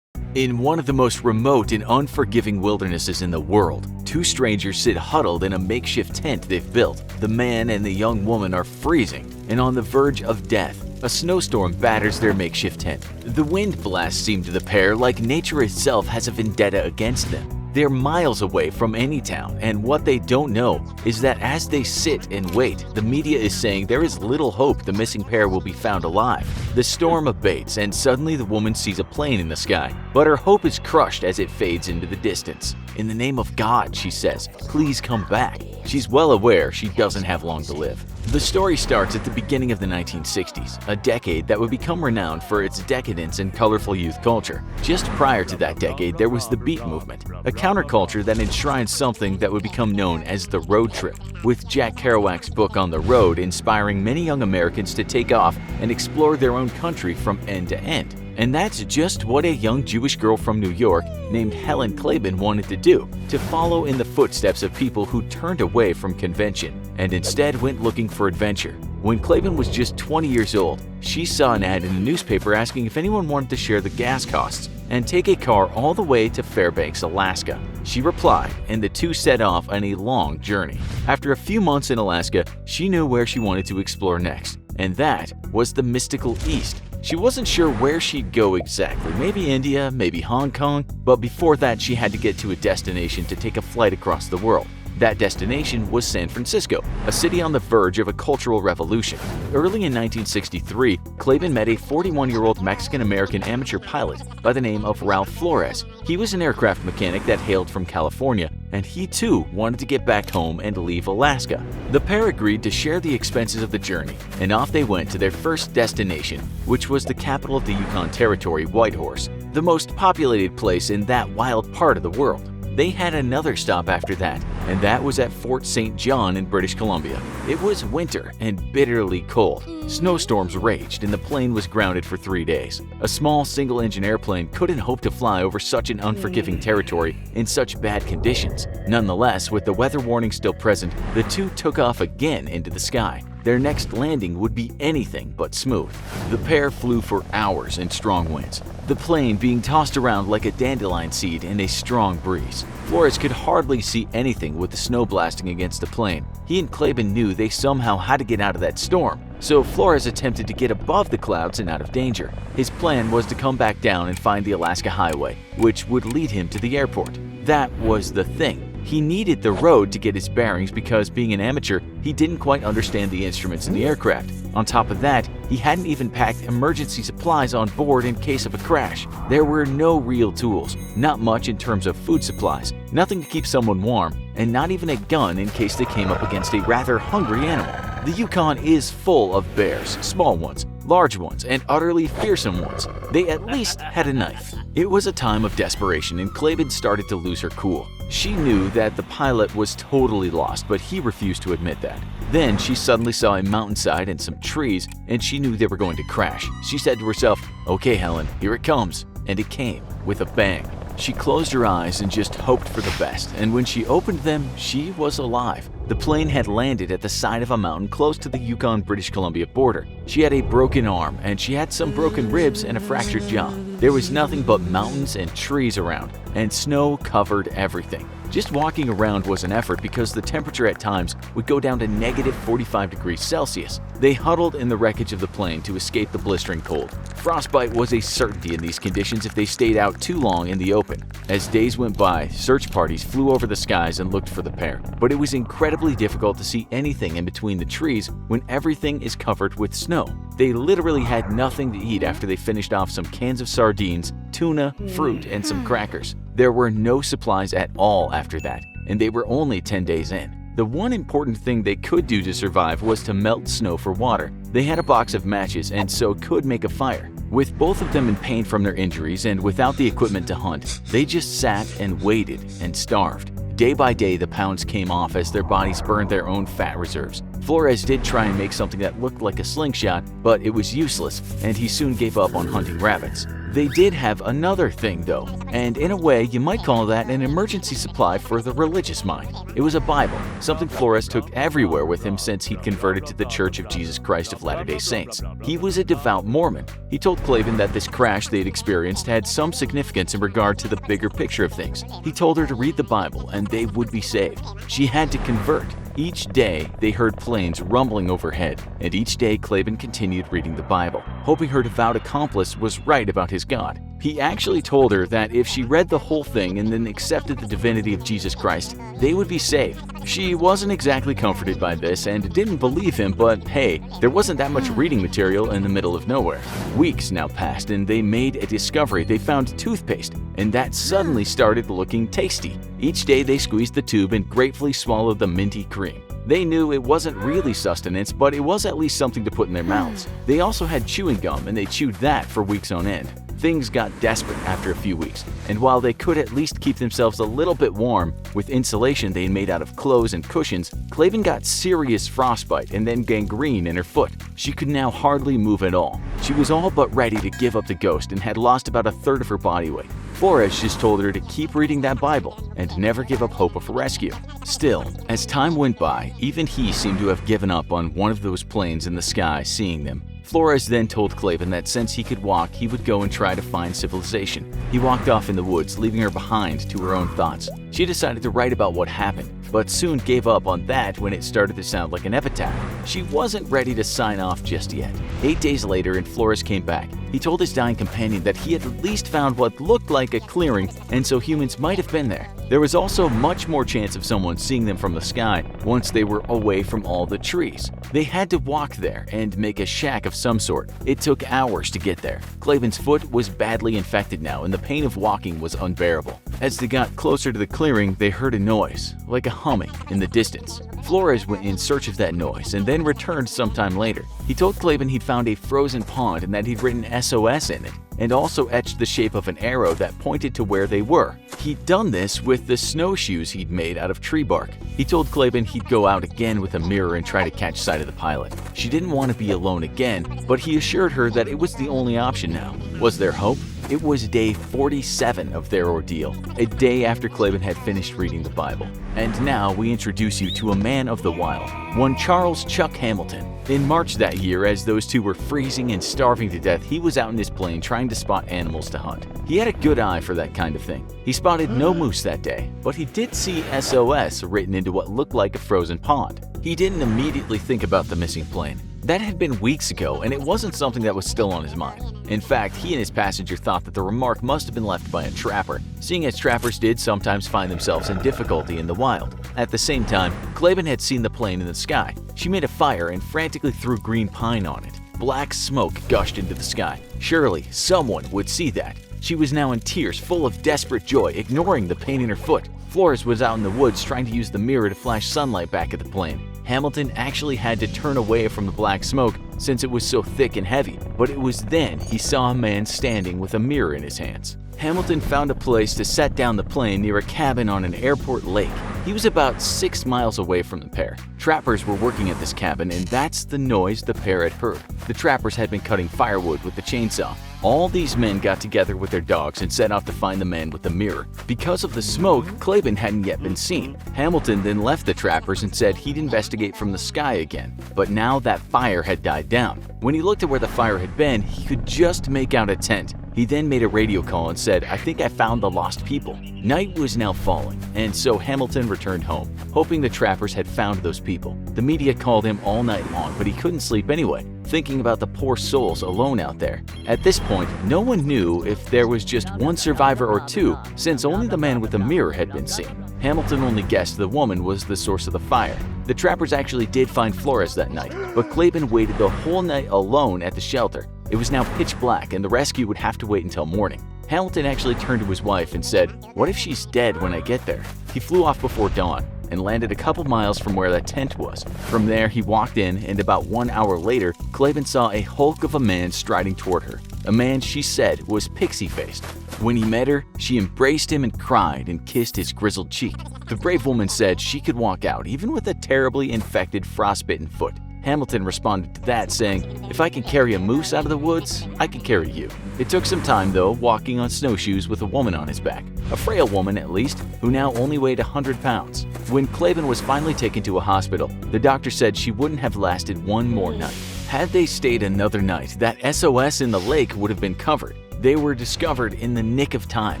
In one of the most remote and unforgiving wildernesses in the world, two strangers sit huddled in a makeshift tent they've built. The man and the young woman are freezing and on the verge of death. A snowstorm batters their makeshift tent. The wind blasts seem to the pair like nature itself has a vendetta against them. They're miles away from any town, and what they don't know is that as they sit and wait, the media is saying there is little hope the missing pair will be found alive. The storm abates, and suddenly the woman sees a plane in the sky, but her hope is crushed as it fades into the distance. "In the name of God," she says, "please come back." She's well aware she doesn't have long to live. The story starts at the beginning of the 1960s, a decade that would become renowned for its decadence and colorful youth culture. Just prior to that decade, there was the Beat movement, a counterculture that enshrined something that would become known as the road trip, with Jack Kerouac's book On the Road inspiring many young Americans to take off and explore their own country from end to end. And that's just what a young Jewish girl from New York named Helen Klaben wanted to do, to follow in the footsteps of people who turned away from convention and instead went looking for adventure. When Klaben was just 20 years old, she saw an ad in a newspaper asking if anyone wanted to share the gas costs and take a car all the way to Fairbanks, Alaska. She replied, and the two set off on a long journey. After a few months in Alaska, she knew where she wanted to explore next, and that was the mystical East. She wasn't sure where she'd go exactly, maybe India, maybe Hong Kong, but before that she had to get to a destination to take a flight across the world. That destination was San Francisco, a city on the verge of a cultural revolution. Early in 1963, Klaben met a 41-year-old Mexican-American amateur pilot by the name of Ralph Flores. He was an aircraft mechanic that hailed from California, and he too wanted to get back home and leave Alaska. The pair agreed to share the expenses of the journey, and off they went to their first destination, which was the capital of the Yukon Territory, Whitehorse, the most populated place in that wild part of the world. They had another stop after that, and that was at Fort St. John in British Columbia. It was winter and bitterly cold. Snowstorms raged and the plane was grounded for 3 days. A small single-engine airplane couldn't hope to fly over such an unforgiving territory in such bad conditions. Nonetheless, with the weather warning still present, the two took off again into the sky. Their next landing would be anything but smooth. The pair flew for hours in strong winds, the plane being tossed around like a dandelion seed in a strong breeze. Flores could hardly see anything with the snow blasting against the plane. He and Klaben knew they somehow had to get out of that storm, so Flores attempted to get above the clouds and out of danger. His plan was to come back down and find the Alaska Highway, which would lead him to the airport. That was the thing. He needed the road to get his bearings because, being an amateur, he didn't quite understand the instruments in the aircraft. On top of that, he hadn't even packed emergency supplies on board in case of a crash. There were no real tools, not much in terms of food supplies, nothing to keep someone warm, and not even a gun in case they came up against a rather hungry animal. The Yukon is full of bears, small ones, large ones, and utterly fearsome ones. They at least had a knife. It was a time of desperation, and Klaben started to lose her cool. She knew that the pilot was totally lost, but he refused to admit that. Then she suddenly saw a mountainside and some trees, and she knew they were going to crash. She said to herself, "Okay, Helen, here it comes." And it came with a bang. She closed her eyes and just hoped for the best, and when she opened them, she was alive. The plane had landed at the side of a mountain close to the Yukon-British Columbia border. She had a broken arm, and she had some broken ribs and a fractured jaw. There was nothing but mountains and trees around, and snow covered everything. Just walking around was an effort because the temperature at times would go down to negative 45 degrees Celsius. They huddled in the wreckage of the plane to escape the blistering cold. Frostbite was a certainty in these conditions if they stayed out too long in the open. As days went by, search parties flew over the skies and looked for the pair, but it was incredibly difficult to see anything in between the trees when everything is covered with snow. They literally had nothing to eat after they finished off some cans of sardines, tuna, fruit, and some crackers. There were no supplies at all after that, and they were only 10 days in. The one important thing they could do to survive was to melt snow for water. They had a box of matches and so could make a fire. With both of them in pain from their injuries and without the equipment to hunt, they just sat and waited and starved. Day by day, the pounds came off as their bodies burned their own fat reserves. Flores did try and make something that looked like a slingshot, but it was useless, and he soon gave up on hunting rabbits. They did have another thing though, and in a way you might call that an emergency supply for the religious mind. It was a Bible, something Flores took everywhere with him since he'd converted to the Church of Jesus Christ of Latter-day Saints. He was a devout Mormon. He told Clavin that this crash they'd experienced had some significance in regard to the bigger picture of things. He told her to read the Bible and they would be saved. She had to convert. Each day, they heard planes rumbling overhead, and each day Clavin continued reading the Bible, hoping her devout accomplice was right about his God. He actually told her that if she read the whole thing and then accepted the divinity of Jesus Christ, they would be saved. She wasn't exactly comforted by this and didn't believe him, but hey, there wasn't that much reading material in the middle of nowhere. Weeks now passed and they made a discovery. They found toothpaste, and that suddenly started looking tasty. Each day they squeezed the tube and gratefully swallowed the minty cream. They knew it wasn't really sustenance, but it was at least something to put in their mouths. They also had chewing gum, and they chewed that for weeks on end. Things got desperate after a few weeks, and while they could at least keep themselves a little bit warm with insulation they made out of clothes and cushions, Clavin got serious frostbite and then gangrene in her foot. She could now hardly move at all. She was all but ready to give up the ghost and had lost about a third of her body weight. Flores just told her to keep reading that Bible and never give up hope of a rescue. Still, as time went by, even he seemed to have given up on one of those planes in the sky seeing them. Flores then told Clavin that since he could walk, he would go and try to find civilization. He walked off in the woods, leaving her behind to her own thoughts. She decided to write about what happened, but soon gave up on that when it started to sound like an epitaph. She wasn't ready to sign off just yet. 8 days later, and Flores came back. He told his dying companion that he had at least found what looked like a clearing, and so humans might have been there. There was also much more chance of someone seeing them from the sky once they were away from all the trees. They had to walk there and make a shack of some sort. It took hours to get there. Clavin's foot was badly infected now, and the pain of walking was unbearable. As they got closer to the clearing, they heard a noise, like a humming, in the distance. Flores went in search of that noise and then returned sometime later. He told Clavin he'd found a frozen pond and that he'd written SOS in it, and also etched the shape of an arrow that pointed to where they were. He'd done this with the snowshoes he'd made out of tree bark. He told Clavin he'd go out again with a mirror and try to catch sight of the pilot. She didn't want to be alone again, but he assured her that it was the only option now. Was there hope? It was day 47 of their ordeal, a day after Clavin had finished reading the Bible. And now we introduce you to a man of the wild, one Charles Chuck Hamilton. In March that year, as those two were freezing and starving to death, he was out in his plane trying to spot animals to hunt. He had a good eye for that kind of thing. He spotted no moose that day, but he did see SOS written into what looked like a frozen pond. He didn't immediately think about the missing plane. That had been weeks ago, and it wasn't something that was still on his mind. In fact, he and his passenger thought that the remark must have been left by a trapper, seeing as trappers did sometimes find themselves in difficulty in the wild. At the same time, Clavin had seen the plane in the sky. She made a fire and frantically threw green pine on it. Black smoke gushed into the sky. Surely, someone would see that. She was now in tears, full of desperate joy, ignoring the pain in her foot. Flores was out in the woods trying to use the mirror to flash sunlight back at the plane. Hamilton actually had to turn away from the black smoke since it was so thick and heavy, but it was then he saw a man standing with a mirror in his hands. Hamilton found a place to set down the plane near a cabin on an airport lake. He was about 6 miles away from the pair. Trappers were working at this cabin, and that's the noise the pair had heard. The trappers had been cutting firewood with the chainsaw. All these men got together with their dogs and set off to find the man with the mirror. Because of the smoke, Claiborne hadn't yet been seen. Hamilton then left the trappers and said he'd investigate from the sky again. But now that fire had died down. When he looked at where the fire had been, he could just make out a tent. He then made a radio call and said, "I think I found the lost people." Night was now falling, and so Hamilton returned home, hoping the trappers had found those people. The media called him all night long, but he couldn't sleep anyway, thinking about the poor souls alone out there. At this point, no one knew if there was just one survivor or two, since only the man with the mirror had been seen. Hamilton only guessed the woman was the source of the fire. The trappers actually did find Flores that night, but Claiborne waited the whole night alone at the shelter. It was now pitch black, and the rescue would have to wait until morning. Hamilton actually turned to his wife and said, "What if she's dead when I get there?" He flew off before dawn and landed a couple miles from where that tent was. From there, he walked in, and about 1 hour later, Claiborne saw a hulk of a man striding toward her. A man she said was pixie-faced. When he met her, she embraced him and cried and kissed his grizzled cheek. The brave woman said she could walk out even with a terribly infected, frostbitten foot. Hamilton responded to that, saying, "If I can carry a moose out of the woods, I can carry you." It took some time, though, walking on snowshoes with a woman on his back. A frail woman, at least, who now only weighed 100 pounds. When Claiborne was finally taken to a hospital, the doctor said she wouldn't have lasted one more night. Had they stayed another night, that SOS in the lake would have been covered. They were discovered in the nick of time.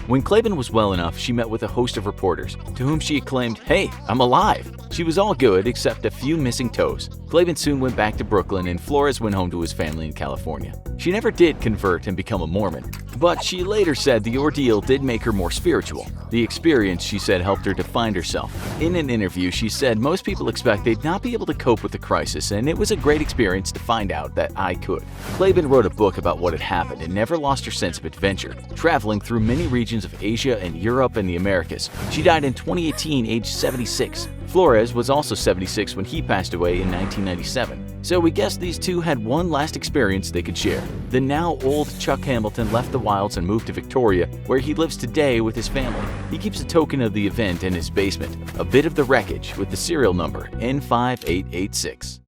When Claiborne was well enough, she met with a host of reporters, to whom she acclaimed, "Hey, I'm alive!" She was all good except a few missing toes. Claiborne soon went back to Brooklyn, and Flores went home to his family in California. She never did convert and become a Mormon, but she later said the ordeal did make her more spiritual. The experience, she said, helped her to find herself. In an interview, she said most people expect they'd not be able to cope with the crisis, and it was a great experience to find out that I could. Claiborne wrote a book about what had happened and never lost her sense of adventure, traveling through many regions of Asia and Europe and the Americas. She died in 2018, aged 76. Flores was also 76 when he passed away in 1997. So we guess these two had one last experience they could share. The now old Chuck Hamilton left the wilds and moved to Victoria, where he lives today with his family. He keeps a token of the event in his basement, a bit of the wreckage with the serial number N5886.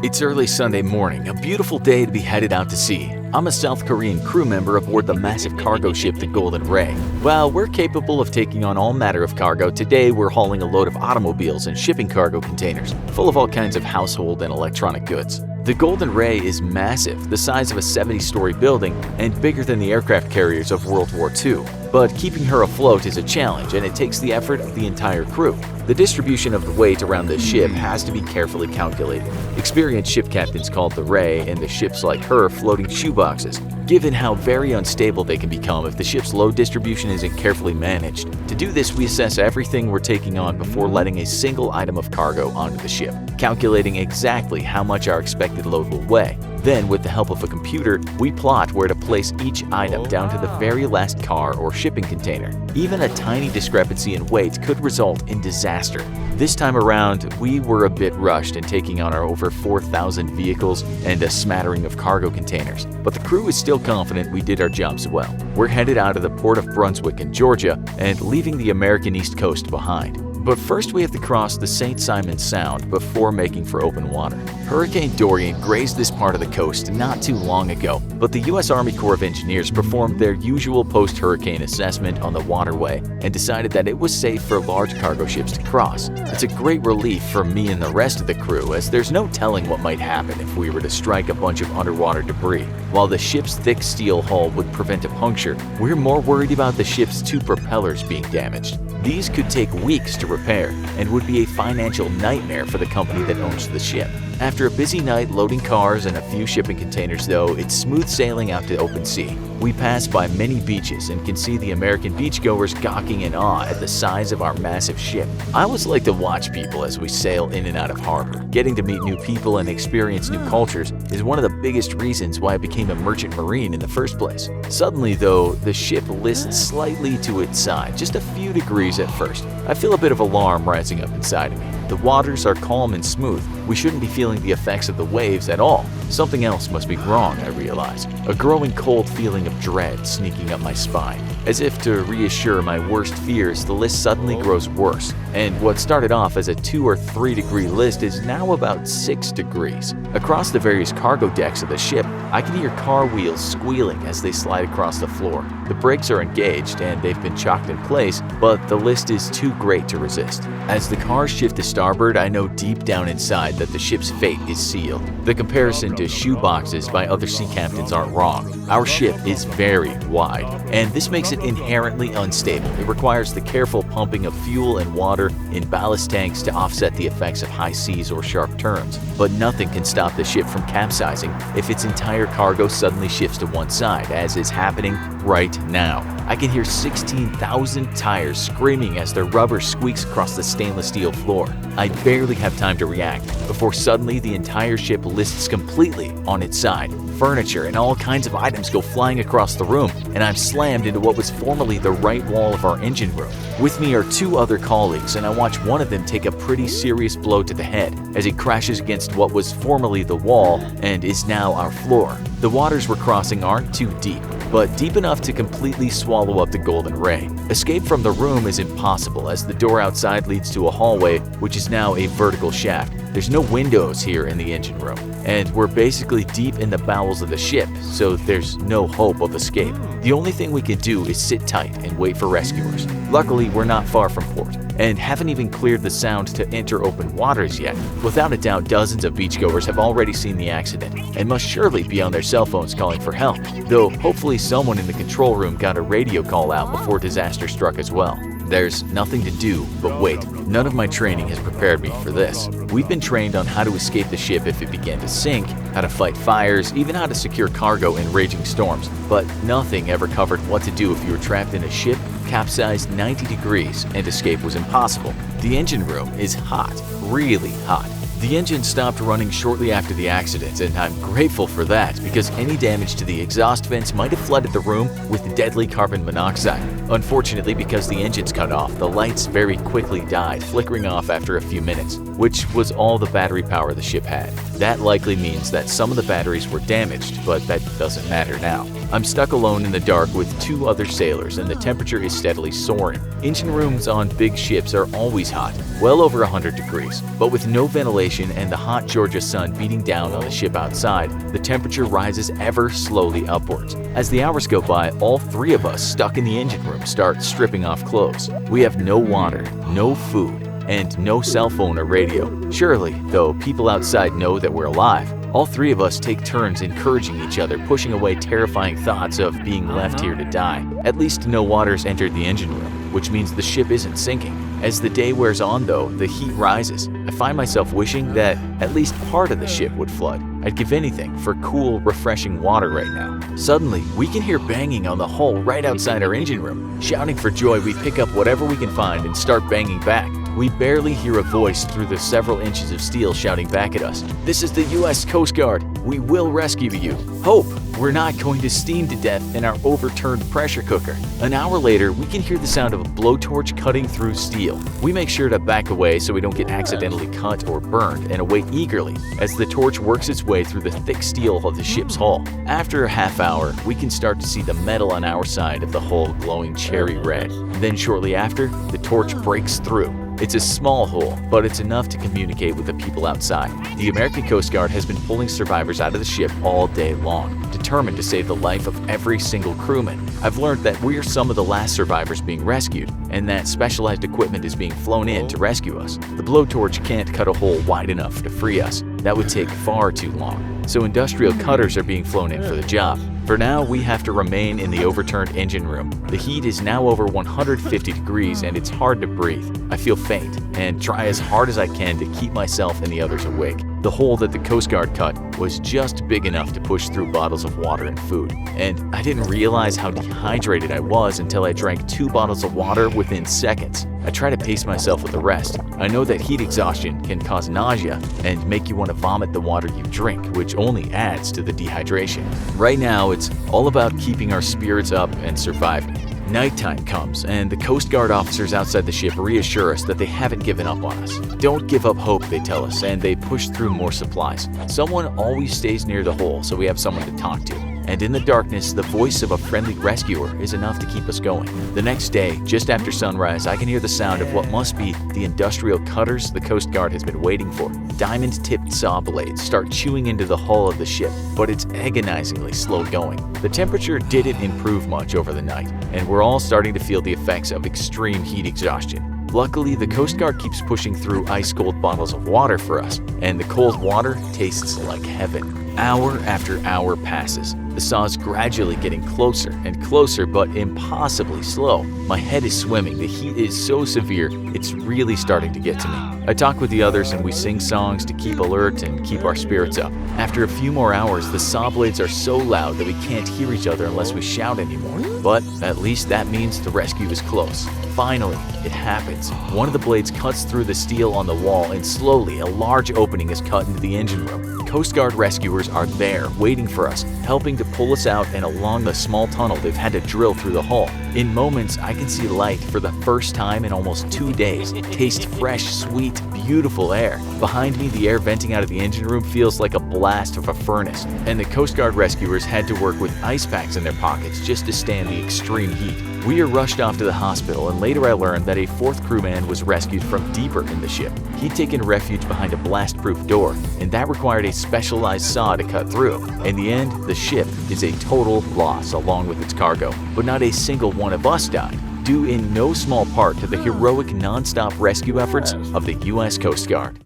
It's early Sunday morning, a beautiful day to be headed out to sea. I'm a South Korean crew member aboard the massive cargo ship, the Golden Ray. While we're capable of taking on all manner of cargo, today we're hauling a load of automobiles and shipping cargo containers, full of all kinds of household and electronic goods. The Golden Ray is massive, the size of a 70-story building, and bigger than the aircraft carriers of World War II. But keeping her afloat is a challenge, and it takes the effort of the entire crew. The distribution of the weight around the ship has to be carefully calculated. Experienced ship captains called the Ray and the ships like her floating shoeboxes, given how very unstable they can become if the ship's load distribution isn't carefully managed. To do this, we assess everything we're taking on before letting a single item of cargo onto the ship, calculating exactly how much our expected load will weigh. Then, with the help of a computer, we plot where to place each item down to the very last car or shipping container. Even a tiny discrepancy in weight could result in disaster. This time around, we were a bit rushed in taking on our over 4,000 vehicles and a smattering of cargo containers, but the crew is still confident we did our jobs well. We're headed out of the port of Brunswick in Georgia and leaving the American East Coast behind. But first we have to cross the St. Simons Sound before making for open water. Hurricane Dorian grazed this part of the coast not too long ago, but the U.S. Army Corps of Engineers performed their usual post-hurricane assessment on the waterway and decided that it was safe for large cargo ships to cross. It's a great relief for me and the rest of the crew, as there's no telling what might happen if we were to strike a bunch of underwater debris. While the ship's thick steel hull would prevent a puncture, we're more worried about the ship's two propellers being damaged. These could take weeks to repair and would be a financial nightmare for the company that owns the ship. After a busy night loading cars and a few shipping containers, though, it's smooth sailing out to open sea. We pass by many beaches and can see the American beachgoers gawking in awe at the size of our massive ship. I always like to watch people as we sail in and out of harbor. Getting to meet new people and experience new cultures is one of the biggest reasons why I became a merchant marine in the first place. Suddenly, though, the ship lists slightly to its side, just a few degrees at first. I feel a bit of alarm rising up inside of me. The waters are calm and smooth. We shouldn't be feeling the effects of the waves at all. Something else must be wrong, I realize. A growing cold feeling of dread sneaking up my spine. As if to reassure my worst fears, the list suddenly grows worse, and what started off as a 2 or 3 degree list is now about 6 degrees. Across the various cargo decks of the ship, I can hear car wheels squealing as they slide across the floor. The brakes are engaged and they've been chocked in place, but the list is too great to resist. As the cars shift to starboard, I know deep down inside that the ship's fate is sealed. The comparison to shoeboxes by other sea captains aren't wrong. Our ship is very wide, and this makes it inherently unstable. It requires the careful pumping of fuel and water in ballast tanks to offset the effects of high seas or sharp turns. But nothing can stop the ship from capsizing if its entire cargo suddenly shifts to one side, as is happening right now. I can hear 16,000 tires screaming as their rubber squeaks across the stainless steel floor. I barely have time to react before suddenly the entire ship lists completely on its side. Furniture and all kinds of items go flying across the room, and I'm slammed into what was formerly the right wall of our engine room. With me are 2 other colleagues, and I watch one of them take a pretty serious blow to the head as he crashes against what was formerly the wall and is now our floor. The waters we're crossing aren't too deep, but deep enough to completely swallow up the golden ray. Escape from the room is impossible, as the door outside leads to a hallway which is now a vertical shaft. There's no windows here in the engine room, and we're basically deep in the bowels of the ship, so there's no hope of escape. The only thing we can do is sit tight and wait for rescuers. Luckily, we're not far from port, and haven't even cleared the sound to enter open waters yet. Without a doubt, dozens of beachgoers have already seen the accident, and must surely be on their cell phones calling for help, though hopefully someone in the control room got a radio call out before disaster struck as well. There's nothing to do but wait. None of my training has prepared me for this. We've been trained on how to escape the ship if it began to sink, how to fight fires, even how to secure cargo in raging storms, but nothing ever covered what to do if you were trapped in a ship capsized 90 degrees and escape was impossible. The engine room is hot, really hot. The engine stopped running shortly after the accident, and I'm grateful for that because any damage to the exhaust vents might have flooded the room with deadly carbon monoxide. Unfortunately, because the engine's cut off, the lights very quickly died, flickering off after a few minutes, which was all the battery power the ship had. That likely means that some of the batteries were damaged, but that doesn't matter now. I'm stuck alone in the dark with 2 other sailors, and the temperature is steadily soaring. Engine rooms on big ships are always hot, well over 100 degrees, but with no ventilation and the hot Georgia sun beating down on the ship outside, the temperature rises ever slowly upwards. As the hours go by, all 3 of us stuck in the engine room start stripping off clothes. We have no water, no food, and no cell phone or radio. Surely, though, people outside know that we're alive. All 3 of us take turns encouraging each other, pushing away terrifying thoughts of being left here to die. At least no water's entered the engine room, which means the ship isn't sinking. As the day wears on, though, the heat rises. I find myself wishing that at least part of the ship would flood. I'd give anything for cool, refreshing water right now. Suddenly, we can hear banging on the hull right outside our engine room. Shouting for joy, we pick up whatever we can find and start banging back. We barely hear a voice through the several inches of steel shouting back at us. "This is the U.S. Coast Guard. We will rescue you. Hope we're not going to steam to death in our overturned pressure cooker." An hour later, we can hear the sound of a blowtorch cutting through steel. We make sure to back away so we don't get accidentally cut or burned, and await eagerly as the torch works its way through the thick steel of the ship's hull. After a half hour, we can start to see the metal on our side of the hull glowing cherry red. Then shortly after, the torch breaks through. It's a small hole, but it's enough to communicate with the people outside. The American Coast Guard has been pulling survivors out of the ship all day long, determined to save the life of every single crewman. I've learned that we're some of the last survivors being rescued, and that specialized equipment is being flown in to rescue us. The blowtorch can't cut a hole wide enough to free us. That would take far too long, so industrial cutters are being flown in for the job. For now, we have to remain in the overturned engine room. The heat is now over 150 degrees and it's hard to breathe. I feel faint and try as hard as I can to keep myself and the others awake. The hole that the Coast Guard cut was just big enough to push through bottles of water and food. And I didn't realize how dehydrated I was until I drank 2 bottles of water within seconds. I try to pace myself with the rest. I know that heat exhaustion can cause nausea and make you want to vomit the water you drink, which only adds to the dehydration. Right now, it's all about keeping our spirits up and surviving. Nighttime comes, and the Coast Guard officers outside the ship reassure us that they haven't given up on us. Don't give up hope, they tell us, and they push through more supplies. Someone always stays near the hole, so we have someone to talk to. And in the darkness, the voice of a friendly rescuer is enough to keep us going. The next day, just after sunrise, I can hear the sound of what must be the industrial cutters the Coast Guard has been waiting for. Diamond-tipped saw blades start chewing into the hull of the ship, but it's agonizingly slow going. The temperature didn't improve much over the night, and we're all starting to feel the effects of extreme heat exhaustion. Luckily, the Coast Guard keeps pushing through ice-cold bottles of water for us, and the cold water tastes like heaven. Hour after hour passes. The saw's gradually getting closer and closer, but impossibly slow. My head is swimming. The heat is so severe, it's really starting to get to me. I talk with the others and we sing songs to keep alert and keep our spirits up. After a few more hours, the saw blades are so loud that we can't hear each other unless we shout anymore. But at least that means the rescue is close. Finally, it happens. One of the blades cuts through the steel on the wall, and slowly a large opening is cut into the engine room. Coast Guard rescuers are there, waiting for us, helping to pull us out and along the small tunnel they've had to drill through the hull. In moments, I can see light for the first time in almost 2 days, taste fresh, sweet, beautiful air. Behind me, the air venting out of the engine room feels like a blast of a furnace, and the Coast Guard rescuers had to work with ice packs in their pockets just to stand the extreme heat. We are rushed off to the hospital, and later I learned that a 4th crewman was rescued from deeper in the ship. He'd taken refuge behind a blast-proof door, and that required a specialized saw to cut through. In the end, the ship is a total loss along with its cargo, but not a single one of us died, due in no small part to the heroic non-stop rescue efforts of the U.S. Coast Guard.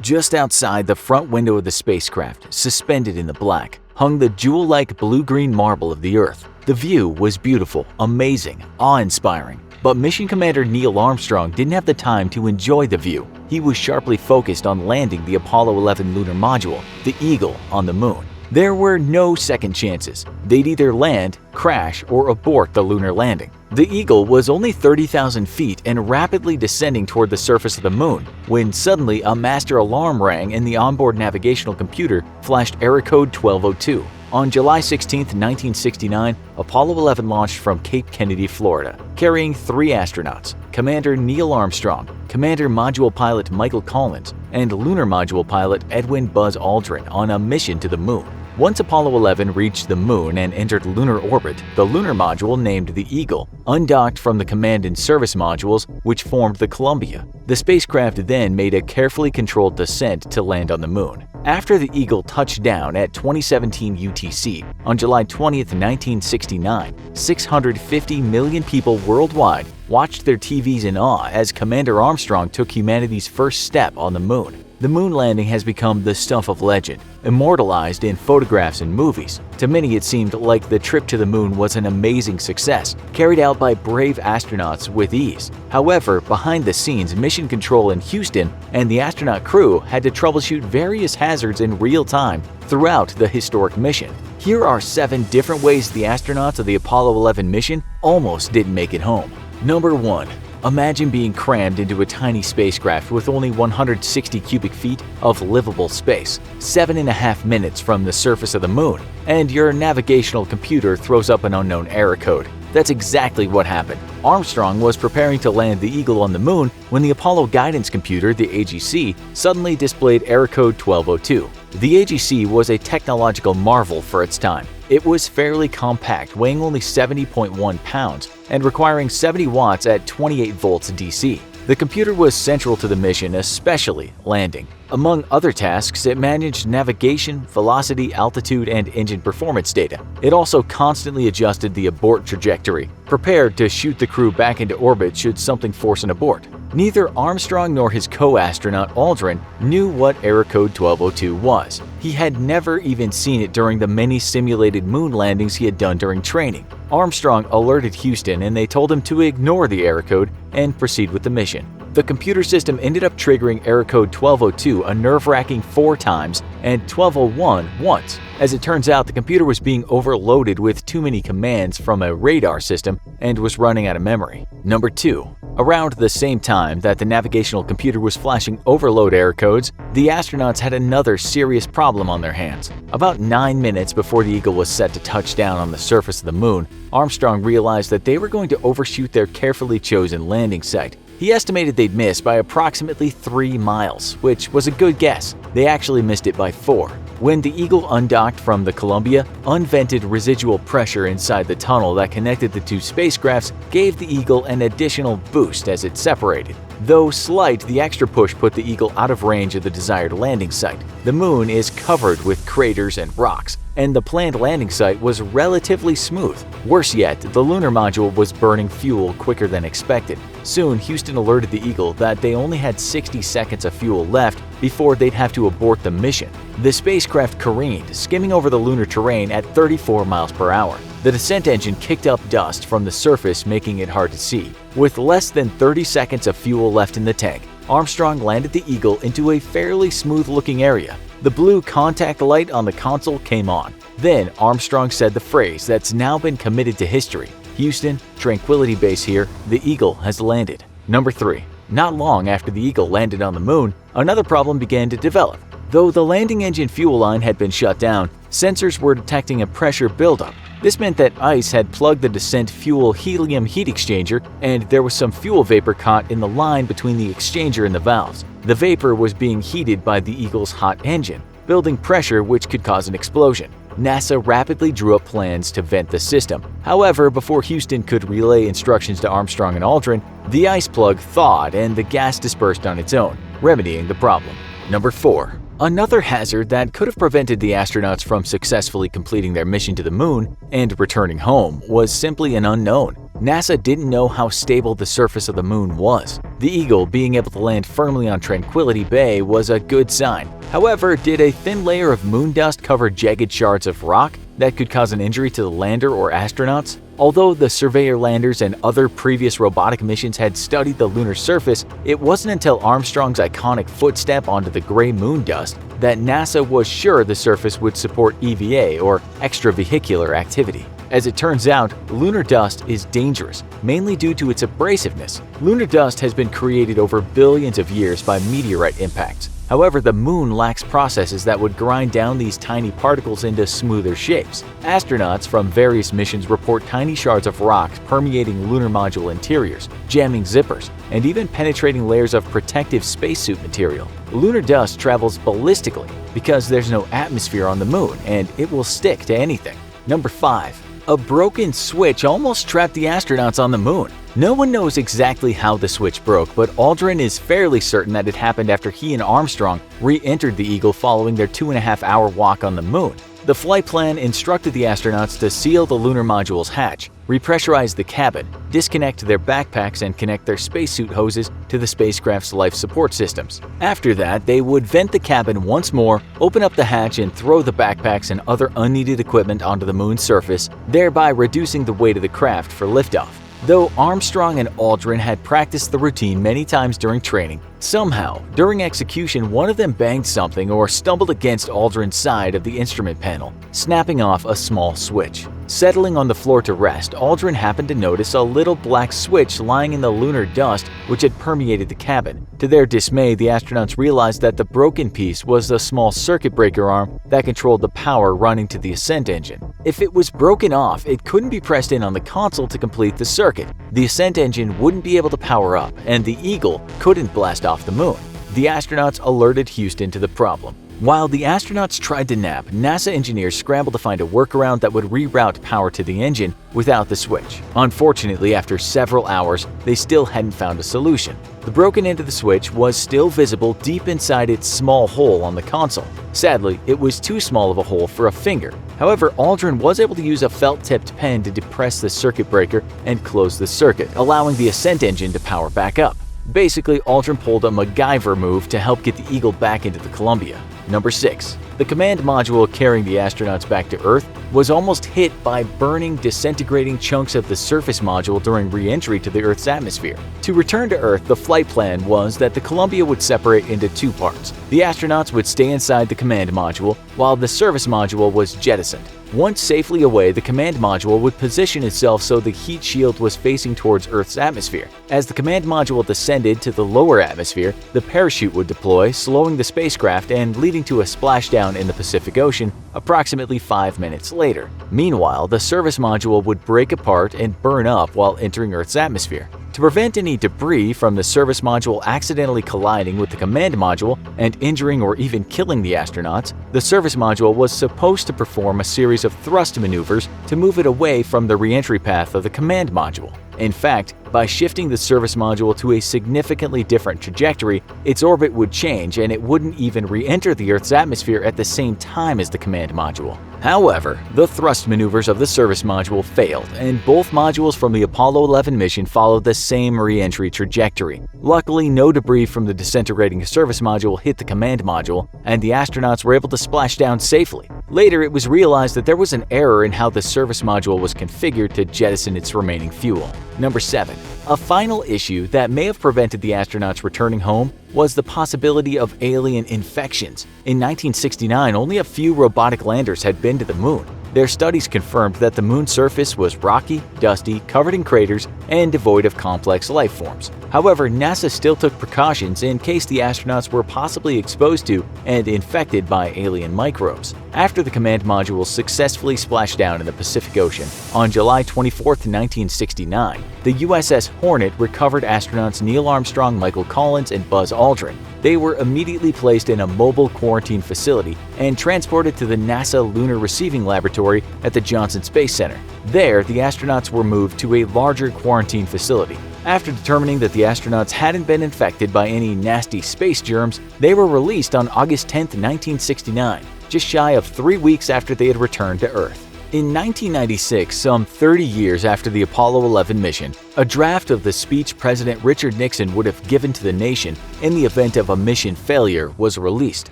Just outside the front window of the spacecraft, suspended in the black, hung the jewel-like blue-green marble of the Earth. The view was beautiful, amazing, awe-inspiring. But Mission Commander Neil Armstrong didn't have the time to enjoy the view. He was sharply focused on landing the Apollo 11 lunar module, the Eagle, on the moon. There were no second chances. They'd either land, crash, or abort the lunar landing. The Eagle was only 30,000 feet and rapidly descending toward the surface of the moon when suddenly a master alarm rang and the onboard navigational computer flashed error code 1202. On July 16, 1969, Apollo 11 launched from Cape Kennedy, Florida, carrying 3 astronauts: Commander Neil Armstrong, Commander Module Pilot Michael Collins, and Lunar Module Pilot Edwin Buzz Aldrin on a mission to the moon. Once Apollo 11 reached the moon and entered lunar orbit, the lunar module, named the Eagle, undocked from the command and service modules, which formed the Columbia. The spacecraft then made a carefully controlled descent to land on the moon. After the Eagle touched down at 2017 UTC on July 20, 1969, 650 million people worldwide watched their TVs in awe as Commander Armstrong took humanity's first step on the moon. The moon landing has become the stuff of legend, immortalized in photographs and movies. To many, it seemed like the trip to the moon was an amazing success, carried out by brave astronauts with ease. However, behind the scenes, Mission Control in Houston and the astronaut crew had to troubleshoot various hazards in real time throughout the historic mission. Here are 7 different ways the astronauts of the Apollo 11 mission almost didn't make it home. Number 1. Imagine being crammed into a tiny spacecraft with only 160 cubic feet of livable space, 7.5 minutes from the surface of the moon, and your navigational computer throws up an unknown error code. That's exactly what happened. Armstrong was preparing to land the Eagle on the moon when the Apollo guidance computer, the AGC, suddenly displayed error code 1202. The AGC was a technological marvel for its time. It was fairly compact, weighing only 70.1 pounds and requiring 70 watts at 28 volts DC. The computer was central to the mission, especially landing. Among other tasks, it managed navigation, velocity, altitude, and engine performance data. It also constantly adjusted the abort trajectory, prepared to shoot the crew back into orbit should something force an abort. Neither Armstrong nor his co-astronaut Aldrin knew what error code 1202 was. He had never even seen it during the many simulated moon landings he had done during training. Armstrong alerted Houston and they told him to ignore the error code and proceed with the mission. The computer system ended up triggering error code 1202 a nerve-wracking 4 times and 1201 once. As it turns out, the computer was being overloaded with too many commands from a radar system and was running out of memory. Number 2. Around the same time that the navigational computer was flashing overload error codes, the astronauts had another serious problem on their hands. About 9 minutes before the Eagle was set to touch down on the surface of the moon, Armstrong realized that they were going to overshoot their carefully chosen landing site. He estimated they'd miss by approximately 3 miles, which was a good guess. They actually missed it by 4. When the Eagle undocked from the Columbia, unvented residual pressure inside the tunnel that connected the two spacecrafts gave the Eagle an additional boost as it separated. Though slight, the extra push put the Eagle out of range of the desired landing site. The moon is covered with craters and rocks, and the planned landing site was relatively smooth. Worse yet, the lunar module was burning fuel quicker than expected. Soon, Houston alerted the Eagle that they only had 60 seconds of fuel left before they'd have to abort the mission. The spacecraft careened, skimming over the lunar terrain at 34 miles per hour. The descent engine kicked up dust from the surface, making it hard to see. With less than 30 seconds of fuel left in the tank, Armstrong landed the Eagle into a fairly smooth-looking area. The blue contact light on the console came on. Then Armstrong said the phrase that's now been committed to history: "Houston, Tranquility Base here, the Eagle has landed." Number 3. Not long after the Eagle landed on the moon, another problem began to develop. Though the landing engine fuel line had been shut down, sensors were detecting a pressure buildup. This meant that ice had plugged the descent fuel helium heat exchanger, and there was some fuel vapor caught in the line between the exchanger and the valves. The vapor was being heated by the Eagle's hot engine, building pressure which could cause an explosion. NASA rapidly drew up plans to vent the system. However, before Houston could relay instructions to Armstrong and Aldrin, the ice plug thawed and the gas dispersed on its own, remedying the problem. Number 4. Another hazard that could have prevented the astronauts from successfully completing their mission to the moon and returning home was simply an unknown. NASA didn't know how stable the surface of the moon was. The Eagle being able to land firmly on Tranquility Bay was a good sign. However, did a thin layer of moon dust cover jagged shards of rock that could cause an injury to the lander or astronauts? Although the Surveyor landers and other previous robotic missions had studied the lunar surface, it wasn't until Armstrong's iconic footstep onto the gray moon dust that NASA was sure the surface would support EVA, or extravehicular activity. As it turns out, lunar dust is dangerous, mainly due to its abrasiveness. Lunar dust has been created over billions of years by meteorite impacts. However, the moon lacks processes that would grind down these tiny particles into smoother shapes. Astronauts from various missions report tiny shards of rock permeating lunar module interiors, jamming zippers, and even penetrating layers of protective spacesuit material. Lunar dust travels ballistically because there's no atmosphere on the moon, and it will stick to anything. Number 5. A broken switch almost trapped the astronauts on the moon. No one knows exactly how the switch broke, but Aldrin is fairly certain that it happened after he and Armstrong re-entered the Eagle following their 2.5-hour walk on the moon. The flight plan instructed the astronauts to seal the lunar module's hatch, repressurize the cabin, disconnect their backpacks, and connect their spacesuit hoses to the spacecraft's life support systems. After that, they would vent the cabin once more, open up the hatch, and throw the backpacks and other unneeded equipment onto the moon's surface, thereby reducing the weight of the craft for liftoff. Though Armstrong and Aldrin had practiced the routine many times during training, somehow, during execution, one of them banged something or stumbled against Aldrin's side of the instrument panel, snapping off a small switch. Settling on the floor to rest, Aldrin happened to notice a little black switch lying in the lunar dust which had permeated the cabin. To their dismay, the astronauts realized that the broken piece was the small circuit breaker arm that controlled the power running to the ascent engine. If it was broken off, it couldn't be pressed in on the console to complete the circuit. The ascent engine wouldn't be able to power up, and the Eagle couldn't blast off the moon. The astronauts alerted Houston to the problem. While the astronauts tried to nap, NASA engineers scrambled to find a workaround that would reroute power to the engine without the switch. Unfortunately, after several hours, they still hadn't found a solution. The broken end of the switch was still visible deep inside its small hole on the console. Sadly, it was too small of a hole for a finger. However, Aldrin was able to use a felt-tipped pen to depress the circuit breaker and close the circuit, allowing the ascent engine to power back up. Basically, Aldrin pulled a MacGyver move to help get the Eagle back into the Columbia. Number 6. the command module carrying the astronauts back to Earth was almost hit by burning, disintegrating chunks of the surface module during re-entry to the Earth's atmosphere. To return to Earth, the flight plan was that the Columbia would separate into two parts. The astronauts would stay inside the command module, while the service module was jettisoned. Once safely away, the command module would position itself so the heat shield was facing towards Earth's atmosphere. As the command module descended to the lower atmosphere, the parachute would deploy, slowing the spacecraft and leading to a splashdown in the Pacific Ocean approximately 5 minutes later. Meanwhile, the service module would break apart and burn up while entering Earth's atmosphere. To prevent any debris from the service module accidentally colliding with the command module and injuring or even killing the astronauts, the service module was supposed to perform a series of thrust maneuvers to move it away from the re-entry path of the command module. In fact, by shifting the service module to a significantly different trajectory, its orbit would change and it wouldn't even re-enter the Earth's atmosphere at the same time as the command module. However, the thrust maneuvers of the service module failed, and both modules from the Apollo 11 mission followed the same re-entry trajectory. Luckily, no debris from the disintegrating service module hit the command module, and the astronauts were able to splash down safely. Later, it was realized that there was an error in how the service module was configured to jettison its remaining fuel. Number 7. A final issue that may have prevented the astronauts returning home was the possibility of alien infections. In 1969, only a few robotic landers had been to the moon. Their studies confirmed that the moon's surface was rocky, dusty, covered in craters, and devoid of complex life forms. However, NASA still took precautions in case the astronauts were possibly exposed to and infected by alien microbes. After the command module successfully splashed down in the Pacific Ocean on July 24, 1969, the USS Hornet recovered astronauts Neil Armstrong, Michael Collins, and Buzz Aldrin. They were immediately placed in a mobile quarantine facility and transported to the NASA Lunar Receiving Laboratory at the Johnson Space Center. There, the astronauts were moved to a larger quarantine facility. After determining that the astronauts hadn't been infected by any nasty space germs, they were released on August 10, 1969, just shy of 3 weeks after they had returned to Earth. In 1996, some 30 years after the Apollo 11 mission, a draft of the speech President Richard Nixon would have given to the nation in the event of a mission failure was released.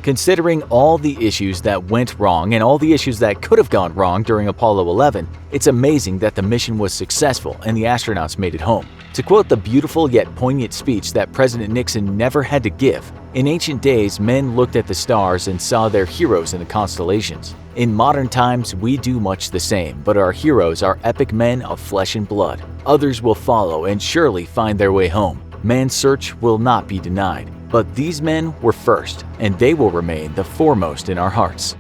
Considering all the issues that went wrong and all the issues that could have gone wrong during Apollo 11, it's amazing that the mission was successful and the astronauts made it home. To quote the beautiful yet poignant speech that President Nixon never had to give, "In ancient days, men looked at the stars and saw their heroes in the constellations. In modern times, we do much the same, but our heroes are epic men of flesh and blood. Others will follow and surely find their way home. Man's search will not be denied. But these men were first, and they will remain the foremost in our hearts."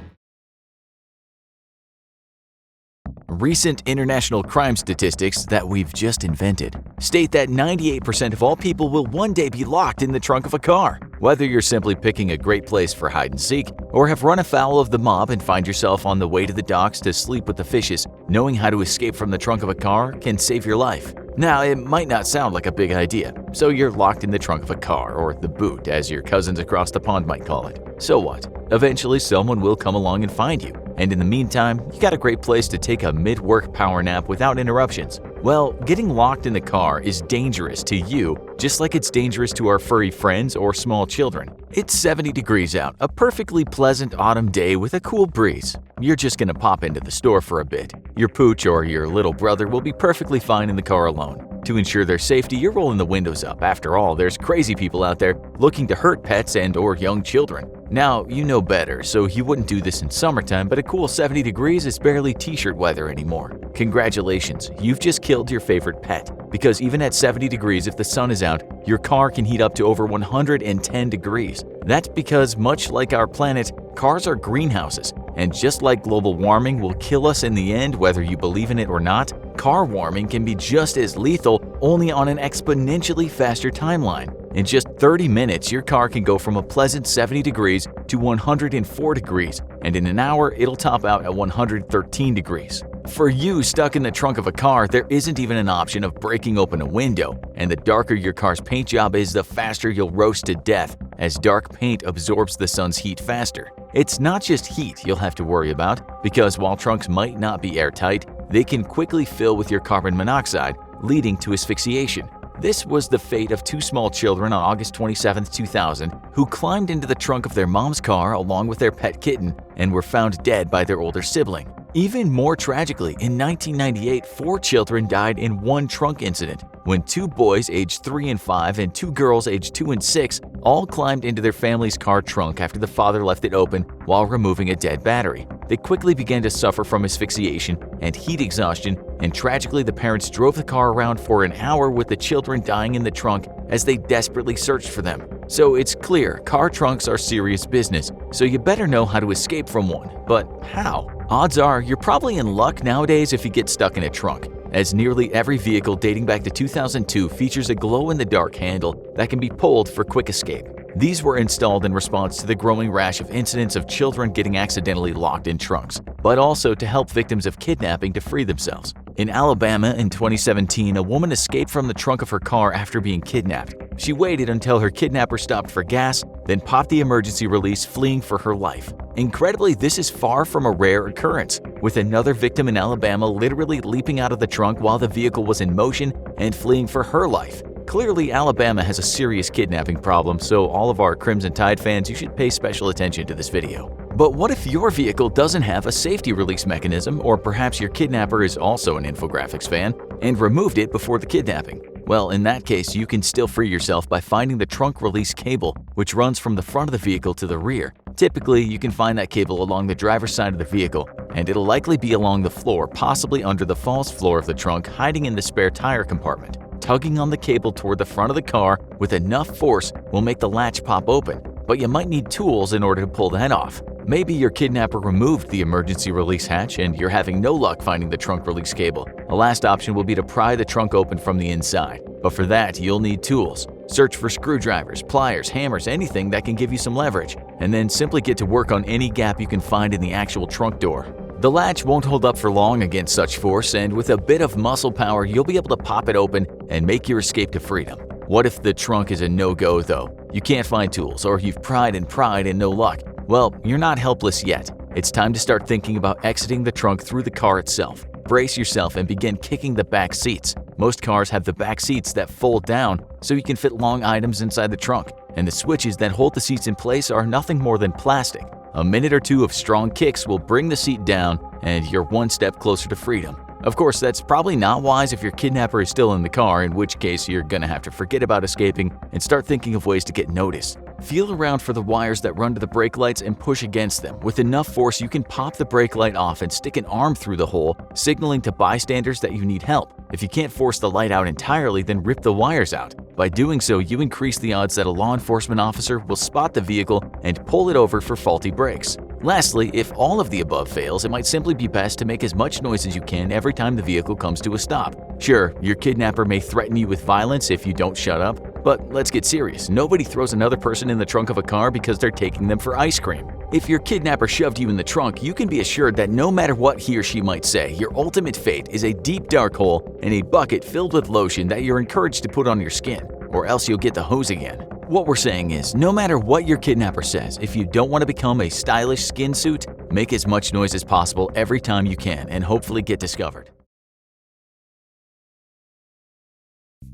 Recent international crime statistics that we've just invented state that 98% of all people will one day be locked in the trunk of a car. Whether you're simply picking a great place for hide and seek, or have run afoul of the mob and find yourself on the way to the docks to sleep with the fishes, knowing how to escape from the trunk of a car can save your life. Now, it might not sound like a big idea, so you're locked in the trunk of a car, or the boot, as your cousins across the pond might call it. So what? Eventually, someone will come along and find you. And in the meantime, you got a great place to take a mid-work power nap without interruptions. Well, getting locked in the car is dangerous to you, just like it's dangerous to our furry friends or small children. It's 70 degrees out, a perfectly pleasant autumn day with a cool breeze. You're just gonna pop into the store for a bit. Your pooch or your little brother will be perfectly fine in the car alone. To ensure their safety, you're rolling the windows up. After all, there's crazy people out there looking to hurt pets and or young children. Now, you know better, so you wouldn't do this in summertime, but a cool 70 degrees is barely t-shirt weather anymore. Congratulations, you've just killed your favorite pet. Because even at 70 degrees, if the sun is out, your car can heat up to over 110 degrees. That's because, much like our planet, cars are greenhouses. And just like global warming will kill us in the end, whether you believe in it or not, car warming can be just as lethal, only on an exponentially faster timeline. In just 30 minutes, your car can go from a pleasant 70 degrees to 104 degrees, and in an hour, it'll top out at 113 degrees. For you stuck in the trunk of a car, there isn't even an option of breaking open a window, and the darker your car's paint job is, the faster you'll roast to death, as dark paint absorbs the sun's heat faster. It's not just heat you'll have to worry about, because while trunks might not be airtight, they can quickly fill with your carbon monoxide, leading to asphyxiation. This was the fate of two small children on August 27, 2000, who climbed into the trunk of their mom's car along with their pet kitten and were found dead by their older sibling. Even more tragically, in 1998, 4 children died in one trunk incident when 2 boys aged 3 and 5 and 2 girls aged 2 and 6 all climbed into their family's car trunk after the father left it open while removing a dead battery. They quickly began to suffer from asphyxiation and heat exhaustion, and tragically the parents drove the car around for an hour with the children dying in the trunk as they desperately searched for them. So it's clear car trunks are serious business, so you better know how to escape from one. But how? Odds are you're probably in luck nowadays if you get stuck in a trunk, as nearly every vehicle dating back to 2002 features a glow-in-the-dark handle that can be pulled for quick escape. These were installed in response to the growing rash of incidents of children getting accidentally locked in trunks, but also to help victims of kidnapping to free themselves. In Alabama in 2017, a woman escaped from the trunk of her car after being kidnapped. She waited until her kidnapper stopped for gas, then popped the emergency release, fleeing for her life. Incredibly, this is far from a rare occurrence, with another victim in Alabama literally leaping out of the trunk while the vehicle was in motion and fleeing for her life. Clearly, Alabama has a serious kidnapping problem, so all of our Crimson Tide fans, you should pay special attention to this video. But what if your vehicle doesn't have a safety release mechanism, or perhaps your kidnapper is also an infographics fan and removed it before the kidnapping? Well, in that case, you can still free yourself by finding the trunk release cable, which runs from the front of the vehicle to the rear. Typically, you can find that cable along the driver's side of the vehicle, and it'll likely be along the floor, possibly under the false floor of the trunk, hiding in the spare tire compartment. Tugging on the cable toward the front of the car with enough force will make the latch pop open, but you might need tools in order to pull that off. Maybe your kidnapper removed the emergency release hatch and you're having no luck finding the trunk release cable. A last option will be to pry the trunk open from the inside, but for that you'll need tools. Search for screwdrivers, pliers, hammers, anything that can give you some leverage, and then simply get to work on any gap you can find in the actual trunk door. The latch won't hold up for long against such force, and with a bit of muscle power, you'll be able to pop it open and make your escape to freedom. What if the trunk is a no-go though? You can't find tools, or you've pried and no luck. Well, you're not helpless yet. It's time to start thinking about exiting the trunk through the car itself. Brace yourself and begin kicking the back seats. Most cars have the back seats that fold down so you can fit long items inside the trunk, and the switches that hold the seats in place are nothing more than plastic. A minute or two of strong kicks will bring the seat down, and you're one step closer to freedom. Of course, that's probably not wise if your kidnapper is still in the car, in which case you're gonna have to forget about escaping and start thinking of ways to get noticed. Feel around for the wires that run to the brake lights and push against them. With enough force, you can pop the brake light off and stick an arm through the hole, signaling to bystanders that you need help. If you can't force the light out entirely, then rip the wires out. By doing so, you increase the odds that a law enforcement officer will spot the vehicle and pull it over for faulty brakes. Lastly, if all of the above fails, it might simply be best to make as much noise as you can every time the vehicle comes to a stop. Sure, your kidnapper may threaten you with violence if you don't shut up, but let's get serious. Nobody throws another person in the trunk of a car because they're taking them for ice cream. If your kidnapper shoved you in the trunk, you can be assured that no matter what he or she might say, your ultimate fate is a deep dark hole and a bucket filled with lotion that you're encouraged to put on your skin, or else you'll get the hose again. What we're saying is, no matter what your kidnapper says, if you don't want to become a stylish skin suit, make as much noise as possible every time you can and hopefully get discovered.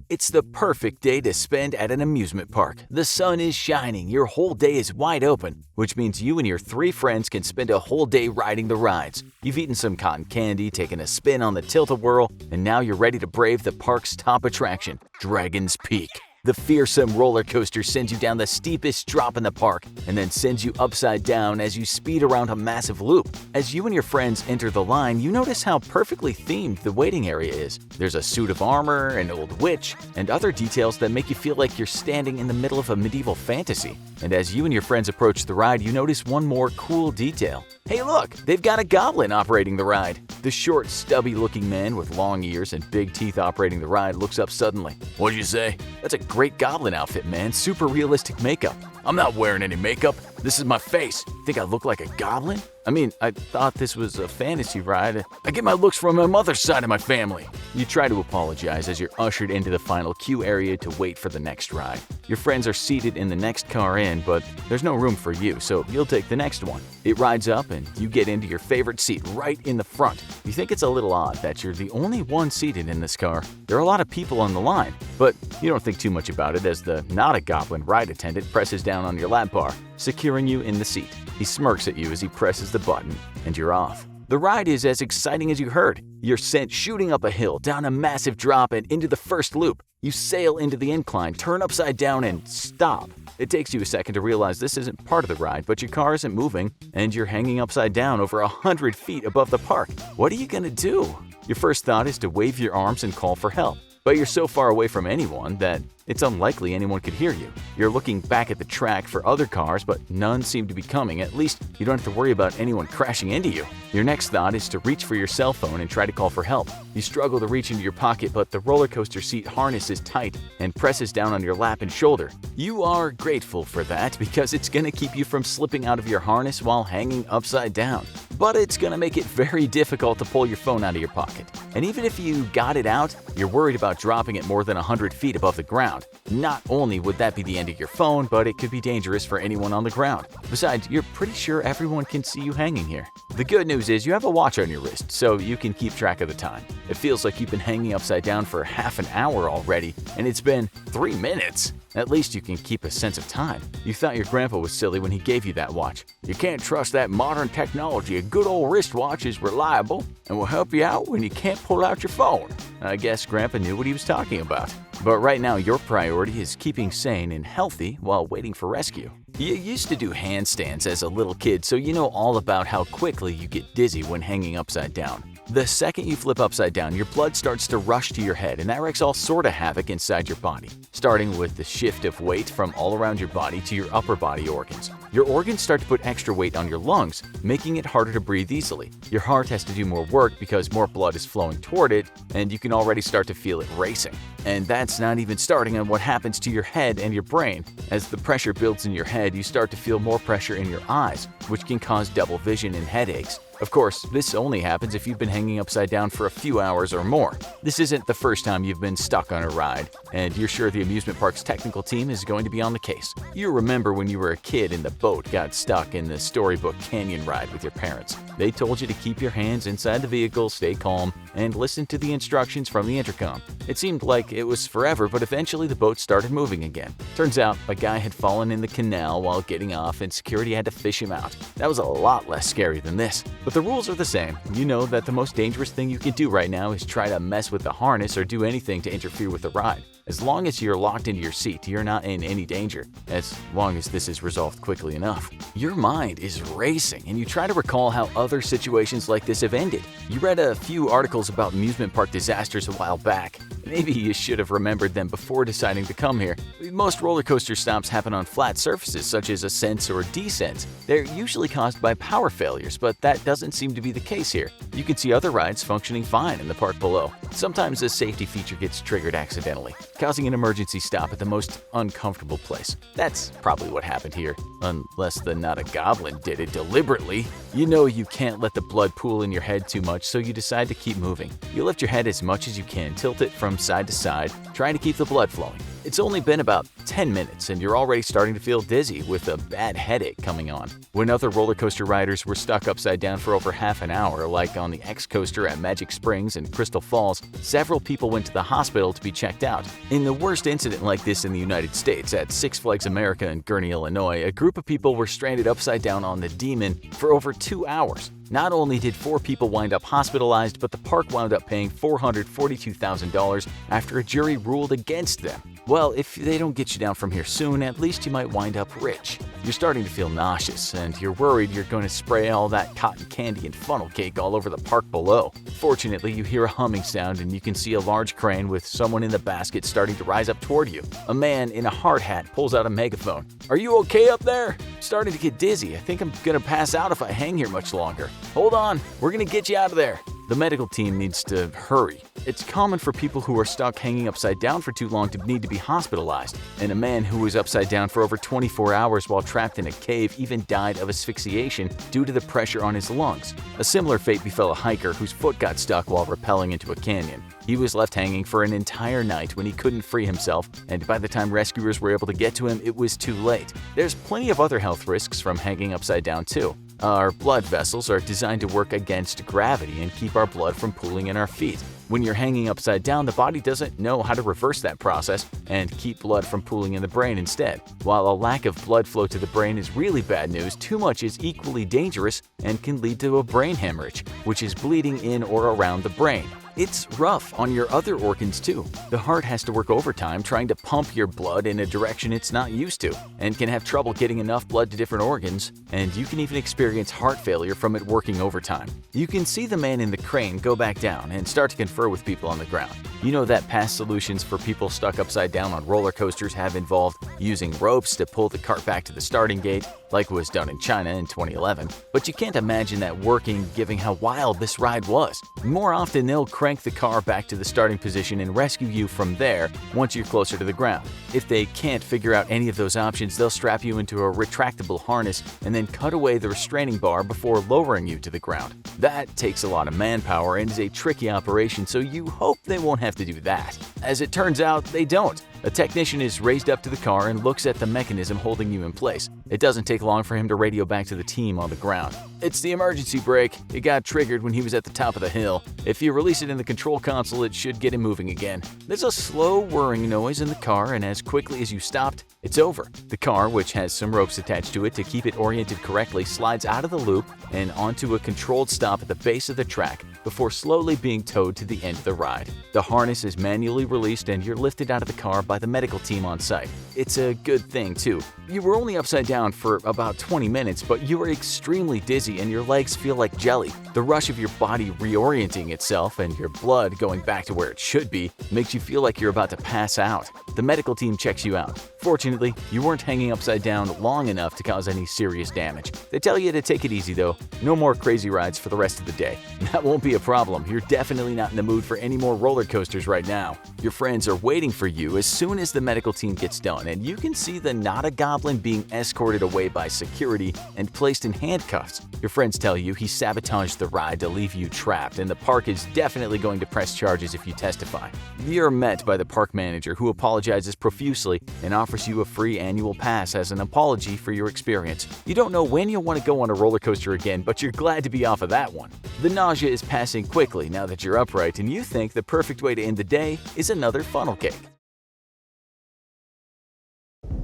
It's the perfect day to spend at an amusement park. The sun is shining, your whole day is wide open, which means you and your 3 friends can spend a whole day riding the rides. You've eaten some cotton candy, taken a spin on the tilt-a-whirl, and now you're ready to brave the park's top attraction, Dragon's Peak. The fearsome roller coaster sends you down the steepest drop in the park and then sends you upside down as you speed around a massive loop. As you and your friends enter the line, you notice how perfectly themed the waiting area is. There's a suit of armor, an old witch, and other details that make you feel like you're standing in the middle of a medieval fantasy. And as you and your friends approach the ride, you notice one more cool detail. Hey look, they've got a goblin operating the ride. The short, stubby-looking man with long ears and big teeth operating the ride looks up suddenly. What'd you say? That's a great goblin outfit, man. Super realistic makeup. I'm not wearing any makeup. This is my face. Think I look like a goblin? I mean, I thought this was a fantasy ride. I get my looks from my mother's side of my family. You try to apologize as you're ushered into the final queue area to wait for the next ride. Your friends are seated in the next car in, but there's no room for you, so you'll take the next one. It rides up and you get into your favorite seat right in the front. You think it's a little odd that you're the only one seated in this car. There are a lot of people on the line, but you don't think too much about it as the not-a-goblin ride attendant presses down on your lap bar, securing you in the seat. He smirks at you as he presses the button, and you're off. The ride is as exciting as you heard. You're sent shooting up a hill, down a massive drop, and into the first loop. You sail into the incline, turn upside down, and stop. It takes you a second to realize this isn't part of the ride, but your car isn't moving, and you're hanging upside down over 100 feet above the park. What are you gonna do? Your first thought is to wave your arms and call for help, but you're so far away from anyone that it's unlikely anyone could hear you. You're looking back at the track for other cars, but none seem to be coming. At least you don't have to worry about anyone crashing into you. Your next thought is to reach for your cell phone and try to call for help. You struggle to reach into your pocket, but the roller coaster seat harness is tight and presses down on your lap and shoulder. You are grateful for that because it's gonna keep you from slipping out of your harness while hanging upside down. But it's gonna make it very difficult to pull your phone out of your pocket. And even if you got it out, you're worried about dropping it more than 100 feet above the ground. Not only would that be the end of your phone, but it could be dangerous for anyone on the ground. Besides, you're pretty sure everyone can see you hanging here. The good news is you have a watch on your wrist, so you can keep track of the time. It feels like you've been hanging upside down for half an hour already, and it's been 3 minutes. At least you can keep a sense of time. You thought your grandpa was silly when he gave you that watch. You can't trust that modern technology. A good old wristwatch is reliable and will help you out when you can't pull out your phone. I guess grandpa knew what he was talking about. But right now your priority is keeping sane and healthy while waiting for rescue. You used to do handstands as a little kid, so you know all about how quickly you get dizzy when hanging upside down. The second you flip upside down, your blood starts to rush to your head, and that wreaks all sort of havoc inside your body, starting with the shift of weight from all around your body to your upper body organs. Your organs start to put extra weight on your lungs, making it harder to breathe easily. Your heart has to do more work because more blood is flowing toward it, and you can already start to feel it racing. And that's not even starting on what happens to your head and your brain. As the pressure builds in your head, you start to feel more pressure in your eyes, which can cause double vision and headaches. Of course, this only happens if you've been hanging upside down for a few hours or more. This isn't the first time you've been stuck on a ride, and you're sure the amusement park's technical team is going to be on the case. You remember when you were a kid and the boat got stuck in the storybook canyon ride with your parents. They told you to keep your hands inside the vehicle, stay calm, and listen to the instructions from the intercom. It seemed like it was forever, but eventually the boat started moving again. Turns out a guy had fallen in the canal while getting off and security had to fish him out. That was a lot less scary than this. But the rules are the same. You know that the most dangerous thing you can do right now is try to mess with the harness or do anything to interfere with the ride. As long as you're locked into your seat, you're not in any danger, as long as this is resolved quickly enough. Your mind is racing, and you try to recall how other situations like this have ended. You read a few articles about amusement park disasters a while back. Maybe you should have remembered them before deciding to come here. Most roller coaster stops happen on flat surfaces such as ascents or descents. They're usually caused by power failures, but that doesn't seem to be the case here. You can see other rides functioning fine in the park below. Sometimes a safety feature gets triggered accidentally, causing an emergency stop at the most uncomfortable place. That's probably what happened here, unless the not-a-goblin did it deliberately. You know you can't let the blood pool in your head too much, so you decide to keep moving. You lift your head as much as you can, tilt it from side to side, trying to keep the blood flowing. It's only been about 10 minutes and you're already starting to feel dizzy with a bad headache coming on. When other roller coaster riders were stuck upside down for over half an hour, like on the X coaster at Magic Springs and Crystal Falls, several people went to the hospital to be checked out. In the worst incident like this in the United States, at Six Flags America in Gurnee, Illinois, a group of people were stranded upside down on the Demon for over 2 hours. Not only did 4 people wind up hospitalized, but the park wound up paying $442,000 after a jury ruled against them. Well, if they don't get you down from here soon, at least you might wind up rich. You're starting to feel nauseous, and you're worried you're going to spray all that cotton candy and funnel cake all over the park below. Fortunately, you hear a humming sound and you can see a large crane with someone in the basket starting to rise up toward you. A man in a hard hat pulls out a megaphone. "Are you okay up there? I'm starting to get dizzy. I think I'm gonna pass out if I hang here much longer. Hold on, we're gonna get you out of there." The medical team needs to hurry. It's common for people who are stuck hanging upside down for too long to need to be hospitalized, and a man who was upside down for over 24 hours while trapped in a cave even died of asphyxiation due to the pressure on his lungs. A similar fate befell a hiker whose foot got stuck while rappelling into a canyon. He was left hanging for an entire night when he couldn't free himself, and by the time rescuers were able to get to him, it was too late. There's plenty of other health risks from hanging upside down too. Our blood vessels are designed to work against gravity and keep our blood from pooling in our feet. When you're hanging upside down, the body doesn't know how to reverse that process and keep blood from pooling in the brain instead. While a lack of blood flow to the brain is really bad news, too much is equally dangerous and can lead to a brain hemorrhage, which is bleeding in or around the brain. It's rough on your other organs too. The heart has to work overtime trying to pump your blood in a direction it's not used to, and can have trouble getting enough blood to different organs, and you can even experience heart failure from it working overtime. You can see the man in the crane go back down and start to confer with people on the ground. You know that past solutions for people stuck upside down on roller coasters have involved using ropes to pull the cart back to the starting gate, like was done in China in 2011. But you can't imagine that working given how wild this ride was. More often, they'll crank the car back to the starting position and rescue you from there once you're closer to the ground. If they can't figure out any of those options, they'll strap you into a retractable harness and then cut away the restraining bar before lowering you to the ground. That takes a lot of manpower and is a tricky operation, so you hope they won't have to do that. As it turns out, they don't. A technician is raised up to the car and looks at the mechanism holding you in place. It doesn't take long for him to radio back to the team on the ground. It's the emergency brake. It got triggered when he was at the top of the hill. If you release it in the control console, it should get him moving again. There's a slow whirring noise in the car, and as quickly as you stopped, it's over. The car, which has some ropes attached to it to keep it oriented correctly, slides out of the loop and onto a controlled stop at the base of the track before slowly being towed to the end of the ride. The harness is manually released and you're lifted out of the car by the medical team on site. It's a good thing, too. You were only upside down for about 20 minutes, but you are extremely dizzy and your legs feel like jelly. The rush of your body reorienting itself and your blood going back to where it should be makes you feel like you're about to pass out. The medical team checks you out. Fortunately, you weren't hanging upside down long enough to cause any serious damage. They tell you to take it easy though. No more crazy rides for the rest of the day. That won't be a problem. You're definitely not in the mood for any more roller coasters right now. Your friends are waiting for you as soon as the medical team gets done, and you can see the not-a-goblin being escorted away by security and placed in handcuffs. Your friends tell you he sabotaged the ride to leave you trapped, and the park is definitely going to press charges if you testify. You're met by the park manager, who apologizes profusely and offers you a free annual pass as an apology for your experience. You don't know when you'll want to go on a roller coaster again, but you're glad to be off of that one. The nausea is passing quickly now that you're upright, and you think the perfect way to end the day is another funnel cake.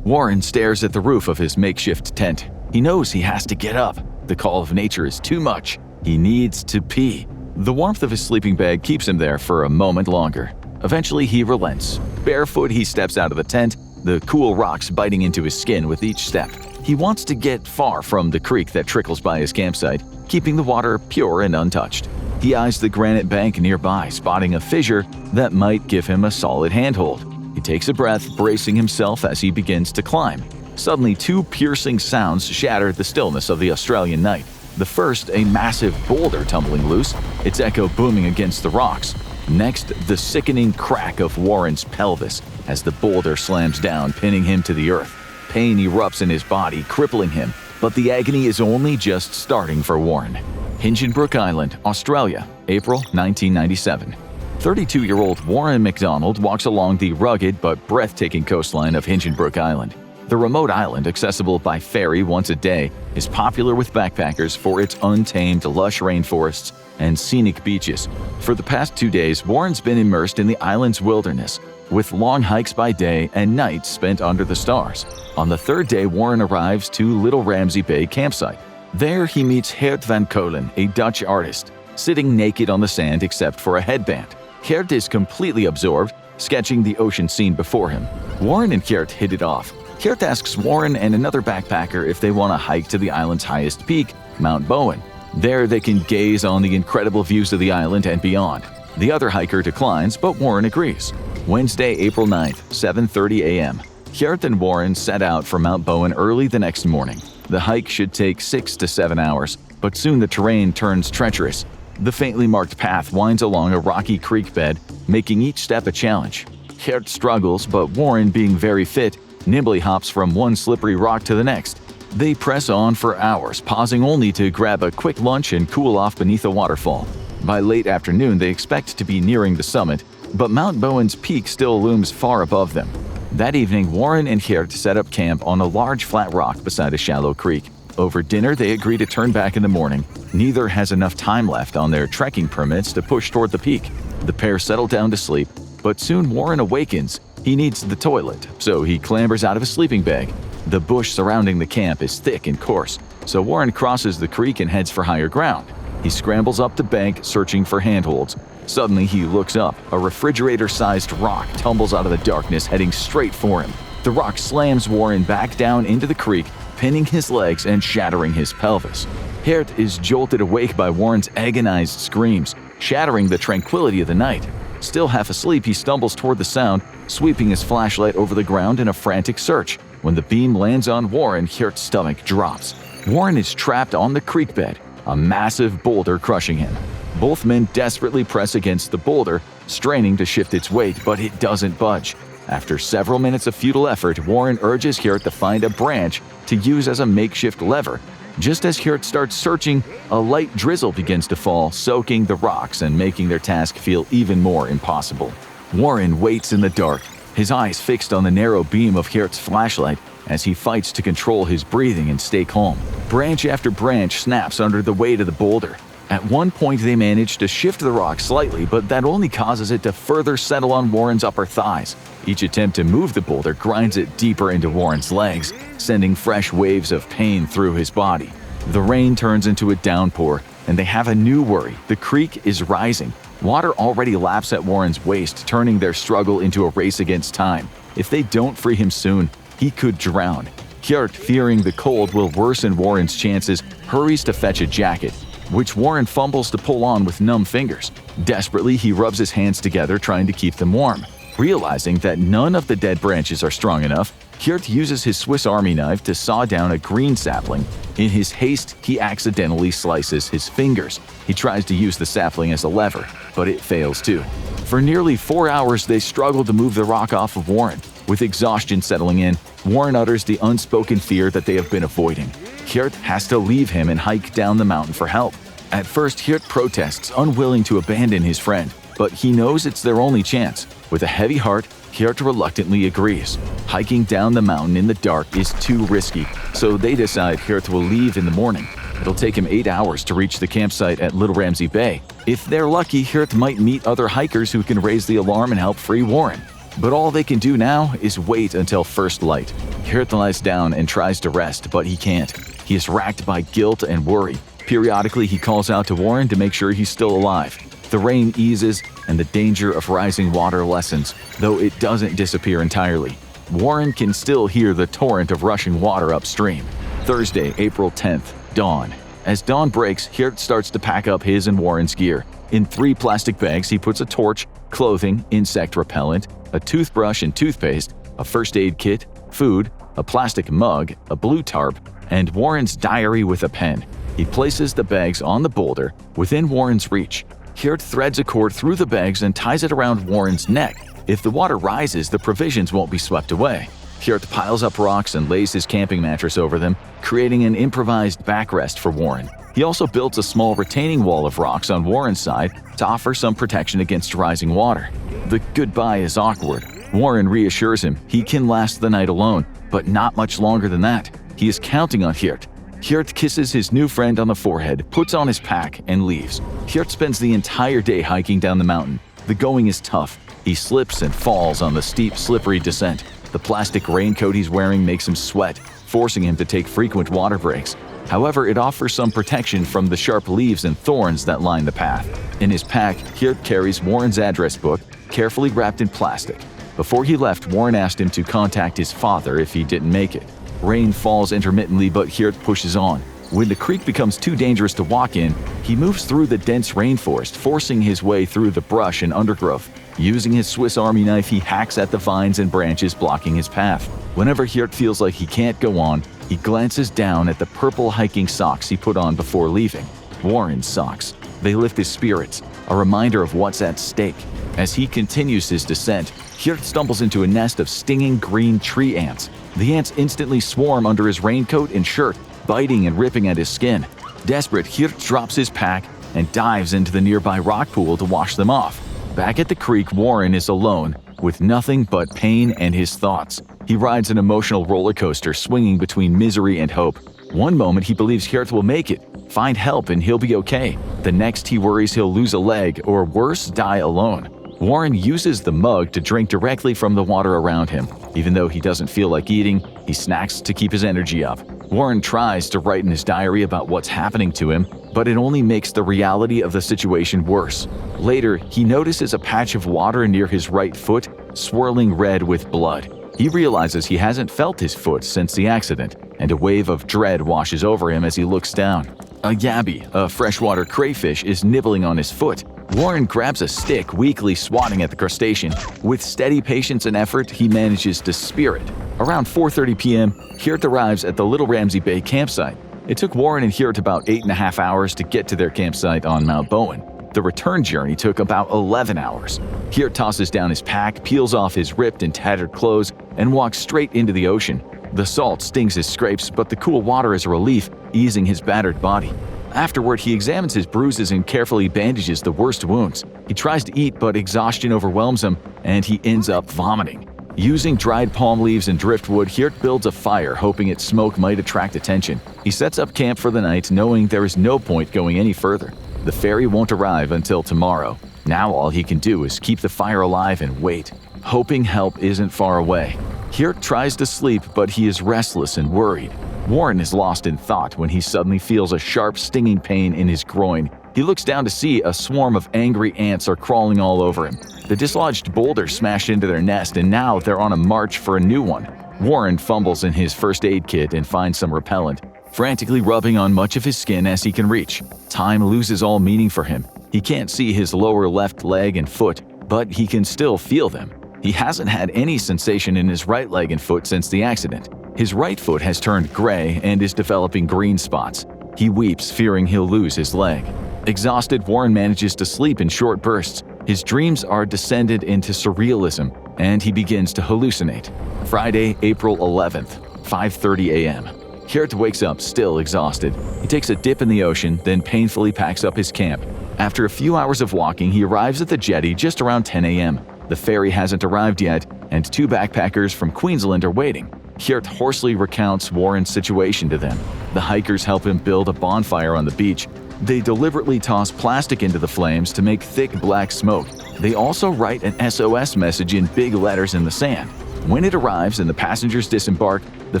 Warren stares at the roof of his makeshift tent. He knows he has to get up. The call of nature is too much. He needs to pee. The warmth of his sleeping bag keeps him there for a moment longer. Eventually, he relents. Barefoot, he steps out of the tent, the cool rocks biting into his skin with each step. He wants to get far from the creek that trickles by his campsite, keeping the water pure and untouched. He eyes the granite bank nearby, spotting a fissure that might give him a solid handhold. He takes a breath, bracing himself as he begins to climb. Suddenly, two piercing sounds shatter the stillness of the Australian night. The first, a massive boulder tumbling loose, its echo booming against the rocks. Next, the sickening crack of Warren's pelvis as the boulder slams down, pinning him to the earth. Pain erupts in his body, crippling him, but the agony is only just starting for Warren. Hinchinbrook Island, Australia, April 1997. 32-year-old Warren McDonald walks along the rugged but breathtaking coastline of Hinchinbrook Island. The remote island, accessible by ferry once a day, is popular with backpackers for its untamed, lush rainforests and scenic beaches. For the past 2 days, Warren's been immersed in the island's wilderness, with long hikes by day and nights spent under the stars. On the third day, Warren arrives to Little Ramsey Bay campsite. There, he meets Geert van Kolen, a Dutch artist, sitting naked on the sand except for a headband. Geert is completely absorbed, sketching the ocean scene before him. Warren and Geert hit it off. Geert asks Warren and another backpacker if they want to hike to the island's highest peak, Mount Bowen. There they can gaze on the incredible views of the island and beyond. The other hiker declines, but Warren agrees. Wednesday, April 9th, 7:30 a.m. Geert and Warren set out for Mount Bowen early the next morning. The hike should take 6 to 7 hours, but soon the terrain turns treacherous. The faintly marked path winds along a rocky creek bed, making each step a challenge. Geert struggles, but Warren, being very fit, nimbly hops from one slippery rock to the next. They press on for hours, pausing only to grab a quick lunch and cool off beneath a waterfall. By late afternoon, they expect to be nearing the summit, but Mount Bowen's peak still looms far above them. That evening, Warren and Geert set up camp on a large flat rock beside a shallow creek. Over dinner, they agree to turn back in the morning. Neither has enough time left on their trekking permits to push toward the peak. The pair settle down to sleep, but soon Warren awakens. He needs the toilet, so he clambers out of his sleeping bag. The bush surrounding the camp is thick and coarse, so Warren crosses the creek and heads for higher ground. He scrambles up the bank, searching for handholds. Suddenly, he looks up. A refrigerator-sized rock tumbles out of the darkness, heading straight for him. The rock slams Warren back down into the creek, pinning his legs and shattering his pelvis. Geert is jolted awake by Warren's agonized screams, shattering the tranquility of the night. Still half asleep, he stumbles toward the sound, sweeping his flashlight over the ground in a frantic search. When the beam lands on Warren, Geert's stomach drops. Warren is trapped on the creek bed, a massive boulder crushing him. Both men desperately press against the boulder, straining to shift its weight, but it doesn't budge. After several minutes of futile effort, Warren urges Geert to find a branch to use as a makeshift lever. Just as Geert starts searching, a light drizzle begins to fall, soaking the rocks and making their task feel even more impossible. Warren waits in the dark, his eyes fixed on the narrow beam of Geert's flashlight as he fights to control his breathing and stay calm. Branch after branch snaps under the weight of the boulder. At one point, they manage to shift the rock slightly, but that only causes it to further settle on Warren's upper thighs. Each attempt to move the boulder grinds it deeper into Warren's legs, sending fresh waves of pain through his body. The rain turns into a downpour, and they have a new worry. The creek is rising. Water already laps at Warren's waist, turning their struggle into a race against time. If they don't free him soon, he could drown. Geert, fearing the cold will worsen Warren's chances, hurries to fetch a jacket, which Warren fumbles to pull on with numb fingers. Desperately, he rubs his hands together, trying to keep them warm. Realizing that none of the dead branches are strong enough, Geert uses his Swiss Army knife to saw down a green sapling. In his haste, he accidentally slices his fingers. He tries to use the sapling as a lever, but it fails too. For nearly 4 hours, they struggle to move the rock off of Warren. With exhaustion settling in, Warren utters the unspoken fear that they have been avoiding. Geert has to leave him and hike down the mountain for help. At first, Geert protests, unwilling to abandon his friend, but he knows it's their only chance. With a heavy heart, Geert reluctantly agrees. Hiking down the mountain in the dark is too risky, so they decide Geert will leave in the morning. It'll take him 8 hours to reach the campsite at Little Ramsey Bay. If they're lucky, Geert might meet other hikers who can raise the alarm and help free Warren. But all they can do now is wait until first light. Geert lies down and tries to rest, but he can't. He is racked by guilt and worry. Periodically, he calls out to Warren to make sure he's still alive. The rain eases, and the danger of rising water lessens, though it doesn't disappear entirely. Warren can still hear the torrent of rushing water upstream. Thursday, April 10th, dawn. As dawn breaks, Geert starts to pack up his and Warren's gear. In 3 plastic bags, he puts a torch, clothing, insect repellent, a toothbrush and toothpaste, a first aid kit, food, a plastic mug, a blue tarp, and Warren's diary with a pen. He places the bags on the boulder, within Warren's reach. Geert threads a cord through the bags and ties it around Warren's neck. If the water rises, the provisions won't be swept away. Geert piles up rocks and lays his camping mattress over them, creating an improvised backrest for Warren. He also builds a small retaining wall of rocks on Warren's side to offer some protection against rising water. The goodbye is awkward. Warren reassures him he can last the night alone, but not much longer than that. He is counting on Geert. Geert kisses his new friend on the forehead, puts on his pack, and leaves. Geert spends the entire day hiking down the mountain. The going is tough. He slips and falls on the steep, slippery descent. The plastic raincoat he's wearing makes him sweat, forcing him to take frequent water breaks. However, it offers some protection from the sharp leaves and thorns that line the path. In his pack, Geert carries Warren's address book, carefully wrapped in plastic. Before he left, Warren asked him to contact his father if he didn't make it. Rain falls intermittently, but Geert pushes on. When the creek becomes too dangerous to walk in, he moves through the dense rainforest, forcing his way through the brush and undergrowth. Using his Swiss Army knife, he hacks at the vines and branches blocking his path. Whenever Geert feels like he can't go on, he glances down at the purple hiking socks he put on before leaving. Warren's socks. They lift his spirits, a reminder of what's at stake. As he continues his descent, Geert stumbles into a nest of stinging green tree ants. The ants instantly swarm under his raincoat and shirt, biting and ripping at his skin. Desperate, Geert drops his pack and dives into the nearby rock pool to wash them off. Back at the creek, Warren is alone, with nothing but pain and his thoughts. He rides an emotional roller coaster, swinging between misery and hope. One moment he believes Geert will make it, find help, and he'll be okay. The next he worries he'll lose a leg, or worse, die alone. Warren uses the mug to drink directly from the water around him. Even though he doesn't feel like eating, he snacks to keep his energy up. Warren tries to write in his diary about what's happening to him, but it only makes the reality of the situation worse. Later, he notices a patch of water near his right foot, swirling red with blood. He realizes he hasn't felt his foot since the accident, and a wave of dread washes over him as he looks down. A yabby, a freshwater crayfish, is nibbling on his foot. Warren grabs a stick, weakly swatting at the crustacean. With steady patience and effort, he manages to spear it. Around 4:30 p.m., Geert arrives at the Little Ramsey Bay campsite. It took Warren and Geert about 8.5 hours to get to their campsite on Mount Bowen. The return journey took about 11 hours. Geert tosses down his pack, peels off his ripped and tattered clothes, and walks straight into the ocean. The salt stings his scrapes, but the cool water is a relief, easing his battered body. Afterward, he examines his bruises and carefully bandages the worst wounds. He tries to eat, but exhaustion overwhelms him, and he ends up vomiting. Using dried palm leaves and driftwood, Geert builds a fire, hoping its smoke might attract attention. He sets up camp for the night, knowing there is no point going any further. The ferry won't arrive until tomorrow. Now all he can do is keep the fire alive and wait, hoping help isn't far away. Geert tries to sleep, but he is restless and worried. Warren is lost in thought when he suddenly feels a sharp, stinging pain in his groin. He looks down to see a swarm of angry ants are crawling all over him. The dislodged boulder smashed into their nest, and now they're on a march for a new one. Warren fumbles in his first aid kit and finds some repellent, frantically rubbing on much of his skin as he can reach. Time loses all meaning for him. He can't see his lower left leg and foot, but he can still feel them. He hasn't had any sensation in his right leg and foot since the accident. His right foot has turned gray and is developing green spots. He weeps, fearing he'll lose his leg. Exhausted, Warren manages to sleep in short bursts. His dreams are descended into surrealism, and he begins to hallucinate. Friday, April 11th, 5:30 a.m. Geert wakes up still exhausted. He takes a dip in the ocean, then painfully packs up his camp. After a few hours of walking, he arrives at the jetty just around 10 a.m. The ferry hasn't arrived yet, and two backpackers from Queensland are waiting. Geert hoarsely recounts Warren's situation to them. The hikers help him build a bonfire on the beach. They deliberately toss plastic into the flames to make thick black smoke. They also write an SOS message in big letters in the sand. When it arrives and the passengers disembark, the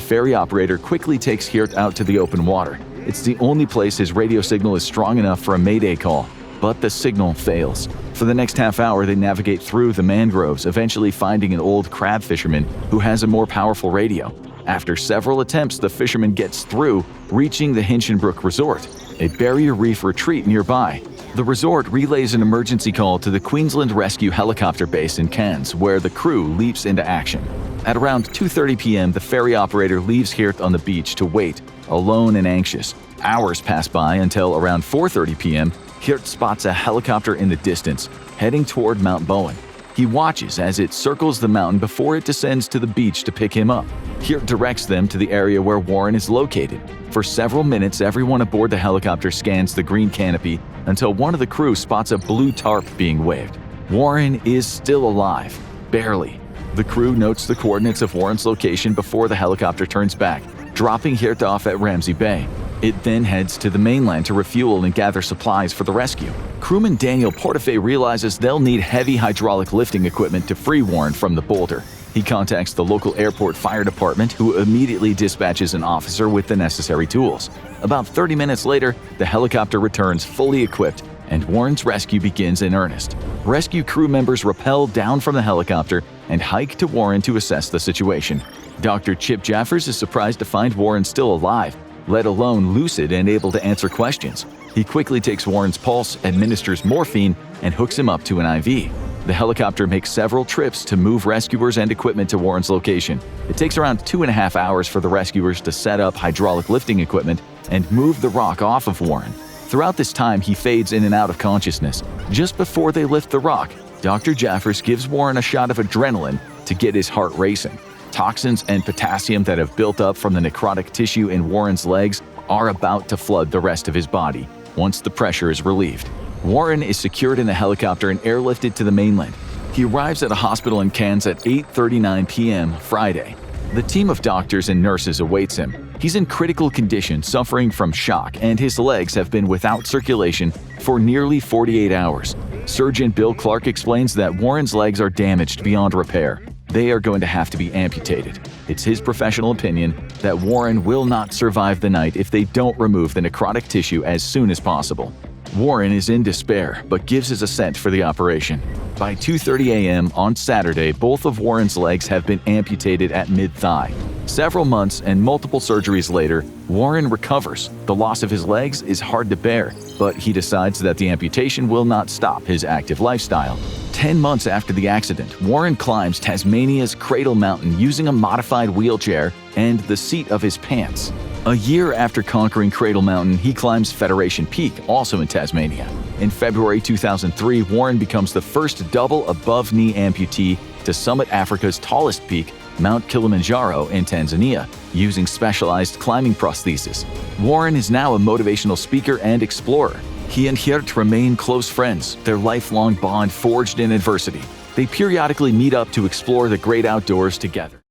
ferry operator quickly takes Geert out to the open water. It's the only place his radio signal is strong enough for a mayday call, but the signal fails. For the next half hour, they navigate through the mangroves, eventually finding an old crab fisherman who has a more powerful radio. After several attempts, the fisherman gets through, reaching the Hinchinbrook Resort, a barrier reef retreat nearby. The resort relays an emergency call to the Queensland Rescue Helicopter Base in Cairns, where the crew leaps into action. At around 2:30 p.m., the ferry operator leaves Geert on the beach to wait, alone and anxious. Hours pass by until around 4:30 p.m., Geert spots a helicopter in the distance, heading toward Mount Bowen. He watches as it circles the mountain before it descends to the beach to pick him up. Geert directs them to the area where Warren is located. For several minutes, everyone aboard the helicopter scans the green canopy until one of the crew spots a blue tarp being waved. Warren is still alive, barely. The crew notes the coordinates of Warren's location before the helicopter turns back, dropping Geert off at Ramsey Bay. It then heads to the mainland to refuel and gather supplies for the rescue. Crewman Daniel Portefeuille realizes they'll need heavy hydraulic lifting equipment to free Warren from the boulder. He contacts the local airport fire department, who immediately dispatches an officer with the necessary tools. About 30 minutes later, the helicopter returns fully equipped, and Warren's rescue begins in earnest. Rescue crew members rappel down from the helicopter and hike to Warren to assess the situation. Dr. Chip Jaffers is surprised to find Warren still alive, let alone lucid and able to answer questions. He quickly takes Warren's pulse, administers morphine, and hooks him up to an IV. The helicopter makes several trips to move rescuers and equipment to Warren's location. It takes around 2.5 hours for the rescuers to set up hydraulic lifting equipment and move the rock off of Warren. Throughout this time, he fades in and out of consciousness. Just before they lift the rock, Dr. Jaffers gives Warren a shot of adrenaline to get his heart racing. Toxins and potassium that have built up from the necrotic tissue in Warren's legs are about to flood the rest of his body once the pressure is relieved. Warren is secured in a helicopter and airlifted to the mainland. He arrives at a hospital in Cannes at 8:39 p.m. Friday. The team of doctors and nurses awaits him. He's in critical condition, suffering from shock, and his legs have been without circulation for nearly 48 hours. Surgeon Bill Clark explains that Warren's legs are damaged beyond repair. They are going to have to be amputated. It's his professional opinion that Warren will not survive the night if they don't remove the necrotic tissue as soon as possible. Warren is in despair, but gives his assent for the operation. By 2:30 a.m. on Saturday, both of Warren's legs have been amputated at mid-thigh. Several months and multiple surgeries later, Warren recovers. The loss of his legs is hard to bear, but he decides that the amputation will not stop his active lifestyle. 10 months after the accident, Warren climbs Tasmania's Cradle Mountain using a modified wheelchair and the seat of his pants. A year after conquering Cradle Mountain, he climbs Federation Peak, also in Tasmania. In February 2003, Warren becomes the first double above-knee amputee to summit Africa's tallest peak, Mount Kilimanjaro in Tanzania, using specialized climbing prosthesis. Warren is now a motivational speaker and explorer. He and Geert remain close friends, their lifelong bond forged in adversity. They periodically meet up to explore the great outdoors together.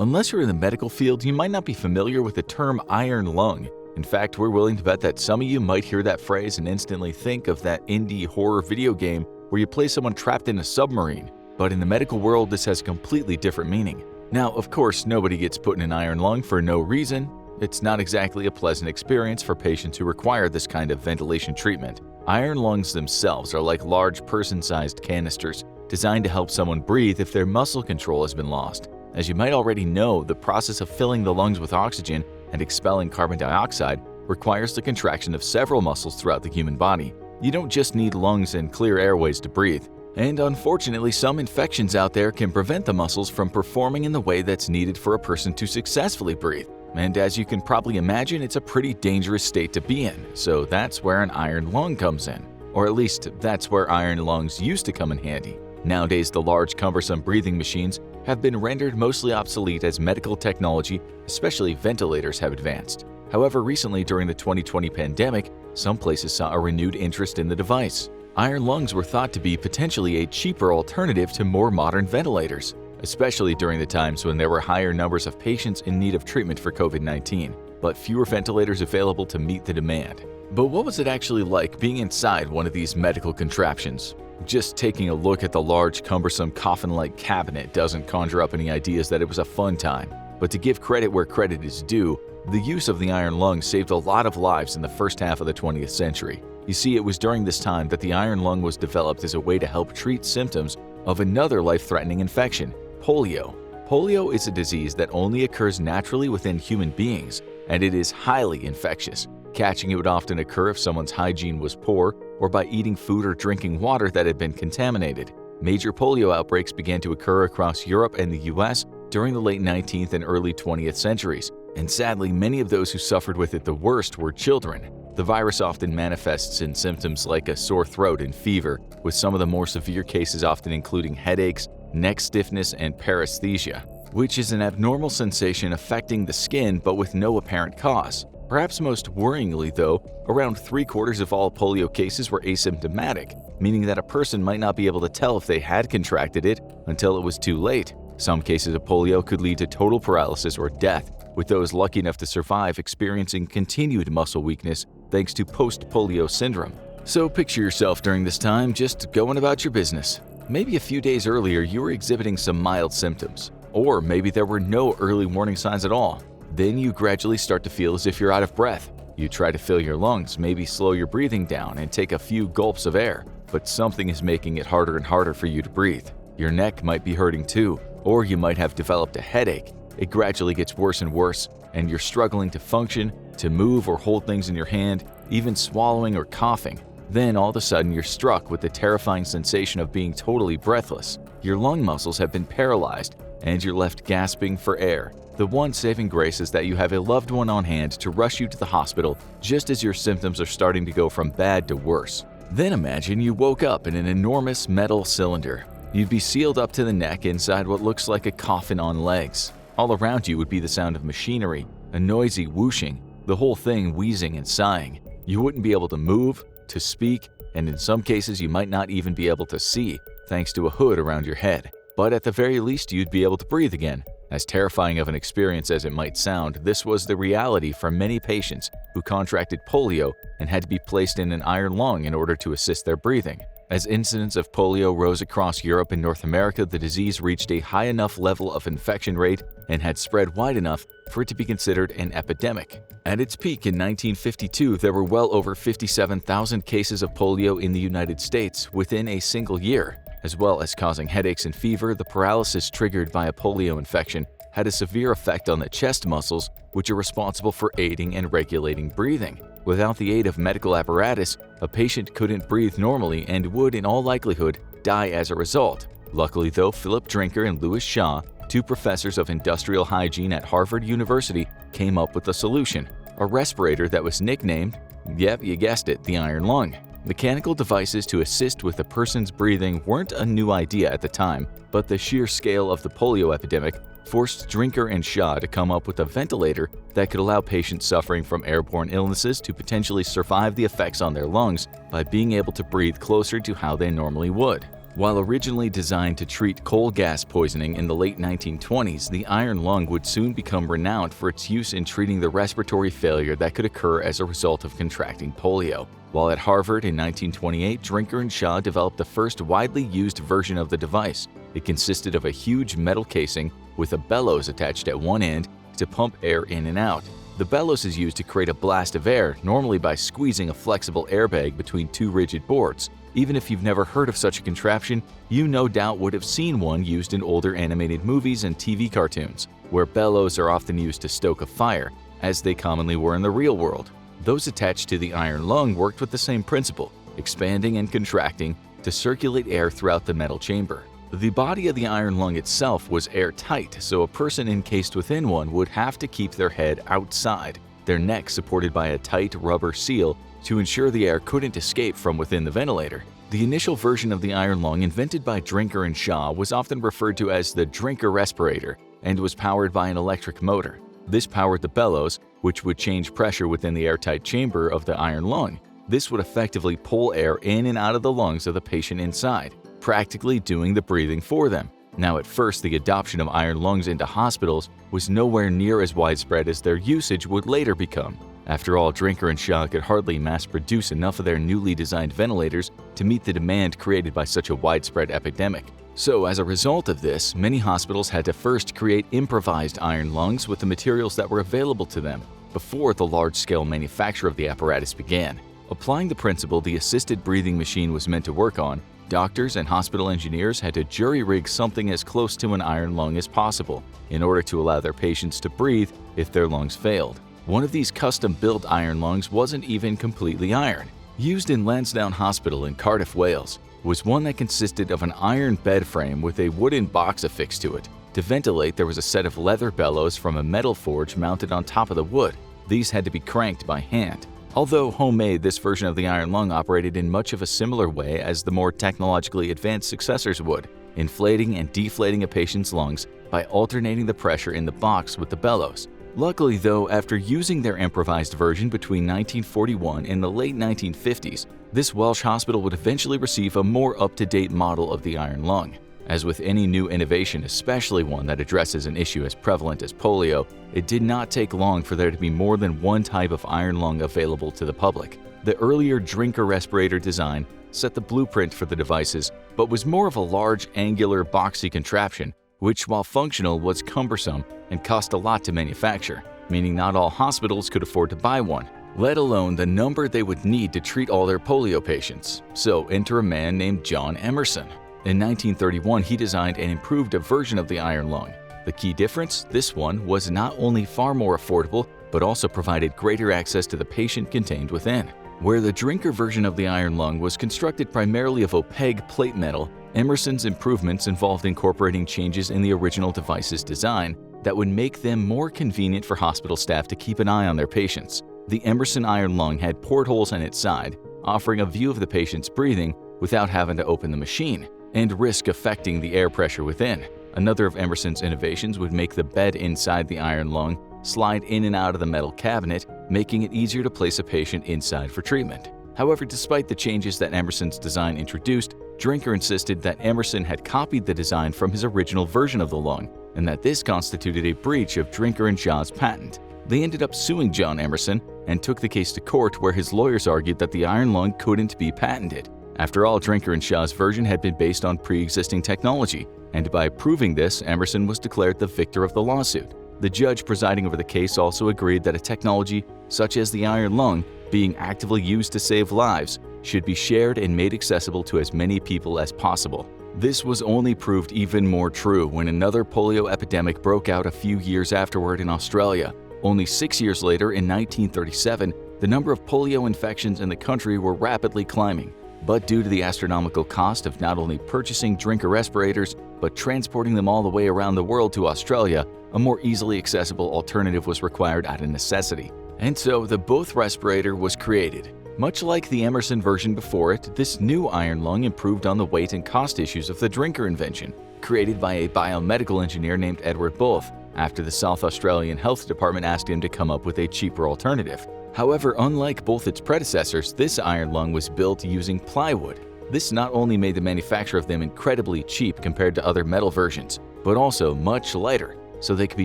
Unless you're in the medical field, you might not be familiar with the term iron lung. In fact, we're willing to bet that some of you might hear that phrase and instantly think of that indie horror video game where you play someone trapped in a submarine. But in the medical world, this has a completely different meaning. Now, of course, nobody gets put in an iron lung for no reason. It's not exactly a pleasant experience for patients who require this kind of ventilation treatment. Iron lungs themselves are like large person-sized canisters designed to help someone breathe if their muscle control has been lost. As you might already know, the process of filling the lungs with oxygen and expelling carbon dioxide requires the contraction of several muscles throughout the human body. You don't just need lungs and clear airways to breathe. And unfortunately, some infections out there can prevent the muscles from performing in the way that's needed for a person to successfully breathe. And as you can probably imagine, it's a pretty dangerous state to be in, so that's where an iron lung comes in. Or at least, that's where iron lungs used to come in handy. Nowadays, the large, cumbersome breathing machines have been rendered mostly obsolete as medical technology, especially ventilators, have advanced. However, recently during the 2020 pandemic, some places saw a renewed interest in the device. Iron lungs were thought to be potentially a cheaper alternative to more modern ventilators, especially during the times when there were higher numbers of patients in need of treatment for COVID-19, but fewer ventilators available to meet the demand. But what was it actually like being inside one of these medical contraptions? Just taking a look at the large, cumbersome coffin-like cabinet doesn't conjure up any ideas that it was a fun time. But to give credit where credit is due, the use of the iron lung saved a lot of lives in the first half of the 20th century. You see, it was during this time that the iron lung was developed as a way to help treat symptoms of another life-threatening infection, polio. Polio is a disease that only occurs naturally within human beings, and it is highly infectious. Catching it would often occur if someone's hygiene was poor or by eating food or drinking water that had been contaminated. Major polio outbreaks began to occur across Europe and the US during the late 19th and early 20th centuries, and sadly, many of those who suffered with it the worst were children. The virus often manifests in symptoms like a sore throat and fever, with some of the more severe cases often including headaches, neck stiffness, and paresthesia, which is an abnormal sensation affecting the skin but with no apparent cause. Perhaps most worryingly though, around 3/4 of all polio cases were asymptomatic, meaning that a person might not be able to tell if they had contracted it until it was too late. Some cases of polio could lead to total paralysis or death, with those lucky enough to survive experiencing continued muscle weakness thanks to post-polio syndrome. So picture yourself during this time just going about your business. Maybe a few days earlier you were exhibiting some mild symptoms, or maybe there were no early warning signs at all. Then you gradually start to feel as if you're out of breath. You try to fill your lungs, maybe slow your breathing down and take a few gulps of air, but something is making it harder and harder for you to breathe. Your neck might be hurting too, or you might have developed a headache. It gradually gets worse and worse, and you're struggling to function, to move or hold things in your hand, even swallowing or coughing. Then all of a sudden you're struck with the terrifying sensation of being totally breathless. Your lung muscles have been paralyzed, and you're left gasping for air. The one saving grace is that you have a loved one on hand to rush you to the hospital just as your symptoms are starting to go from bad to worse. Then imagine you woke up in an enormous metal cylinder. You'd be sealed up to the neck inside what looks like a coffin on legs. All around you would be the sound of machinery, a noisy whooshing, the whole thing wheezing and sighing. You wouldn't be able to move, to speak, and in some cases you might not even be able to see, thanks to a hood around your head. But at the very least you'd be able to breathe again. As terrifying of an experience as it might sound, this was the reality for many patients who contracted polio and had to be placed in an iron lung in order to assist their breathing. As incidents of polio rose across Europe and North America, the disease reached a high enough level of infection rate and had spread wide enough for it to be considered an epidemic. At its peak in 1952, there were well over 57,000 cases of polio in the United States within a single year. As well as causing headaches and fever, the paralysis triggered by a polio infection had a severe effect on the chest muscles, which are responsible for aiding and regulating breathing. Without the aid of medical apparatus, a patient couldn't breathe normally and would, in all likelihood, die as a result. Luckily though, Philip Drinker and Louis Shaw, two professors of industrial hygiene at Harvard University, came up with a solution: a respirator that was nicknamed, yep, you guessed it, the iron lung. Mechanical devices to assist with a person's breathing weren't a new idea at the time, but the sheer scale of the polio epidemic forced Drinker and Shaw to come up with a ventilator that could allow patients suffering from airborne illnesses to potentially survive the effects on their lungs by being able to breathe closer to how they normally would. While originally designed to treat coal gas poisoning in the late 1920s, the iron lung would soon become renowned for its use in treating the respiratory failure that could occur as a result of contracting polio. While at Harvard in 1928, Drinker and Shaw developed the first widely used version of the device. It consisted of a huge metal casing with a bellows attached at one end to pump air in and out. The bellows is used to create a blast of air, normally by squeezing a flexible airbag between two rigid boards. Even if you've never heard of such a contraption, you no doubt would have seen one used in older animated movies and TV cartoons, where bellows are often used to stoke a fire, as they commonly were in the real world. Those attached to the iron lung worked with the same principle, expanding and contracting to circulate air throughout the metal chamber. The body of the iron lung itself was airtight, so a person encased within one would have to keep their head outside, their neck supported by a tight rubber seal to ensure the air couldn't escape from within the ventilator. The initial version of the iron lung, invented by Drinker and Shaw, was often referred to as the Drinker respirator and was powered by an electric motor. This powered the bellows, which would change pressure within the airtight chamber of the iron lung. This would effectively pull air in and out of the lungs of the patient inside, practically doing the breathing for them. Now, at first, the adoption of iron lungs into hospitals was nowhere near as widespread as their usage would later become. After all, Drinker and Shaw could hardly mass-produce enough of their newly designed ventilators to meet the demand created by such a widespread epidemic. So, as a result of this, many hospitals had to first create improvised iron lungs with the materials that were available to them before the large-scale manufacture of the apparatus began. Applying the principle the assisted breathing machine was meant to work on, doctors and hospital engineers had to jury-rig something as close to an iron lung as possible in order to allow their patients to breathe if their lungs failed. One of these custom-built iron lungs wasn't even completely iron. Used in Lansdowne Hospital in Cardiff, Wales, was one that consisted of an iron bed frame with a wooden box affixed to it. To ventilate, there was a set of leather bellows from a metal forge mounted on top of the wood. These had to be cranked by hand. Although homemade, this version of the iron lung operated in much of a similar way as the more technologically advanced successors would, inflating and deflating a patient's lungs by alternating the pressure in the box with the bellows. Luckily though, after using their improvised version between 1941 and the late 1950s, this Welsh hospital would eventually receive a more up-to-date model of the iron lung. As with any new innovation, especially one that addresses an issue as prevalent as polio, it did not take long for there to be more than one type of iron lung available to the public. The earlier Drinker respirator design set the blueprint for the devices, but was more of a large, angular, boxy contraption, which, while functional, was cumbersome and cost a lot to manufacture, meaning not all hospitals could afford to buy one, let alone the number they would need to treat all their polio patients. So enter a man named John Emerson. In 1931, he designed and improved a version of the iron lung. The key difference? This one was not only far more affordable, but also provided greater access to the patient contained within. Where the Drinker version of the iron lung was constructed primarily of opaque plate metal, Emerson's improvements involved incorporating changes in the original device's design that would make them more convenient for hospital staff to keep an eye on their patients. The Emerson iron lung had portholes in its side, offering a view of the patient's breathing without having to open the machine, and risk affecting the air pressure within. Another of Emerson's innovations would make the bed inside the iron lung slide in and out of the metal cabinet, making it easier to place a patient inside for treatment. However, despite the changes that Emerson's design introduced, Drinker insisted that Emerson had copied the design from his original version of the lung, and that this constituted a breach of Drinker and Shaw's patent. They ended up suing John Emerson and took the case to court, where his lawyers argued that the iron lung couldn't be patented. After all, Drinker and Shaw's version had been based on pre-existing technology, and by proving this, Emerson was declared the victor of the lawsuit. The judge presiding over the case also agreed that a technology such as the iron lung, being actively used to save lives, should be shared and made accessible to as many people as possible. This was only proved even more true when another polio epidemic broke out a few years afterward in Australia. Only 6 years later, in 1937, the number of polio infections in the country were rapidly climbing. But due to the astronomical cost of not only purchasing Drinker respirators, but transporting them all the way around the world to Australia, a more easily accessible alternative was required out of necessity. And so the Both respirator was created. Much like the Emerson version before it, this new iron lung improved on the weight and cost issues of the Drinker invention, created by a biomedical engineer named Edward Both, after the South Australian Health Department asked him to come up with a cheaper alternative. However, unlike both its predecessors, this iron lung was built using plywood. This not only made the manufacture of them incredibly cheap compared to other metal versions, but also much lighter, so they could be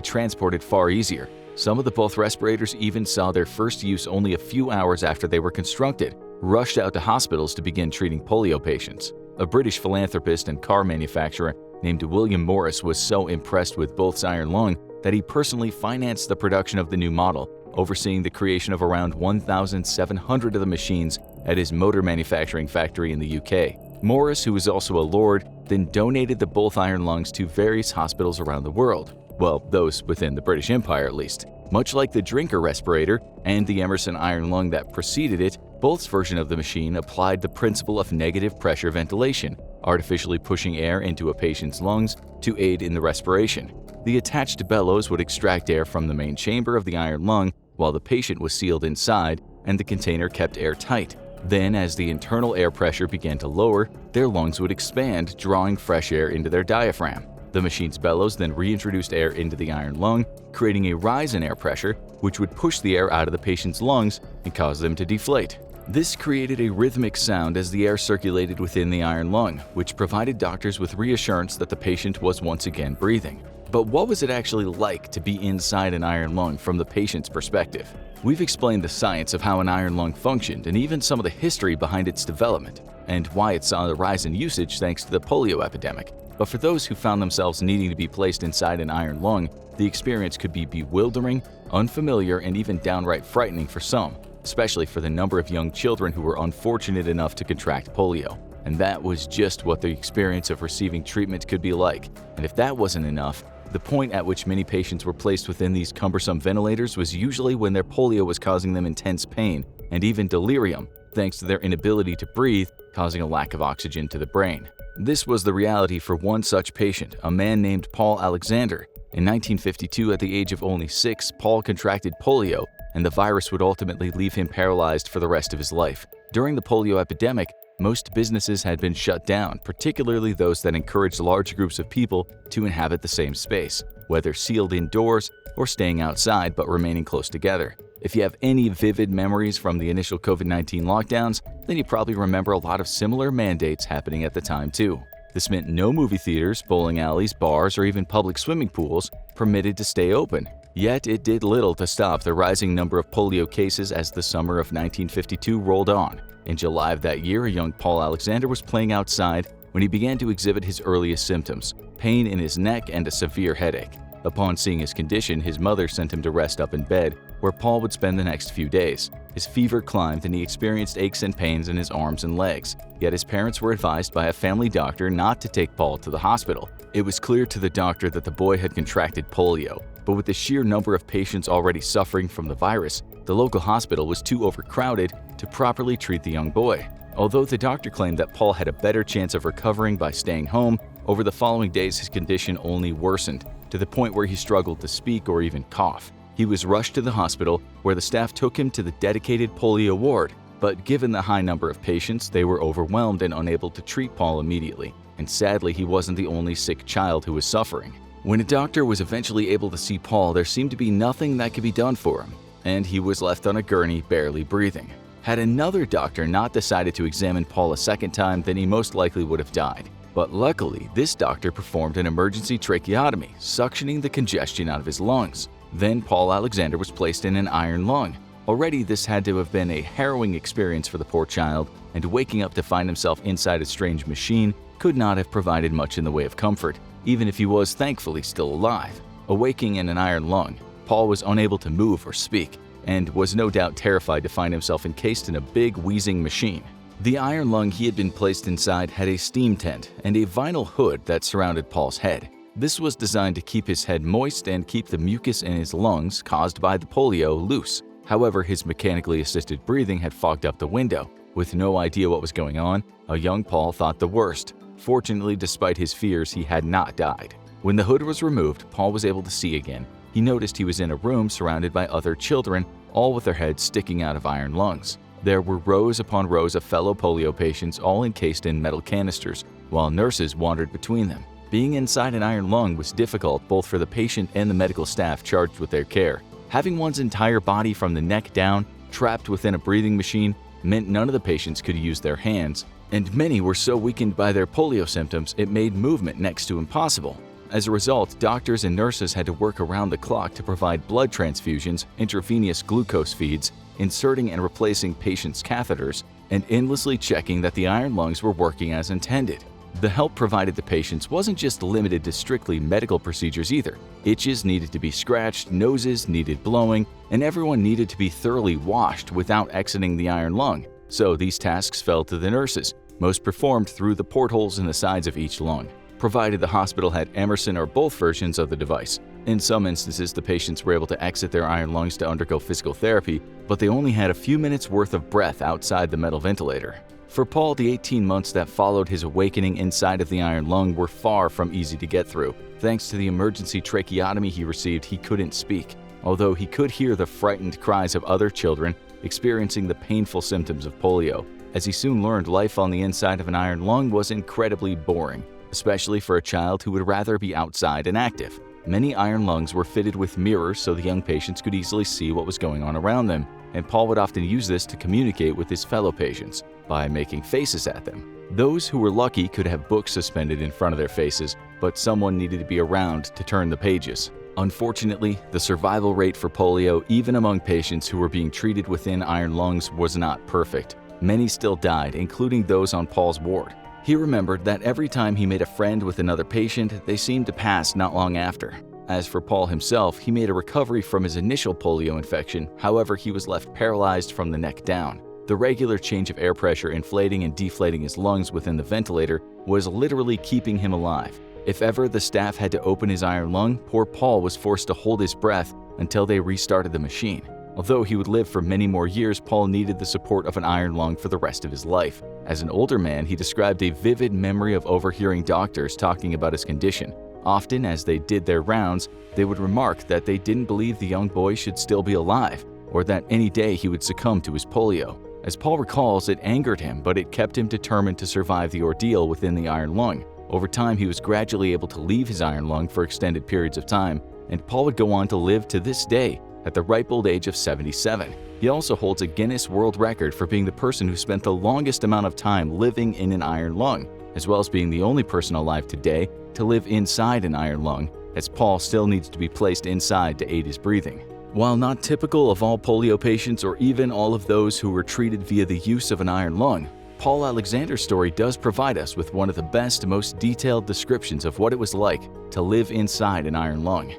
transported far easier. Some of the Both respirators even saw their first use only a few hours after they were constructed, rushed out to hospitals to begin treating polio patients. A British philanthropist and car manufacturer named William Morris was so impressed with Both's iron lung that he personally financed the production of the new model, overseeing the creation of around 1,700 of the machines at his motor manufacturing factory in the UK. Morris, who was also a lord, then donated the Both iron lungs to various hospitals around the world. Well, those within the British Empire at least. Much like the Drinker respirator and the Emerson iron lung that preceded it, Both's version of the machine applied the principle of negative pressure ventilation, artificially pushing air into a patient's lungs to aid in the respiration. The attached bellows would extract air from the main chamber of the iron lung while the patient was sealed inside and the container kept airtight. Then, as the internal air pressure began to lower, their lungs would expand, drawing fresh air into their diaphragm. The machine's bellows then reintroduced air into the iron lung, creating a rise in air pressure, which would push the air out of the patient's lungs and cause them to deflate. This created a rhythmic sound as the air circulated within the iron lung, which provided doctors with reassurance that the patient was once again breathing. But what was it actually like to be inside an iron lung from the patient's perspective? We've explained the science of how an iron lung functioned and even some of the history behind its development, and why it saw a rise in usage thanks to the polio epidemic. But for those who found themselves needing to be placed inside an iron lung, the experience could be bewildering, unfamiliar, and even downright frightening for some, especially for the number of young children who were unfortunate enough to contract polio. And that was just what the experience of receiving treatment could be like. And if that wasn't enough, the point at which many patients were placed within these cumbersome ventilators was usually when their polio was causing them intense pain and even delirium, thanks to their inability to breathe, causing a lack of oxygen to the brain. This was the reality for one such patient, a man named Paul Alexander. In 1952, at the age of only 6, Paul contracted polio, and the virus would ultimately leave him paralyzed for the rest of his life. During the polio epidemic, most businesses had been shut down, particularly those that encouraged large groups of people to inhabit the same space, whether sealed indoors or staying outside but remaining close together. If you have any vivid memories from the initial COVID-19 lockdowns, then you probably remember a lot of similar mandates happening at the time too. This meant no movie theaters, bowling alleys, bars, or even public swimming pools permitted to stay open. Yet it did little to stop the rising number of polio cases as the summer of 1952 rolled on. In July of that year, a young Paul Alexander was playing outside when he began to exhibit his earliest symptoms: pain in his neck and a severe headache. Upon seeing his condition, his mother sent him to rest up in bed, where Paul would spend the next few days. His fever climbed and he experienced aches and pains in his arms and legs. Yet his parents were advised by a family doctor not to take Paul to the hospital. It was clear to the doctor that the boy had contracted polio, but with the sheer number of patients already suffering from the virus, the local hospital was too overcrowded to properly treat the young boy. Although the doctor claimed that Paul had a better chance of recovering by staying home, over the following days his condition only worsened, to the point where he struggled to speak or even cough. He was rushed to the hospital, where the staff took him to the dedicated polio ward, but given the high number of patients, they were overwhelmed and unable to treat Paul immediately. And sadly, he wasn't the only sick child who was suffering. When a doctor was eventually able to see Paul, there seemed to be nothing that could be done for him, and he was left on a gurney, barely breathing. Had another doctor not decided to examine Paul a second time, then he most likely would have died. But luckily, this doctor performed an emergency tracheotomy, suctioning the congestion out of his lungs. Then Paul Alexander was placed in an iron lung. Already, this had to have been a harrowing experience for the poor child, and waking up to find himself inside a strange machine could not have provided much in the way of comfort, even if he was thankfully still alive. Awaking in an iron lung, Paul was unable to move or speak, and was no doubt terrified to find himself encased in a big, wheezing machine. The iron lung he had been placed inside had a steam tent and a vinyl hood that surrounded Paul's head. This was designed to keep his head moist and keep the mucus in his lungs caused by the polio loose. However, his mechanically assisted breathing had fogged up the window. With no idea what was going on, a young Paul thought the worst. Fortunately, despite his fears, he had not died. When the hood was removed, Paul was able to see again. He noticed he was in a room surrounded by other children, all with their heads sticking out of iron lungs. There were rows upon rows of fellow polio patients, all encased in metal canisters, while nurses wandered between them. Being inside an iron lung was difficult both for the patient and the medical staff charged with their care. Having one's entire body from the neck down, trapped within a breathing machine, meant none of the patients could use their hands, and many were so weakened by their polio symptoms it made movement next to impossible. As a result, doctors and nurses had to work around the clock to provide blood transfusions, intravenous glucose feeds, inserting and replacing patients' catheters, and endlessly checking that the iron lungs were working as intended. The help provided to patients wasn't just limited to strictly medical procedures either. Itches needed to be scratched, noses needed blowing, and everyone needed to be thoroughly washed without exiting the iron lung. So these tasks fell to the nurses, most performed through the portholes in the sides of each lung, provided the hospital had Emerson or both versions of the device. In some instances, the patients were able to exit their iron lungs to undergo physical therapy, but they only had a few minutes worth of breath outside the metal ventilator. For Paul, the 18 months that followed his awakening inside of the iron lung were far from easy to get through. Thanks to the emergency tracheotomy he received, he couldn't speak, although he could hear the frightened cries of other children experiencing the painful symptoms of polio. As he soon learned, life on the inside of an iron lung was incredibly boring, especially for a child who would rather be outside and active. Many iron lungs were fitted with mirrors so the young patients could easily see what was going on around them, and Paul would often use this to communicate with his fellow patients by making faces at them. Those who were lucky could have books suspended in front of their faces, but someone needed to be around to turn the pages. Unfortunately, the survival rate for polio, even among patients who were being treated within iron lungs, was not perfect. Many still died, including those on Paul's ward. He remembered that every time he made a friend with another patient, they seemed to pass not long after. As for Paul himself, he made a recovery from his initial polio infection, however, he was left paralyzed from the neck down. The regular change of air pressure inflating and deflating his lungs within the ventilator was literally keeping him alive. If ever the staff had to open his iron lung, poor Paul was forced to hold his breath until they restarted the machine. Although he would live for many more years, Paul needed the support of an iron lung for the rest of his life. As an older man, he described a vivid memory of overhearing doctors talking about his condition. Often, as they did their rounds, they would remark that they didn't believe the young boy should still be alive, or that any day he would succumb to his polio. As Paul recalls, it angered him, but it kept him determined to survive the ordeal within the iron lung. Over time, he was gradually able to leave his iron lung for extended periods of time, and Paul would go on to live to this day at the ripe old age of 77. He also holds a Guinness World Record for being the person who spent the longest amount of time living in an iron lung, as well as being the only person alive today to live inside an iron lung, as Paul still needs to be placed inside to aid his breathing. While not typical of all polio patients or even all of those who were treated via the use of an iron lung, Paul Alexander's story does provide us with one of the best, most detailed descriptions of what it was like to live inside an iron lung.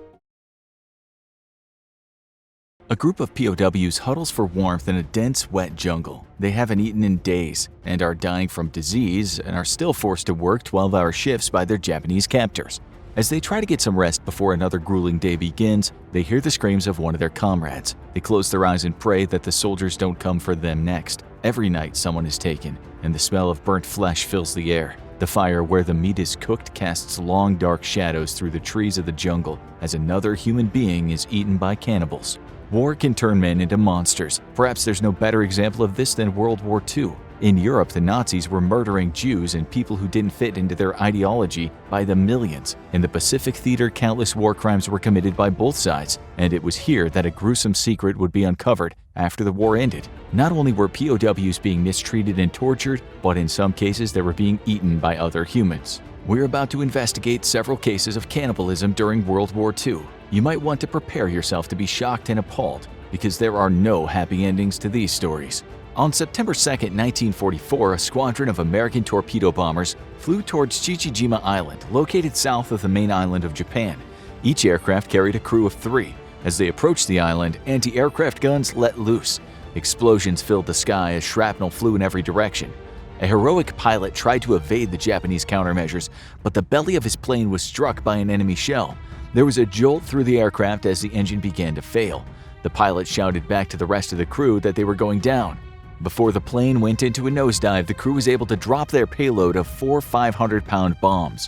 A group of POWs huddles for warmth in a dense, wet jungle. They haven't eaten in days and are dying from disease and are still forced to work 12-hour shifts by their Japanese captors. As they try to get some rest before another grueling day begins, they hear the screams of one of their comrades. They close their eyes and pray that the soldiers don't come for them next. Every night someone is taken. and the smell of burnt flesh fills the air. The fire where the meat is cooked casts long dark shadows through the trees of the jungle as another human being is eaten by cannibals. War can turn men into monsters. Perhaps there's no better example of this than World War II. In Europe, the Nazis were murdering Jews and people who didn't fit into their ideology by the millions. In the Pacific Theater, countless war crimes were committed by both sides, and it was here that a gruesome secret would be uncovered after the war ended. Not only were POWs being mistreated and tortured, but in some cases they were being eaten by other humans. We're about to investigate several cases of cannibalism during World War II. You might want to prepare yourself to be shocked and appalled, because there are no happy endings to these stories. On September 2, 1944, a squadron of American torpedo bombers flew towards Chichijima Island, located south of the main island of Japan. Each aircraft carried a crew of 3. As they approached the island, anti-aircraft guns let loose. Explosions filled the sky as shrapnel flew in every direction. A heroic pilot tried to evade the Japanese countermeasures, but the belly of his plane was struck by an enemy shell. There was a jolt through the aircraft as the engine began to fail. The pilot shouted back to the rest of the crew that they were going down. Before the plane went into a nosedive, the crew was able to drop their payload of 4 500-pound bombs.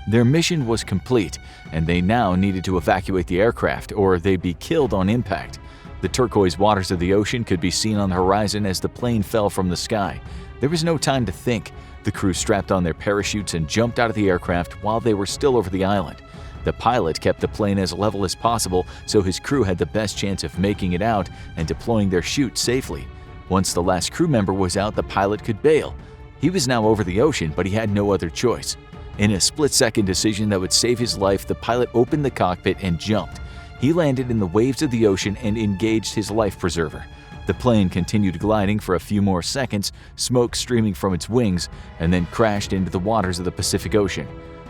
Their mission was complete, and they now needed to evacuate the aircraft, or they'd be killed on impact. The turquoise waters of the ocean could be seen on the horizon as the plane fell from the sky. There was no time to think. The crew strapped on their parachutes and jumped out of the aircraft while they were still over the island. The pilot kept the plane as level as possible so his crew had the best chance of making it out and deploying their chute safely. Once the last crew member was out, the pilot could bail. He was now over the ocean, but he had no other choice. In a split-second decision that would save his life, the pilot opened the cockpit and jumped. He landed in the waves of the ocean and engaged his life preserver. The plane continued gliding for a few more seconds, smoke streaming from its wings, and then crashed into the waters of the Pacific Ocean.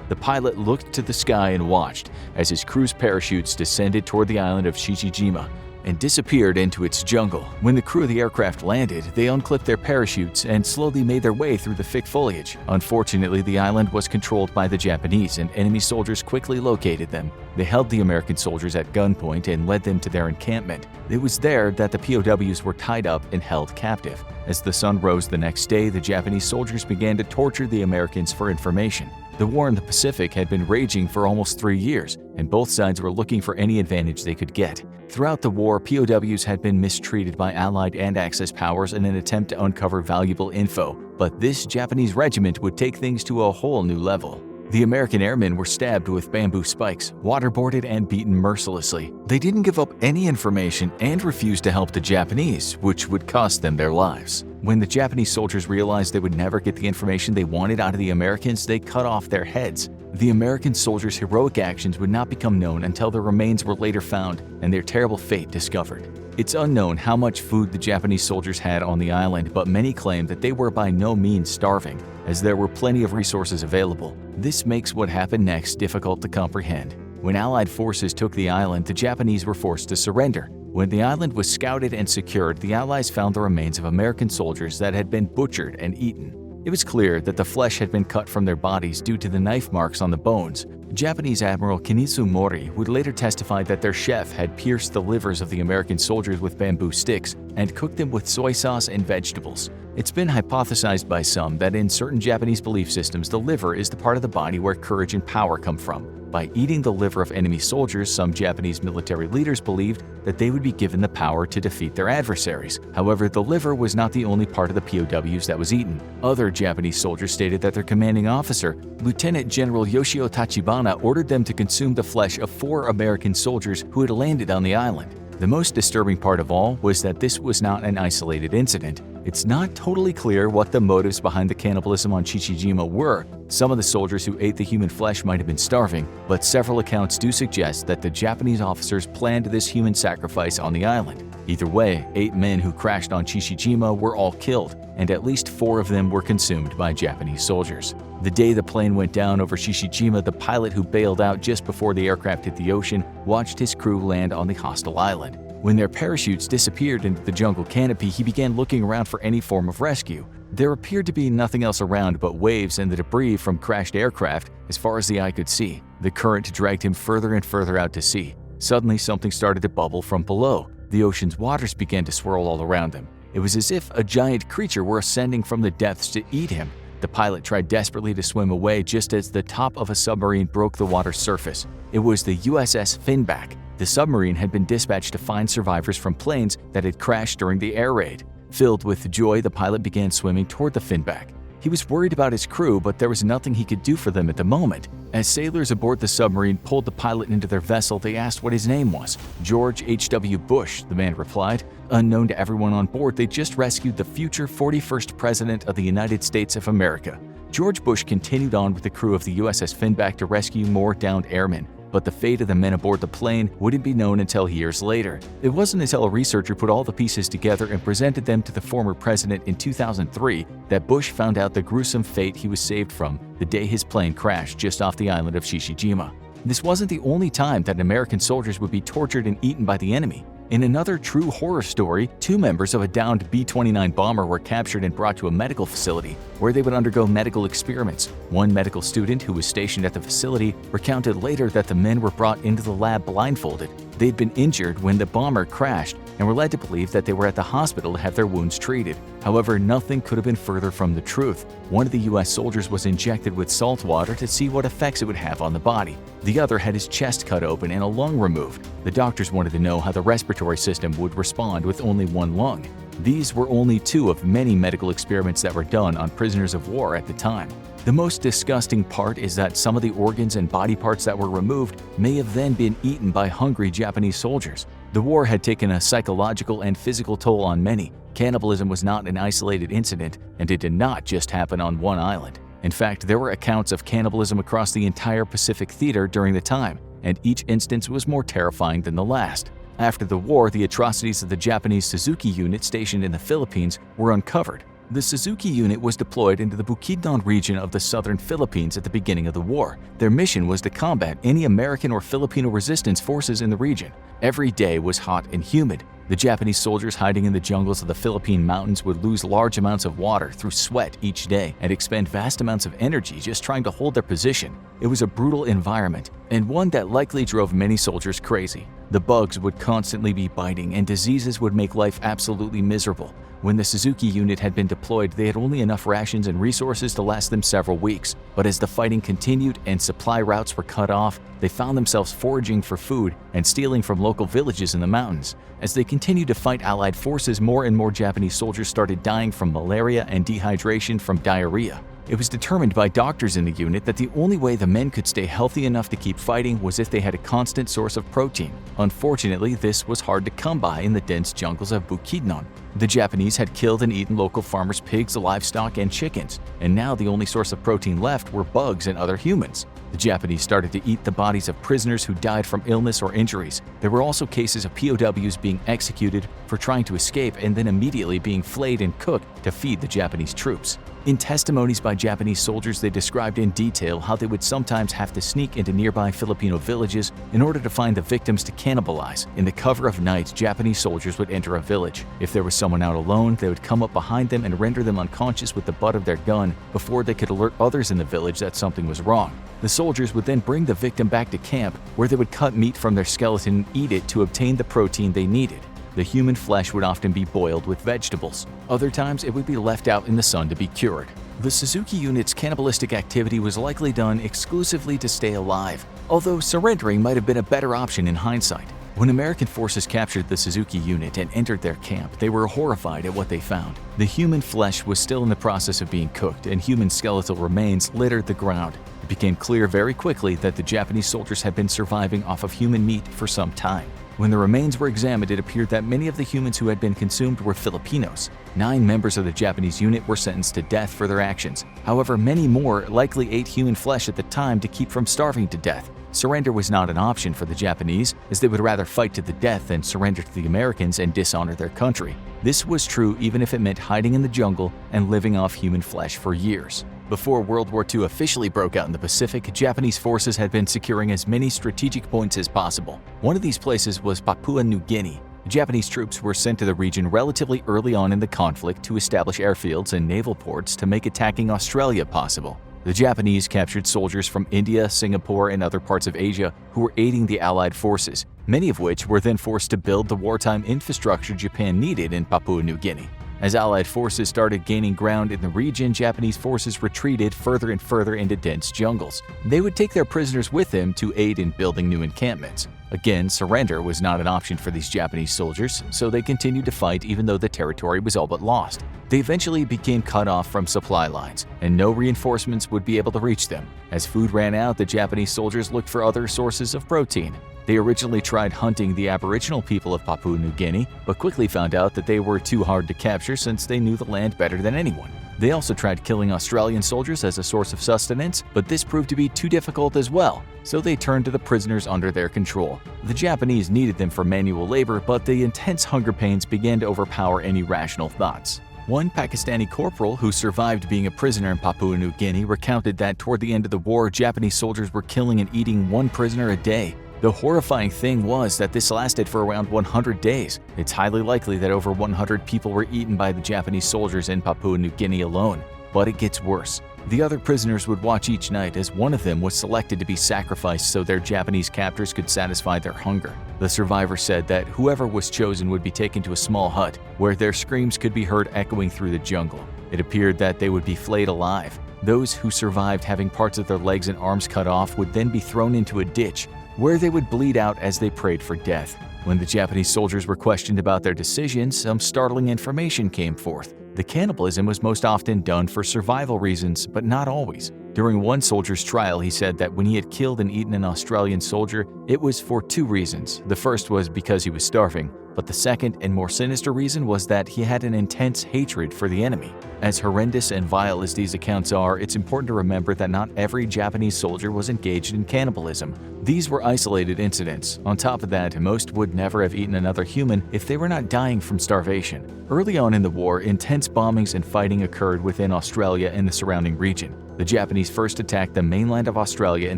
The pilot looked to the sky and watched as his crew's parachutes descended toward the island of Chichijima and disappeared into its jungle. When the crew of the aircraft landed, they unclipped their parachutes and slowly made their way through the thick foliage. Unfortunately, the island was controlled by the Japanese, and enemy soldiers quickly located them. They held the American soldiers at gunpoint and led them to their encampment. It was there that the POWs were tied up and held captive. As the sun rose the next day, the Japanese soldiers began to torture the Americans for information. The war in the Pacific had been raging for almost 3 years, and both sides were looking for any advantage they could get. Throughout the war, POWs had been mistreated by Allied and Axis powers in an attempt to uncover valuable info, but this Japanese regiment would take things to a whole new level. The American airmen were stabbed with bamboo spikes, waterboarded, and beaten mercilessly. They didn't give up any information and refused to help the Japanese, which would cost them their lives. When the Japanese soldiers realized they would never get the information they wanted out of the Americans, they cut off their heads. The American soldiers' heroic actions would not become known until their remains were later found and their terrible fate discovered. It's unknown how much food the Japanese soldiers had on the island, but many claim that they were by no means starving, as there were plenty of resources available. This makes what happened next difficult to comprehend. When Allied forces took the island, the Japanese were forced to surrender. When the island was scouted and secured, the Allies found the remains of American soldiers that had been butchered and eaten. It was clear that the flesh had been cut from their bodies due to the knife marks on the bones. Japanese Admiral Kenisu Mori would later testify that their chef had pierced the livers of the American soldiers with bamboo sticks and cooked them with soy sauce and vegetables. It's been hypothesized by some that in certain Japanese belief systems, the liver is the part of the body where courage and power come from. By eating the liver of enemy soldiers, some Japanese military leaders believed that they would be given the power to defeat their adversaries. However, the liver was not the only part of the POWs that was eaten. Other Japanese soldiers stated that their commanding officer, Lieutenant General Yoshio Tachibana, ordered them to consume the flesh of 4 American soldiers who had landed on the island. The most disturbing part of all was that this was not an isolated incident. It's not totally clear what the motives behind the cannibalism on Chichijima were. Some of the soldiers who ate the human flesh might have been starving, but several accounts do suggest that the Japanese officers planned this human sacrifice on the island. Either way, 8 men who crashed on Chichijima were all killed, and at least 4 of them were consumed by Japanese soldiers. The day the plane went down over Chichijima, the pilot who bailed out just before the aircraft hit the ocean watched his crew land on the hostile island. When their parachutes disappeared into the jungle canopy, he began looking around for any form of rescue. There appeared to be nothing else around but waves and the debris from crashed aircraft as far as the eye could see. The current dragged him further and further out to sea. Suddenly, something started to bubble from below. The ocean's waters began to swirl all around them. It was as if a giant creature were ascending from the depths to eat him. The pilot tried desperately to swim away just as the top of a submarine broke the water's surface. It was the USS Finback. The submarine had been dispatched to find survivors from planes that had crashed during the air raid. Filled with joy, the pilot began swimming toward the Finback. He was worried about his crew, but there was nothing he could do for them at the moment. As sailors aboard the submarine pulled the pilot into their vessel, they asked what his name was. George H.W. Bush, the man replied. Unknown to everyone on board, they just rescued the future 41st President of the United States of America. George Bush continued on with the crew of the USS Finback to rescue more downed airmen. But the fate of the men aboard the plane wouldn't be known until years later. It wasn't until a researcher put all the pieces together and presented them to the former president in 2003 that Bush found out the gruesome fate he was saved from the day his plane crashed just off the island of Shishijima. This wasn't the only time that American soldiers would be tortured and eaten by the enemy. In another true horror story, 2 members of a downed B-29 bomber were captured and brought to a medical facility where they would undergo medical experiments. One medical student who was stationed at the facility recounted later that the men were brought into the lab blindfolded. They'd been injured when the bomber crashed and were led to believe that they were at the hospital to have their wounds treated. However, nothing could have been further from the truth. One of the U.S. soldiers was injected with salt water to see what effects it would have on the body. The other had his chest cut open and a lung removed. The doctors wanted to know how the respiratory system would respond with only one lung. These were only 2 of many medical experiments that were done on prisoners of war at the time. The most disgusting part is that some of the organs and body parts that were removed may have then been eaten by hungry Japanese soldiers. The war had taken a psychological and physical toll on many. Cannibalism was not an isolated incident, and it did not just happen on one island. In fact, there were accounts of cannibalism across the entire Pacific theater during the time, and each instance was more terrifying than the last. After the war, the atrocities of the Japanese Suzuki unit stationed in the Philippines were uncovered. The Suzuki unit was deployed into the Bukidnon region of the southern Philippines at the beginning of the war. Their mission was to combat any American or Filipino resistance forces in the region. Every day was hot and humid. The Japanese soldiers hiding in the jungles of the Philippine mountains would lose large amounts of water through sweat each day and expend vast amounts of energy just trying to hold their position. It was a brutal environment, and one that likely drove many soldiers crazy. The bugs would constantly be biting, and diseases would make life absolutely miserable. When the Suzuki unit had been deployed, they had only enough rations and resources to last them several weeks. But as the fighting continued and supply routes were cut off, they found themselves foraging for food and stealing from local villages in the mountains. As they continued to fight Allied forces, more and more Japanese soldiers started dying from malaria and dehydration from diarrhea. It was determined by doctors in the unit that the only way the men could stay healthy enough to keep fighting was if they had a constant source of protein. Unfortunately, this was hard to come by in the dense jungles of Bukidnon. The Japanese had killed and eaten local farmers' pigs, livestock, and chickens, and now the only source of protein left were bugs and other humans. The Japanese started to eat the bodies of prisoners who died from illness or injuries. There were also cases of POWs being executed for trying to escape and then immediately being flayed and cooked to feed the Japanese troops. In testimonies by Japanese soldiers, they described in detail how they would sometimes have to sneak into nearby Filipino villages in order to find the victims to cannibalize. In the cover of night, Japanese soldiers would enter a village. If there was someone out alone, they would come up behind them and render them unconscious with the butt of their gun before they could alert others in the village that something was wrong. The soldiers would then bring the victim back to camp, where they would cut meat from their skeleton and eat it to obtain the protein they needed. The human flesh would often be boiled with vegetables. Other times, it would be left out in the sun to be cured. The Suzuki unit's cannibalistic activity was likely done exclusively to stay alive, although surrendering might have been a better option in hindsight. When American forces captured the Suzuki unit and entered their camp, they were horrified at what they found. The human flesh was still in the process of being cooked, and human skeletal remains littered the ground. It became clear very quickly that the Japanese soldiers had been surviving off of human meat for some time. When the remains were examined, it appeared that many of the humans who had been consumed were Filipinos. 9 members of the Japanese unit were sentenced to death for their actions. However, many more likely ate human flesh at the time to keep from starving to death. Surrender was not an option for the Japanese, as they would rather fight to the death than surrender to the Americans and dishonor their country. This was true even if it meant hiding in the jungle and living off human flesh for years. Before World War II officially broke out in the Pacific, Japanese forces had been securing as many strategic points as possible. One of these places was Papua New Guinea. Japanese troops were sent to the region relatively early on in the conflict to establish airfields and naval ports to make attacking Australia possible. The Japanese captured soldiers from India, Singapore, and other parts of Asia who were aiding the Allied forces, many of which were then forced to build the wartime infrastructure Japan needed in Papua New Guinea. As Allied forces started gaining ground in the region, Japanese forces retreated further and further into dense jungles. They would take their prisoners with them to aid in building new encampments. Again, surrender was not an option for these Japanese soldiers, so they continued to fight even though the territory was all but lost. They eventually became cut off from supply lines, and no reinforcements would be able to reach them. As food ran out, the Japanese soldiers looked for other sources of protein. They originally tried hunting the Aboriginal people of Papua New Guinea, but quickly found out that they were too hard to capture since they knew the land better than anyone. They also tried killing Australian soldiers as a source of sustenance, but this proved to be too difficult as well, so they turned to the prisoners under their control. The Japanese needed them for manual labor, but the intense hunger pains began to overpower any rational thoughts. One Pakistani corporal who survived being a prisoner in Papua New Guinea recounted that toward the end of the war, Japanese soldiers were killing and eating one prisoner a day. The horrifying thing was that this lasted for around 100 days. It's highly likely that over 100 people were eaten by the Japanese soldiers in Papua New Guinea alone. But it gets worse. The other prisoners would watch each night as one of them was selected to be sacrificed so their Japanese captors could satisfy their hunger. The survivor said that whoever was chosen would be taken to a small hut where their screams could be heard echoing through the jungle. It appeared that they would be flayed alive. Those who survived having parts of their legs and arms cut off would then be thrown into a ditch where they would bleed out as they prayed for death. When the Japanese soldiers were questioned about their decisions, some startling information came forth. The cannibalism was most often done for survival reasons, but not always. During one soldier's trial, he said that when he had killed and eaten an Australian soldier, it was for two reasons. The first was because he was starving, but the second and more sinister reason was that he had an intense hatred for the enemy. As horrendous and vile as these accounts are, it's important to remember that not every Japanese soldier was engaged in cannibalism. These were isolated incidents. On top of that, most would never have eaten another human if they were not dying from starvation. Early on in the war, intense bombings and fighting occurred within Australia and the surrounding region. The Japanese first attacked the mainland of Australia in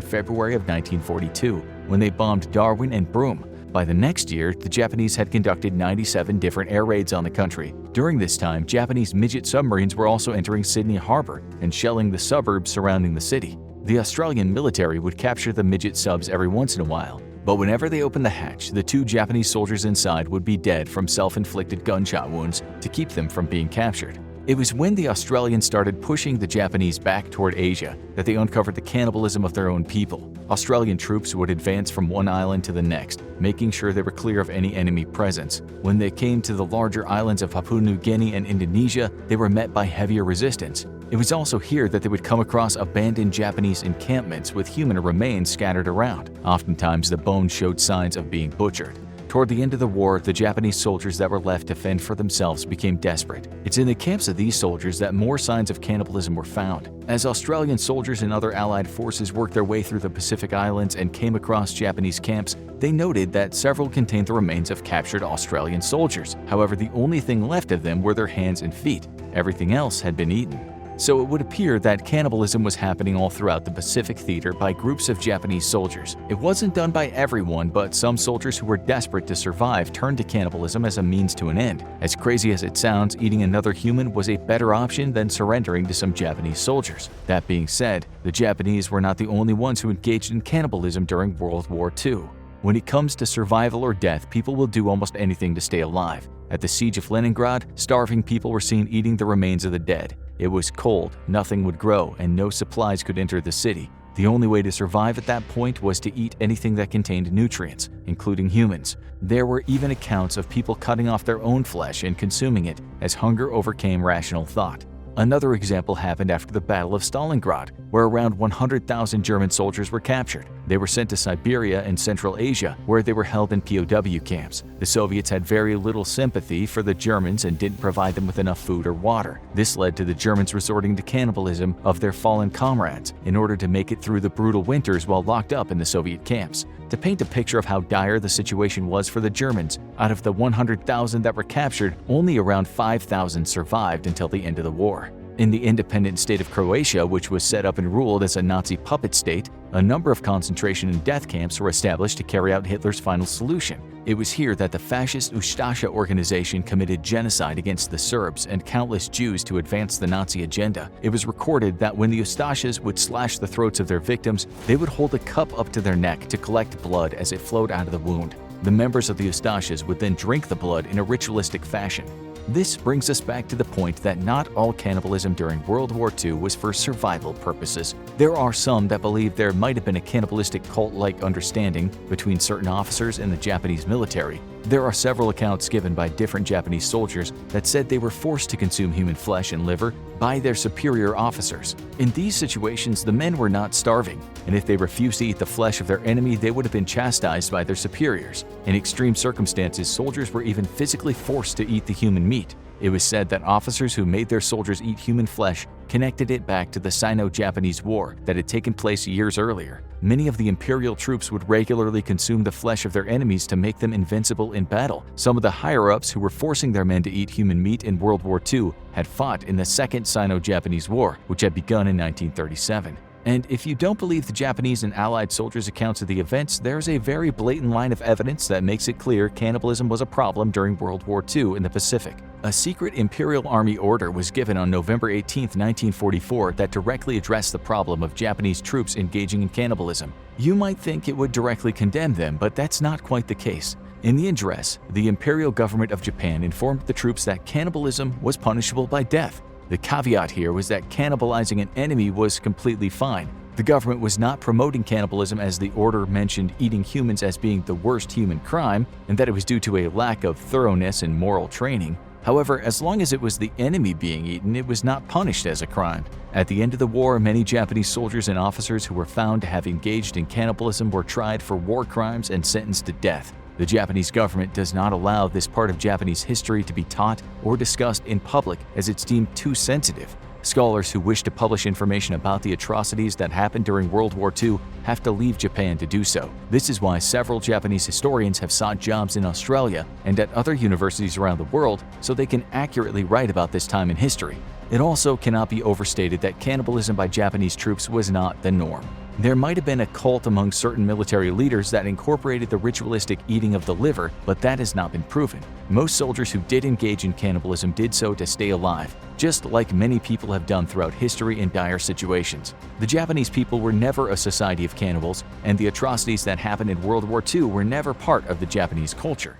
February of 1942, when they bombed Darwin and Broome. By the next year, the Japanese had conducted 97 different air raids on the country. During this time, Japanese midget submarines were also entering Sydney Harbor and shelling the suburbs surrounding the city. The Australian military would capture the midget subs every once in a while, but whenever they opened the hatch, the two Japanese soldiers inside would be dead from self-inflicted gunshot wounds to keep them from being captured. It was when the Australians started pushing the Japanese back toward Asia that they uncovered the cannibalism of their own people. Australian troops would advance from one island to the next, making sure they were clear of any enemy presence. When they came to the larger islands of Papua New Guinea and Indonesia, they were met by heavier resistance. It was also here that they would come across abandoned Japanese encampments with human remains scattered around. Oftentimes, the bones showed signs of being butchered. Toward the end of the war, the Japanese soldiers that were left to fend for themselves became desperate. It's in the camps of these soldiers that more signs of cannibalism were found. As Australian soldiers and other Allied forces worked their way through the Pacific Islands and came across Japanese camps, they noted that several contained the remains of captured Australian soldiers. However, the only thing left of them were their hands and feet. Everything else had been eaten. So it would appear that cannibalism was happening all throughout the Pacific theater by groups of Japanese soldiers. It wasn't done by everyone, but some soldiers who were desperate to survive turned to cannibalism as a means to an end. As crazy as it sounds, eating another human was a better option than surrendering to some Japanese soldiers. That being said, the Japanese were not the only ones who engaged in cannibalism during World War II. When it comes to survival or death, people will do almost anything to stay alive. At the siege of Leningrad, starving people were seen eating the remains of the dead. It was cold, nothing would grow, and no supplies could enter the city. The only way to survive at that point was to eat anything that contained nutrients, including humans. There were even accounts of people cutting off their own flesh and consuming it as hunger overcame rational thought. Another example happened after the Battle of Stalingrad, where around 100,000 German soldiers were captured. They were sent to Siberia and Central Asia, where they were held in POW camps. The Soviets had very little sympathy for the Germans and didn't provide them with enough food or water. This led to the Germans resorting to cannibalism of their fallen comrades in order to make it through the brutal winters while locked up in the Soviet camps. To paint a picture of how dire the situation was for the Germans, out of the 100,000 that were captured, only around 5,000 survived until the end of the war. In the independent state of Croatia, which was set up and ruled as a Nazi puppet state, a number of concentration and death camps were established to carry out Hitler's final solution. It was here that the fascist Ustasha organization committed genocide against the Serbs and countless Jews to advance the Nazi agenda. It was recorded that when the Ustashas would slash the throats of their victims, they would hold a cup up to their neck to collect blood as it flowed out of the wound. The members of the Ustashas would then drink the blood in a ritualistic fashion. This brings us back to the point that not all cannibalism during World War II was for survival purposes. There are some that believe there might have been a cannibalistic cult-like understanding between certain officers in the Japanese military. There are several accounts given by different Japanese soldiers that said they were forced to consume human flesh and liver by their superior officers. In these situations, the men were not starving, and if they refused to eat the flesh of their enemy, they would have been chastised by their superiors. In extreme circumstances, soldiers were even physically forced to eat the human meat. It was said that officers who made their soldiers eat human flesh connected it back to the Sino-Japanese War that had taken place years earlier. Many of the imperial troops would regularly consume the flesh of their enemies to make them invincible in battle. Some of the higher-ups who were forcing their men to eat human meat in World War II had fought in the Second Sino-Japanese War, which had begun in 1937. And if you don't believe the Japanese and Allied soldiers' accounts of the events, there's a very blatant line of evidence that makes it clear cannibalism was a problem during World War II in the Pacific. A secret Imperial Army order was given on November 18, 1944 that directly addressed the problem of Japanese troops engaging in cannibalism. You might think it would directly condemn them, but that's not quite the case. In the address, the Imperial Government of Japan informed the troops that cannibalism was punishable by death. The caveat here was that cannibalizing an enemy was completely fine. The government was not promoting cannibalism as the order mentioned eating humans as being the worst human crime, and that it was due to a lack of thoroughness and moral training. However, as long as it was the enemy being eaten, it was not punished as a crime. At the end of the war, many Japanese soldiers and officers who were found to have engaged in cannibalism were tried for war crimes and sentenced to death. The Japanese government does not allow this part of Japanese history to be taught or discussed in public as it's deemed too sensitive. Scholars who wish to publish information about the atrocities that happened during World War II have to leave Japan to do so. This is why several Japanese historians have sought jobs in Australia and at other universities around the world so they can accurately write about this time in history. It also cannot be overstated that cannibalism by Japanese troops was not the norm. There might have been a cult among certain military leaders that incorporated the ritualistic eating of the liver, but that has not been proven. Most soldiers who did engage in cannibalism did so to stay alive, just like many people have done throughout history in dire situations. The Japanese people were never a society of cannibals, and the atrocities that happened in World War II were never part of the Japanese culture.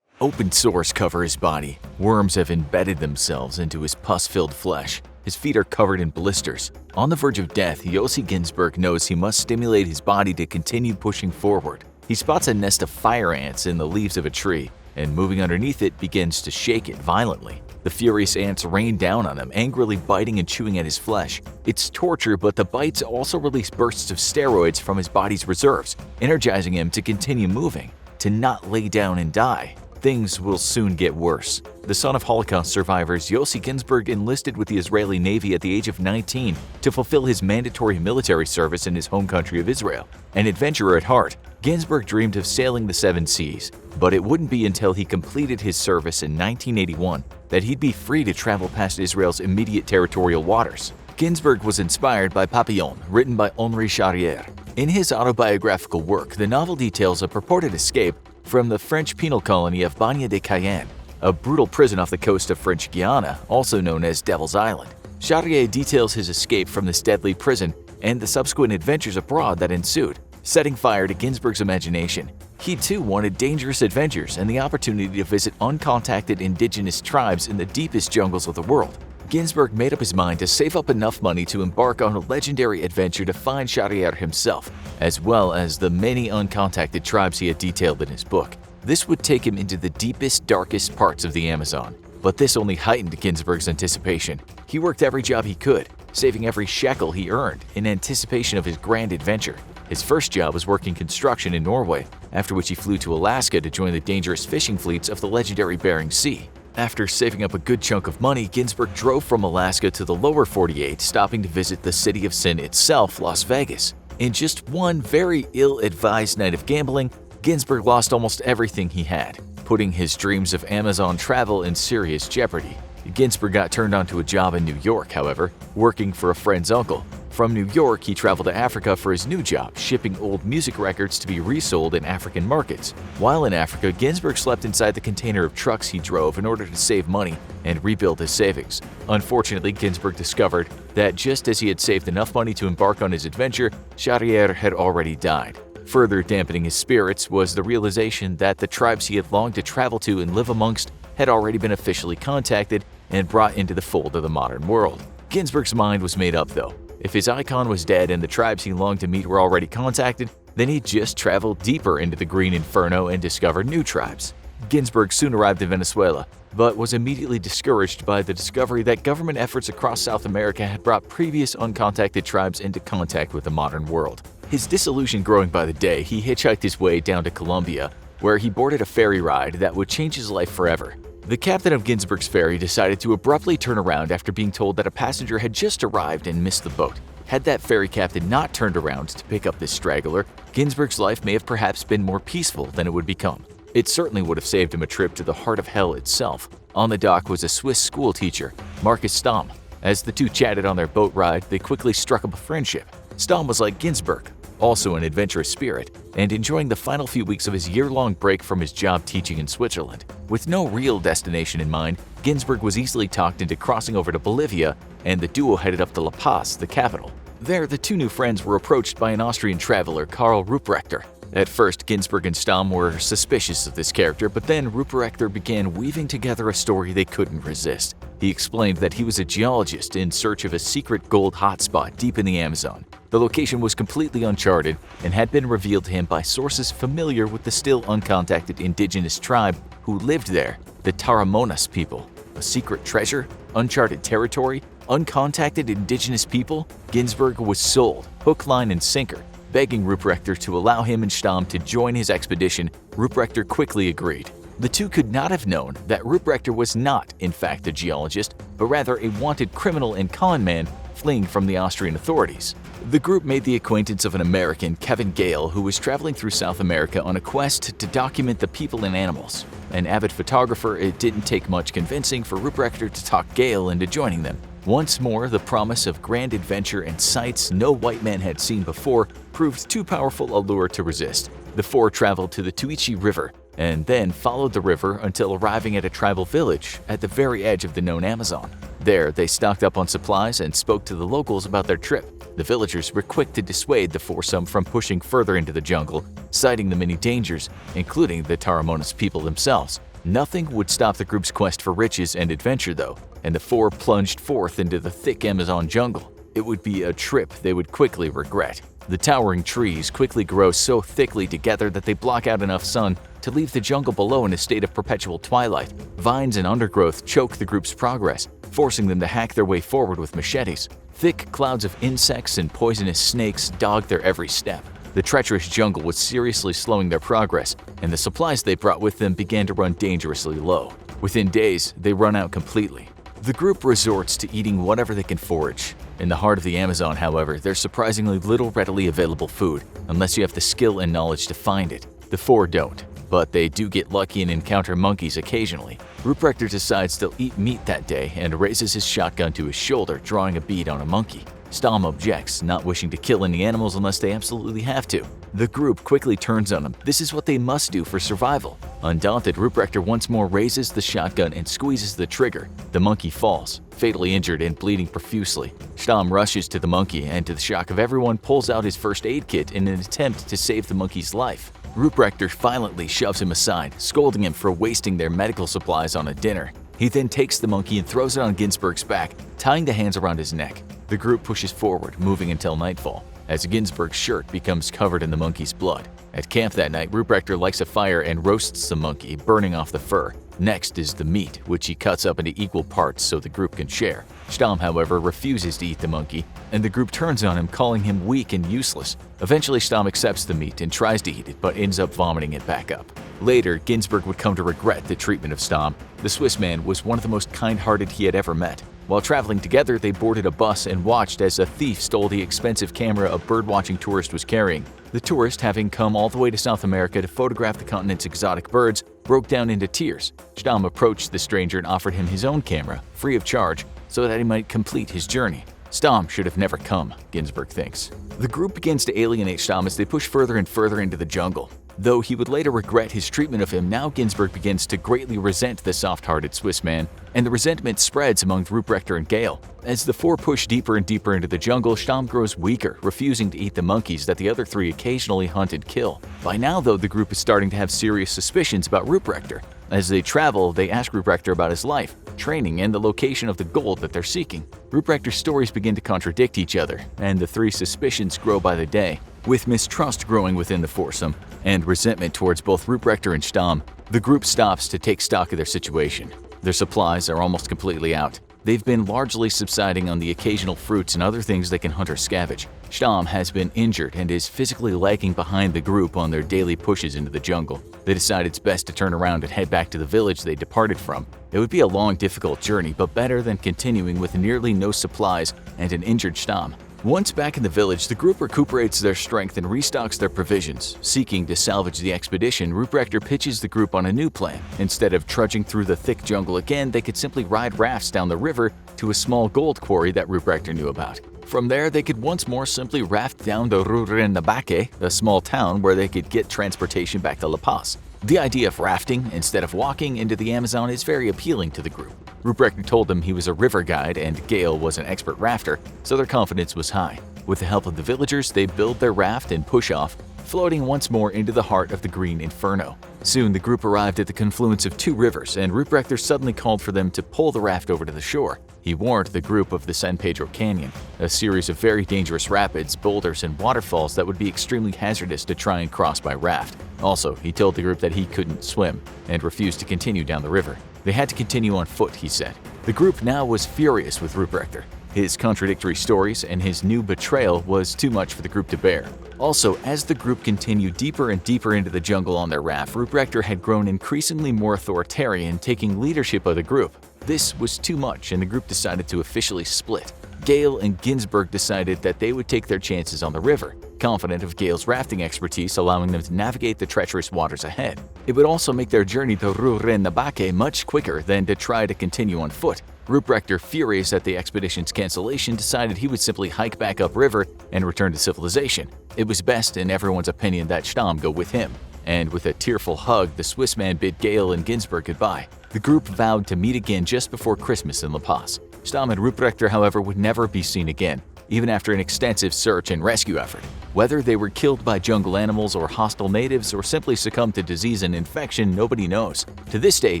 Open sores cover his body. Worms have embedded themselves into his pus-filled flesh. His feet are covered in blisters. On the verge of death, Yossi Ginsburg knows he must stimulate his body to continue pushing forward. He spots a nest of fire ants in the leaves of a tree, and moving underneath it, begins to shake it violently. The furious ants rain down on him, angrily biting and chewing at his flesh. It's torture, but the bites also release bursts of steroids from his body's reserves, energizing him to continue moving, to not lay down and die. Things will soon get worse. The son of Holocaust survivors, Yossi Ginsburg enlisted with the Israeli Navy at the age of 19 to fulfill his mandatory military service in his home country of Israel. An adventurer at heart, Ginsburg dreamed of sailing the seven seas, but it wouldn't be until he completed his service in 1981 that he'd be free to travel past Israel's immediate territorial waters. Ginsburg was inspired by Papillon, written by Henri Charrière. In his autobiographical work, the novel details a purported escape from the French penal colony of Bagnes de Cayenne, a brutal prison off the coast of French Guiana, also known as Devil's Island. Charrière details his escape from this deadly prison and the subsequent adventures abroad that ensued, setting fire to Ginsburg's imagination. He too wanted dangerous adventures and the opportunity to visit uncontacted indigenous tribes in the deepest jungles of the world. Ginsburg made up his mind to save up enough money to embark on a legendary adventure to find Charrière himself, as well as the many uncontacted tribes he had detailed in his book. This would take him into the deepest, darkest parts of the Amazon. But this only heightened Ginsburg's anticipation. He worked every job he could, saving every shekel he earned in anticipation of his grand adventure. His first job was working construction in Norway, after which he flew to Alaska to join the dangerous fishing fleets of the legendary Bering Sea. After saving up a good chunk of money, Ginsburg drove from Alaska to the lower 48, stopping to visit the city of sin itself, Las Vegas. In just one very ill-advised night of gambling, Ginsburg lost almost everything he had, putting his dreams of Amazon travel in serious jeopardy. Ginsburg got turned onto a job in New York, however, working for a friend's uncle. From New York, he traveled to Africa for his new job, shipping old music records to be resold in African markets. While in Africa, Ginsburg slept inside the container of trucks he drove in order to save money and rebuild his savings. Unfortunately, Ginsburg discovered that just as he had saved enough money to embark on his adventure, Charrière had already died. Further dampening his spirits was the realization that the tribes he had longed to travel to and live amongst had already been officially contacted and brought into the fold of the modern world. Ginsberg's mind was made up though. If his icon was dead and the tribes he longed to meet were already contacted, then he'd just travel deeper into the Green Inferno and discover new tribes. Ginsberg soon arrived in Venezuela, but was immediately discouraged by the discovery that government efforts across South America had brought previous uncontacted tribes into contact with the modern world. His disillusion growing by the day, he hitchhiked his way down to Colombia, where he boarded a ferry ride that would change his life forever. The captain of Ginsberg's ferry decided to abruptly turn around after being told that a passenger had just arrived and missed the boat. Had that ferry captain not turned around to pick up this straggler, Ginsberg's life may have perhaps been more peaceful than it would become. It certainly would have saved him a trip to the heart of hell itself. On the dock was a Swiss school teacher, Marcus Stamm. As the two chatted on their boat ride, they quickly struck up a friendship. Stamm was like Ginsberg, also an adventurous spirit, and enjoying the final few weeks of his year-long break from his job teaching in Switzerland. With no real destination in mind, Ginsberg was easily talked into crossing over to Bolivia, and the duo headed up to La Paz, the capital. There, the two new friends were approached by an Austrian traveler, Karl Ruprechter. At first, Ginsberg and Stamm were suspicious of this character, but then Ruprechter began weaving together a story they couldn't resist. He explained that he was a geologist in search of a secret gold hotspot deep in the Amazon. The location was completely uncharted and had been revealed to him by sources familiar with the still uncontacted indigenous tribe who lived there, the Taramonas people. A secret treasure? Uncharted territory? Uncontacted indigenous people? Ginsberg was sold, hook, line, and sinker. Begging Ruprechter to allow him and Stamm to join his expedition, Ruprechter quickly agreed. The two could not have known that Ruprechter was not, in fact, a geologist, but rather a wanted criminal and con man fleeing from the Austrian authorities. The group made the acquaintance of an American, Kevin Gale, who was traveling through South America on a quest to document the people and animals. An avid photographer, it didn't take much convincing for Ruprechter to talk Gale into joining them. Once more, the promise of grand adventure and sights no white man had seen before proved too powerful a lure to resist. The four traveled to the Tuichi River and then followed the river until arriving at a tribal village at the very edge of the known Amazon. There, they stocked up on supplies and spoke to the locals about their trip. The villagers were quick to dissuade the foursome from pushing further into the jungle, citing the many dangers, including the Taramonas people themselves. Nothing would stop the group's quest for riches and adventure though, and the four plunged forth into the thick Amazon jungle. It would be a trip they would quickly regret. The towering trees quickly grow so thickly together that they block out enough sun to leave the jungle below in a state of perpetual twilight. Vines and undergrowth choke the group's progress, forcing them to hack their way forward with machetes. Thick clouds of insects and poisonous snakes dogged their every step. The treacherous jungle was seriously slowing their progress, and the supplies they brought with them began to run dangerously low. Within days, they run out completely. The group resorts to eating whatever they can forage. In the heart of the Amazon, however, there's surprisingly little readily available food, unless you have the skill and knowledge to find it. The four don't, but they do get lucky and encounter monkeys occasionally. Ruprechter decides they'll eat meat that day and raises his shotgun to his shoulder, drawing a bead on a monkey. Stamm objects, not wishing to kill any animals unless they absolutely have to. The group quickly turns on him. This is what they must do for survival. Undaunted, Ruprechter once more raises the shotgun and squeezes the trigger. The monkey falls, fatally injured and bleeding profusely. Stamm rushes to the monkey and, to the shock of everyone, pulls out his first aid kit in an attempt to save the monkey's life. Ruprechter violently shoves him aside, scolding him for wasting their medical supplies on a dinner. He then takes the monkey and throws it on Ginsberg's back, tying the hands around his neck. The group pushes forward, moving until nightfall, as Ginsberg's shirt becomes covered in the monkey's blood. At camp that night, Ruprechter lights a fire and roasts the monkey, burning off the fur. Next is the meat, which he cuts up into equal parts so the group can share. Stamm, however, refuses to eat the monkey, and the group turns on him, calling him weak and useless. Eventually, Stamm accepts the meat and tries to eat it, but ends up vomiting it back up. Later, Ginsberg would come to regret the treatment of Stamm. The Swiss man was one of the most kind-hearted he had ever met. While traveling together, they boarded a bus and watched as a thief stole the expensive camera a bird-watching tourist was carrying. The tourist, having come all the way to South America to photograph the continent's exotic birds, broke down into tears. Stamm approached the stranger and offered him his own camera, free of charge, so that he might complete his journey. Stamm should have never come, Ginsberg thinks. The group begins to alienate Stamm as they push further and further into the jungle. Though he would later regret his treatment of him, now Ginsberg begins to greatly resent the soft-hearted Swiss man, and the resentment spreads among Ruprechter and Gale. As the four push deeper and deeper into the jungle, Stamm grows weaker, refusing to eat the monkeys that the other three occasionally hunt and kill. By now, though, the group is starting to have serious suspicions about Ruprechter. As they travel, they ask Ruprechter about his life, training, and the location of the gold that they're seeking. Ruprechter's stories begin to contradict each other, and the three suspicions grow by the day. With mistrust growing within the foursome, and resentment towards both Ruprechter and Stamm, the group stops to take stock of their situation. Their supplies are almost completely out. They've been largely subsiding on the occasional fruits and other things they can hunt or scavenge. Stamm has been injured and is physically lagging behind the group on their daily pushes into the jungle. They decide it's best to turn around and head back to the village they departed from. It would be a long, difficult journey, but better than continuing with nearly no supplies and an injured Stamm. Once back in the village, the group recuperates their strength and restocks their provisions. Seeking to salvage the expedition, Ruprechter pitches the group on a new plan. Instead of trudging through the thick jungle again, they could simply ride rafts down the river to a small gold quarry that Ruprechter knew about. From there, they could once more simply raft down to Rurrenabaque, a small town where they could get transportation back to La Paz. The idea of rafting instead of walking into the Amazon is very appealing to the group. Ruprechter told them he was a river guide and Gale was an expert rafter, so their confidence was high. With the help of the villagers, they build their raft and push off, floating once more into the heart of the Green Inferno. Soon, the group arrived at the confluence of two rivers, and Ruprechter suddenly called for them to pull the raft over to the shore. He warned the group of the San Pedro Canyon, a series of very dangerous rapids, boulders, and waterfalls that would be extremely hazardous to try and cross by raft. Also, he told the group that he couldn't swim and refused to continue down the river. They had to continue on foot, he said. The group now was furious with Ruprechter. His contradictory stories and his new betrayal was too much for the group to bear. Also, as the group continued deeper and deeper into the jungle on their raft, Ruprechter had grown increasingly more authoritarian, taking leadership of the group. This was too much, and the group decided to officially split. Gale and Ginsberg decided that they would take their chances on the river, confident of Gale's rafting expertise allowing them to navigate the treacherous waters ahead. It would also make their journey to Rurrenabaque much quicker than to try to continue on foot. Ruprechter, furious at the expedition's cancellation, decided he would simply hike back upriver and return to civilization. It was best, in everyone's opinion, that Stamm go with him. And with a tearful hug, the Swiss man bid Gale and Ginsberg goodbye. The group vowed to meet again just before Christmas in La Paz. Stamm and Ruprechter, however, would never be seen again, even after an extensive search and rescue effort. Whether they were killed by jungle animals or hostile natives or simply succumbed to disease and infection, nobody knows. To this day,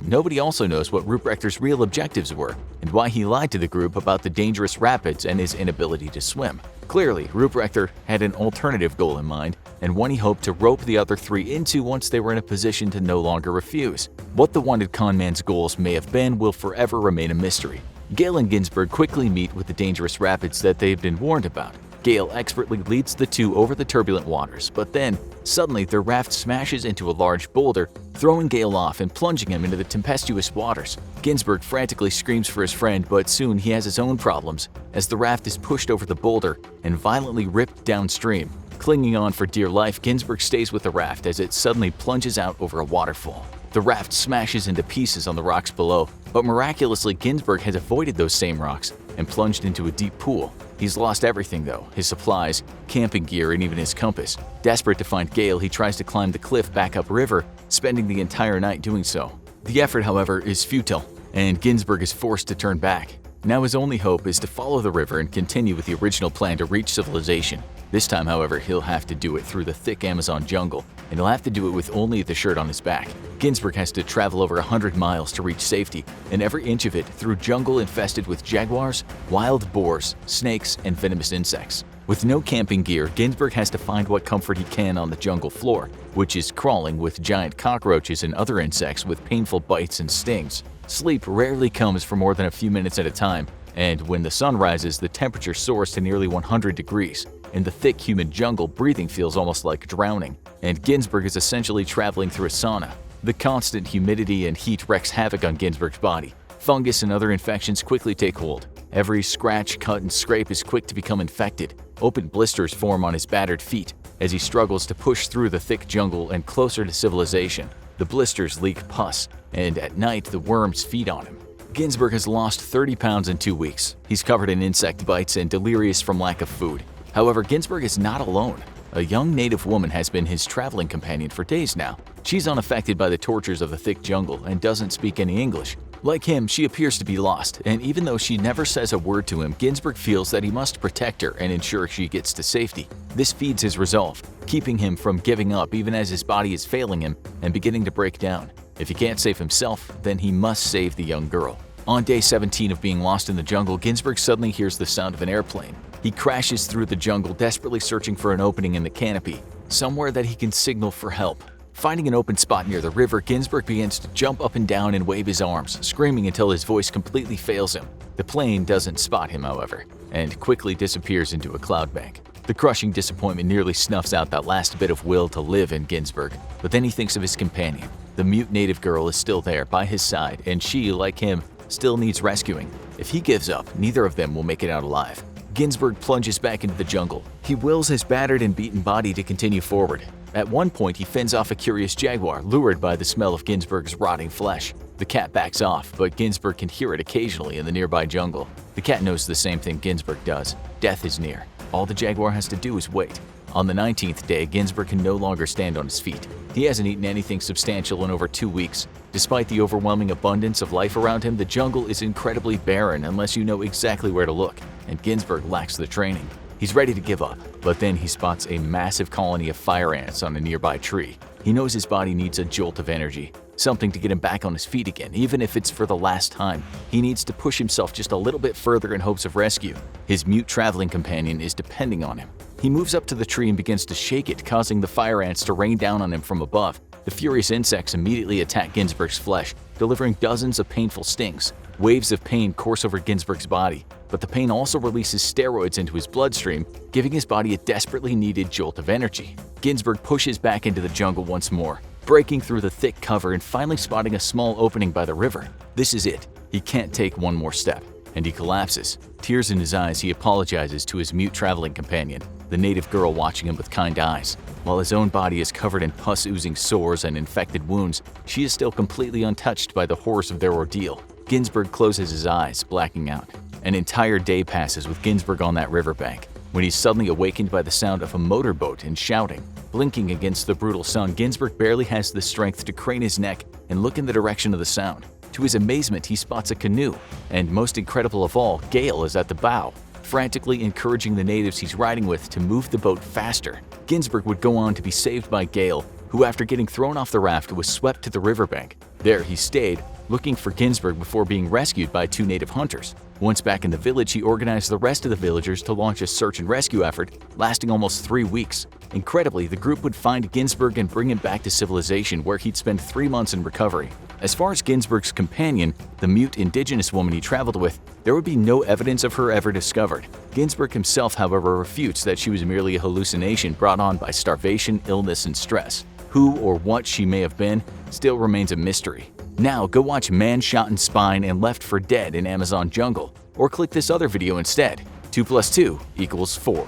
nobody also knows what Ruprechter's real objectives were and why he lied to the group about the dangerous rapids and his inability to swim. Clearly, Ruprechter had an alternative goal in mind, and one he hoped to rope the other three into once they were in a position to no longer refuse. What the wanted conman's goals may have been will forever remain a mystery. Gale and Ginsberg quickly meet with the dangerous rapids that they've been warned about. Gale expertly leads the two over the turbulent waters, but then, suddenly their raft smashes into a large boulder, throwing Gale off and plunging him into the tempestuous waters. Ginsberg frantically screams for his friend, but soon he has his own problems, as the raft is pushed over the boulder and violently ripped downstream. Clinging on for dear life, Ginsberg stays with the raft as it suddenly plunges out over a waterfall. The raft smashes into pieces on the rocks below, but miraculously Ginsberg has avoided those same rocks and plunged into a deep pool. He's lost everything though, his supplies, camping gear, and even his compass. Desperate to find Gale, he tries to climb the cliff back upriver, spending the entire night doing so. The effort, however, is futile, and Ginsberg is forced to turn back. Now his only hope is to follow the river and continue with the original plan to reach civilization. This time, however, he'll have to do it through the thick Amazon jungle, and he'll have to do it with only the shirt on his back. Ginsberg has to travel over 100 miles to reach safety, and every inch of it through jungle infested with jaguars, wild boars, snakes, and venomous insects. With no camping gear, Ginsberg has to find what comfort he can on the jungle floor, which is crawling with giant cockroaches and other insects with painful bites and stings. Sleep rarely comes for more than a few minutes at a time, and when the sun rises, the temperature soars to nearly 100 degrees. In the thick, humid jungle, breathing feels almost like drowning, and Ginsberg is essentially traveling through a sauna. The constant humidity and heat wreaks havoc on Ginsberg's body. Fungus and other infections quickly take hold. Every scratch, cut, and scrape is quick to become infected. Open blisters form on his battered feet as he struggles to push through the thick jungle and closer to civilization. The blisters leak pus, and at night the worms feed on him. Ginsberg has lost 30 pounds in 2 weeks. He's covered in insect bites and delirious from lack of food. However, Ginsberg is not alone. A young native woman has been his traveling companion for days now. She's unaffected by the tortures of the thick jungle and doesn't speak any English. Like him, she appears to be lost, and even though she never says a word to him, Ginsberg feels that he must protect her and ensure she gets to safety. This feeds his resolve, keeping him from giving up even as his body is failing him and beginning to break down. If he can't save himself, then he must save the young girl. On day 17 of being lost in the jungle, Ginsberg suddenly hears the sound of an airplane. He crashes through the jungle, desperately searching for an opening in the canopy, somewhere that he can signal for help. Finding an open spot near the river, Ginsberg begins to jump up and down and wave his arms, screaming until his voice completely fails him. The plane doesn't spot him, however, and quickly disappears into a cloud bank. The crushing disappointment nearly snuffs out that last bit of will to live in Ginsberg, but then he thinks of his companion. The mute native girl is still there by his side, and she, like him, still needs rescuing. If he gives up, neither of them will make it out alive. Ginsberg plunges back into the jungle. He wills his battered and beaten body to continue forward. At one point, he fends off a curious jaguar, lured by the smell of Ginsberg's rotting flesh. The cat backs off, but Ginsberg can hear it occasionally in the nearby jungle. The cat knows the same thing Ginsberg does. Death is near. All the jaguar has to do is wait. On the 19th day, Ginsberg can no longer stand on his feet. He hasn't eaten anything substantial in over 2 weeks. Despite the overwhelming abundance of life around him, the jungle is incredibly barren unless you know exactly where to look, and Ginsberg lacks the training. He's ready to give up, but then he spots a massive colony of fire ants on a nearby tree. He knows his body needs a jolt of energy, something to get him back on his feet again, even if it's for the last time. He needs to push himself just a little bit further in hopes of rescue. His mute traveling companion is depending on him. He moves up to the tree and begins to shake it, causing the fire ants to rain down on him from above. The furious insects immediately attack Ginsberg's flesh, delivering dozens of painful stings. Waves of pain course over Ginsberg's body, but the pain also releases steroids into his bloodstream, giving his body a desperately needed jolt of energy. Ginsberg pushes back into the jungle once more, breaking through the thick cover and finally spotting a small opening by the river. This is it. He can't take one more step, and he collapses. Tears in his eyes, he apologizes to his mute traveling companion, the native girl watching him with kind eyes. While his own body is covered in pus-oozing sores and infected wounds, she is still completely untouched by the horrors of their ordeal. Ginsberg closes his eyes, blacking out. An entire day passes with Ginsberg on that riverbank, when he's suddenly awakened by the sound of a motorboat and shouting. Blinking against the brutal sun, Ginsberg barely has the strength to crane his neck and look in the direction of the sound. To his amazement, he spots a canoe, and most incredible of all, Gale is at the bow, frantically encouraging the natives he's riding with to move the boat faster. Ginsberg would go on to be saved by Gale, who after getting thrown off the raft was swept to the riverbank. There he stayed, looking for Ginsberg before being rescued by 2 native hunters. Once back in the village, he organized the rest of the villagers to launch a search and rescue effort, lasting almost 3 weeks. Incredibly, the group would find Ginsberg and bring him back to civilization, where he'd spend 3 months in recovery. As far as Ginsberg's companion, the mute indigenous woman he traveled with, there would be no evidence of her ever discovered. Ginsberg himself, however, refutes that she was merely a hallucination brought on by starvation, illness, and stress. Who or what she may have been still remains a mystery. Now go watch Man Shot in Spine and Left for Dead in Amazon Jungle, or click this other video instead. 2 + 2 = 4.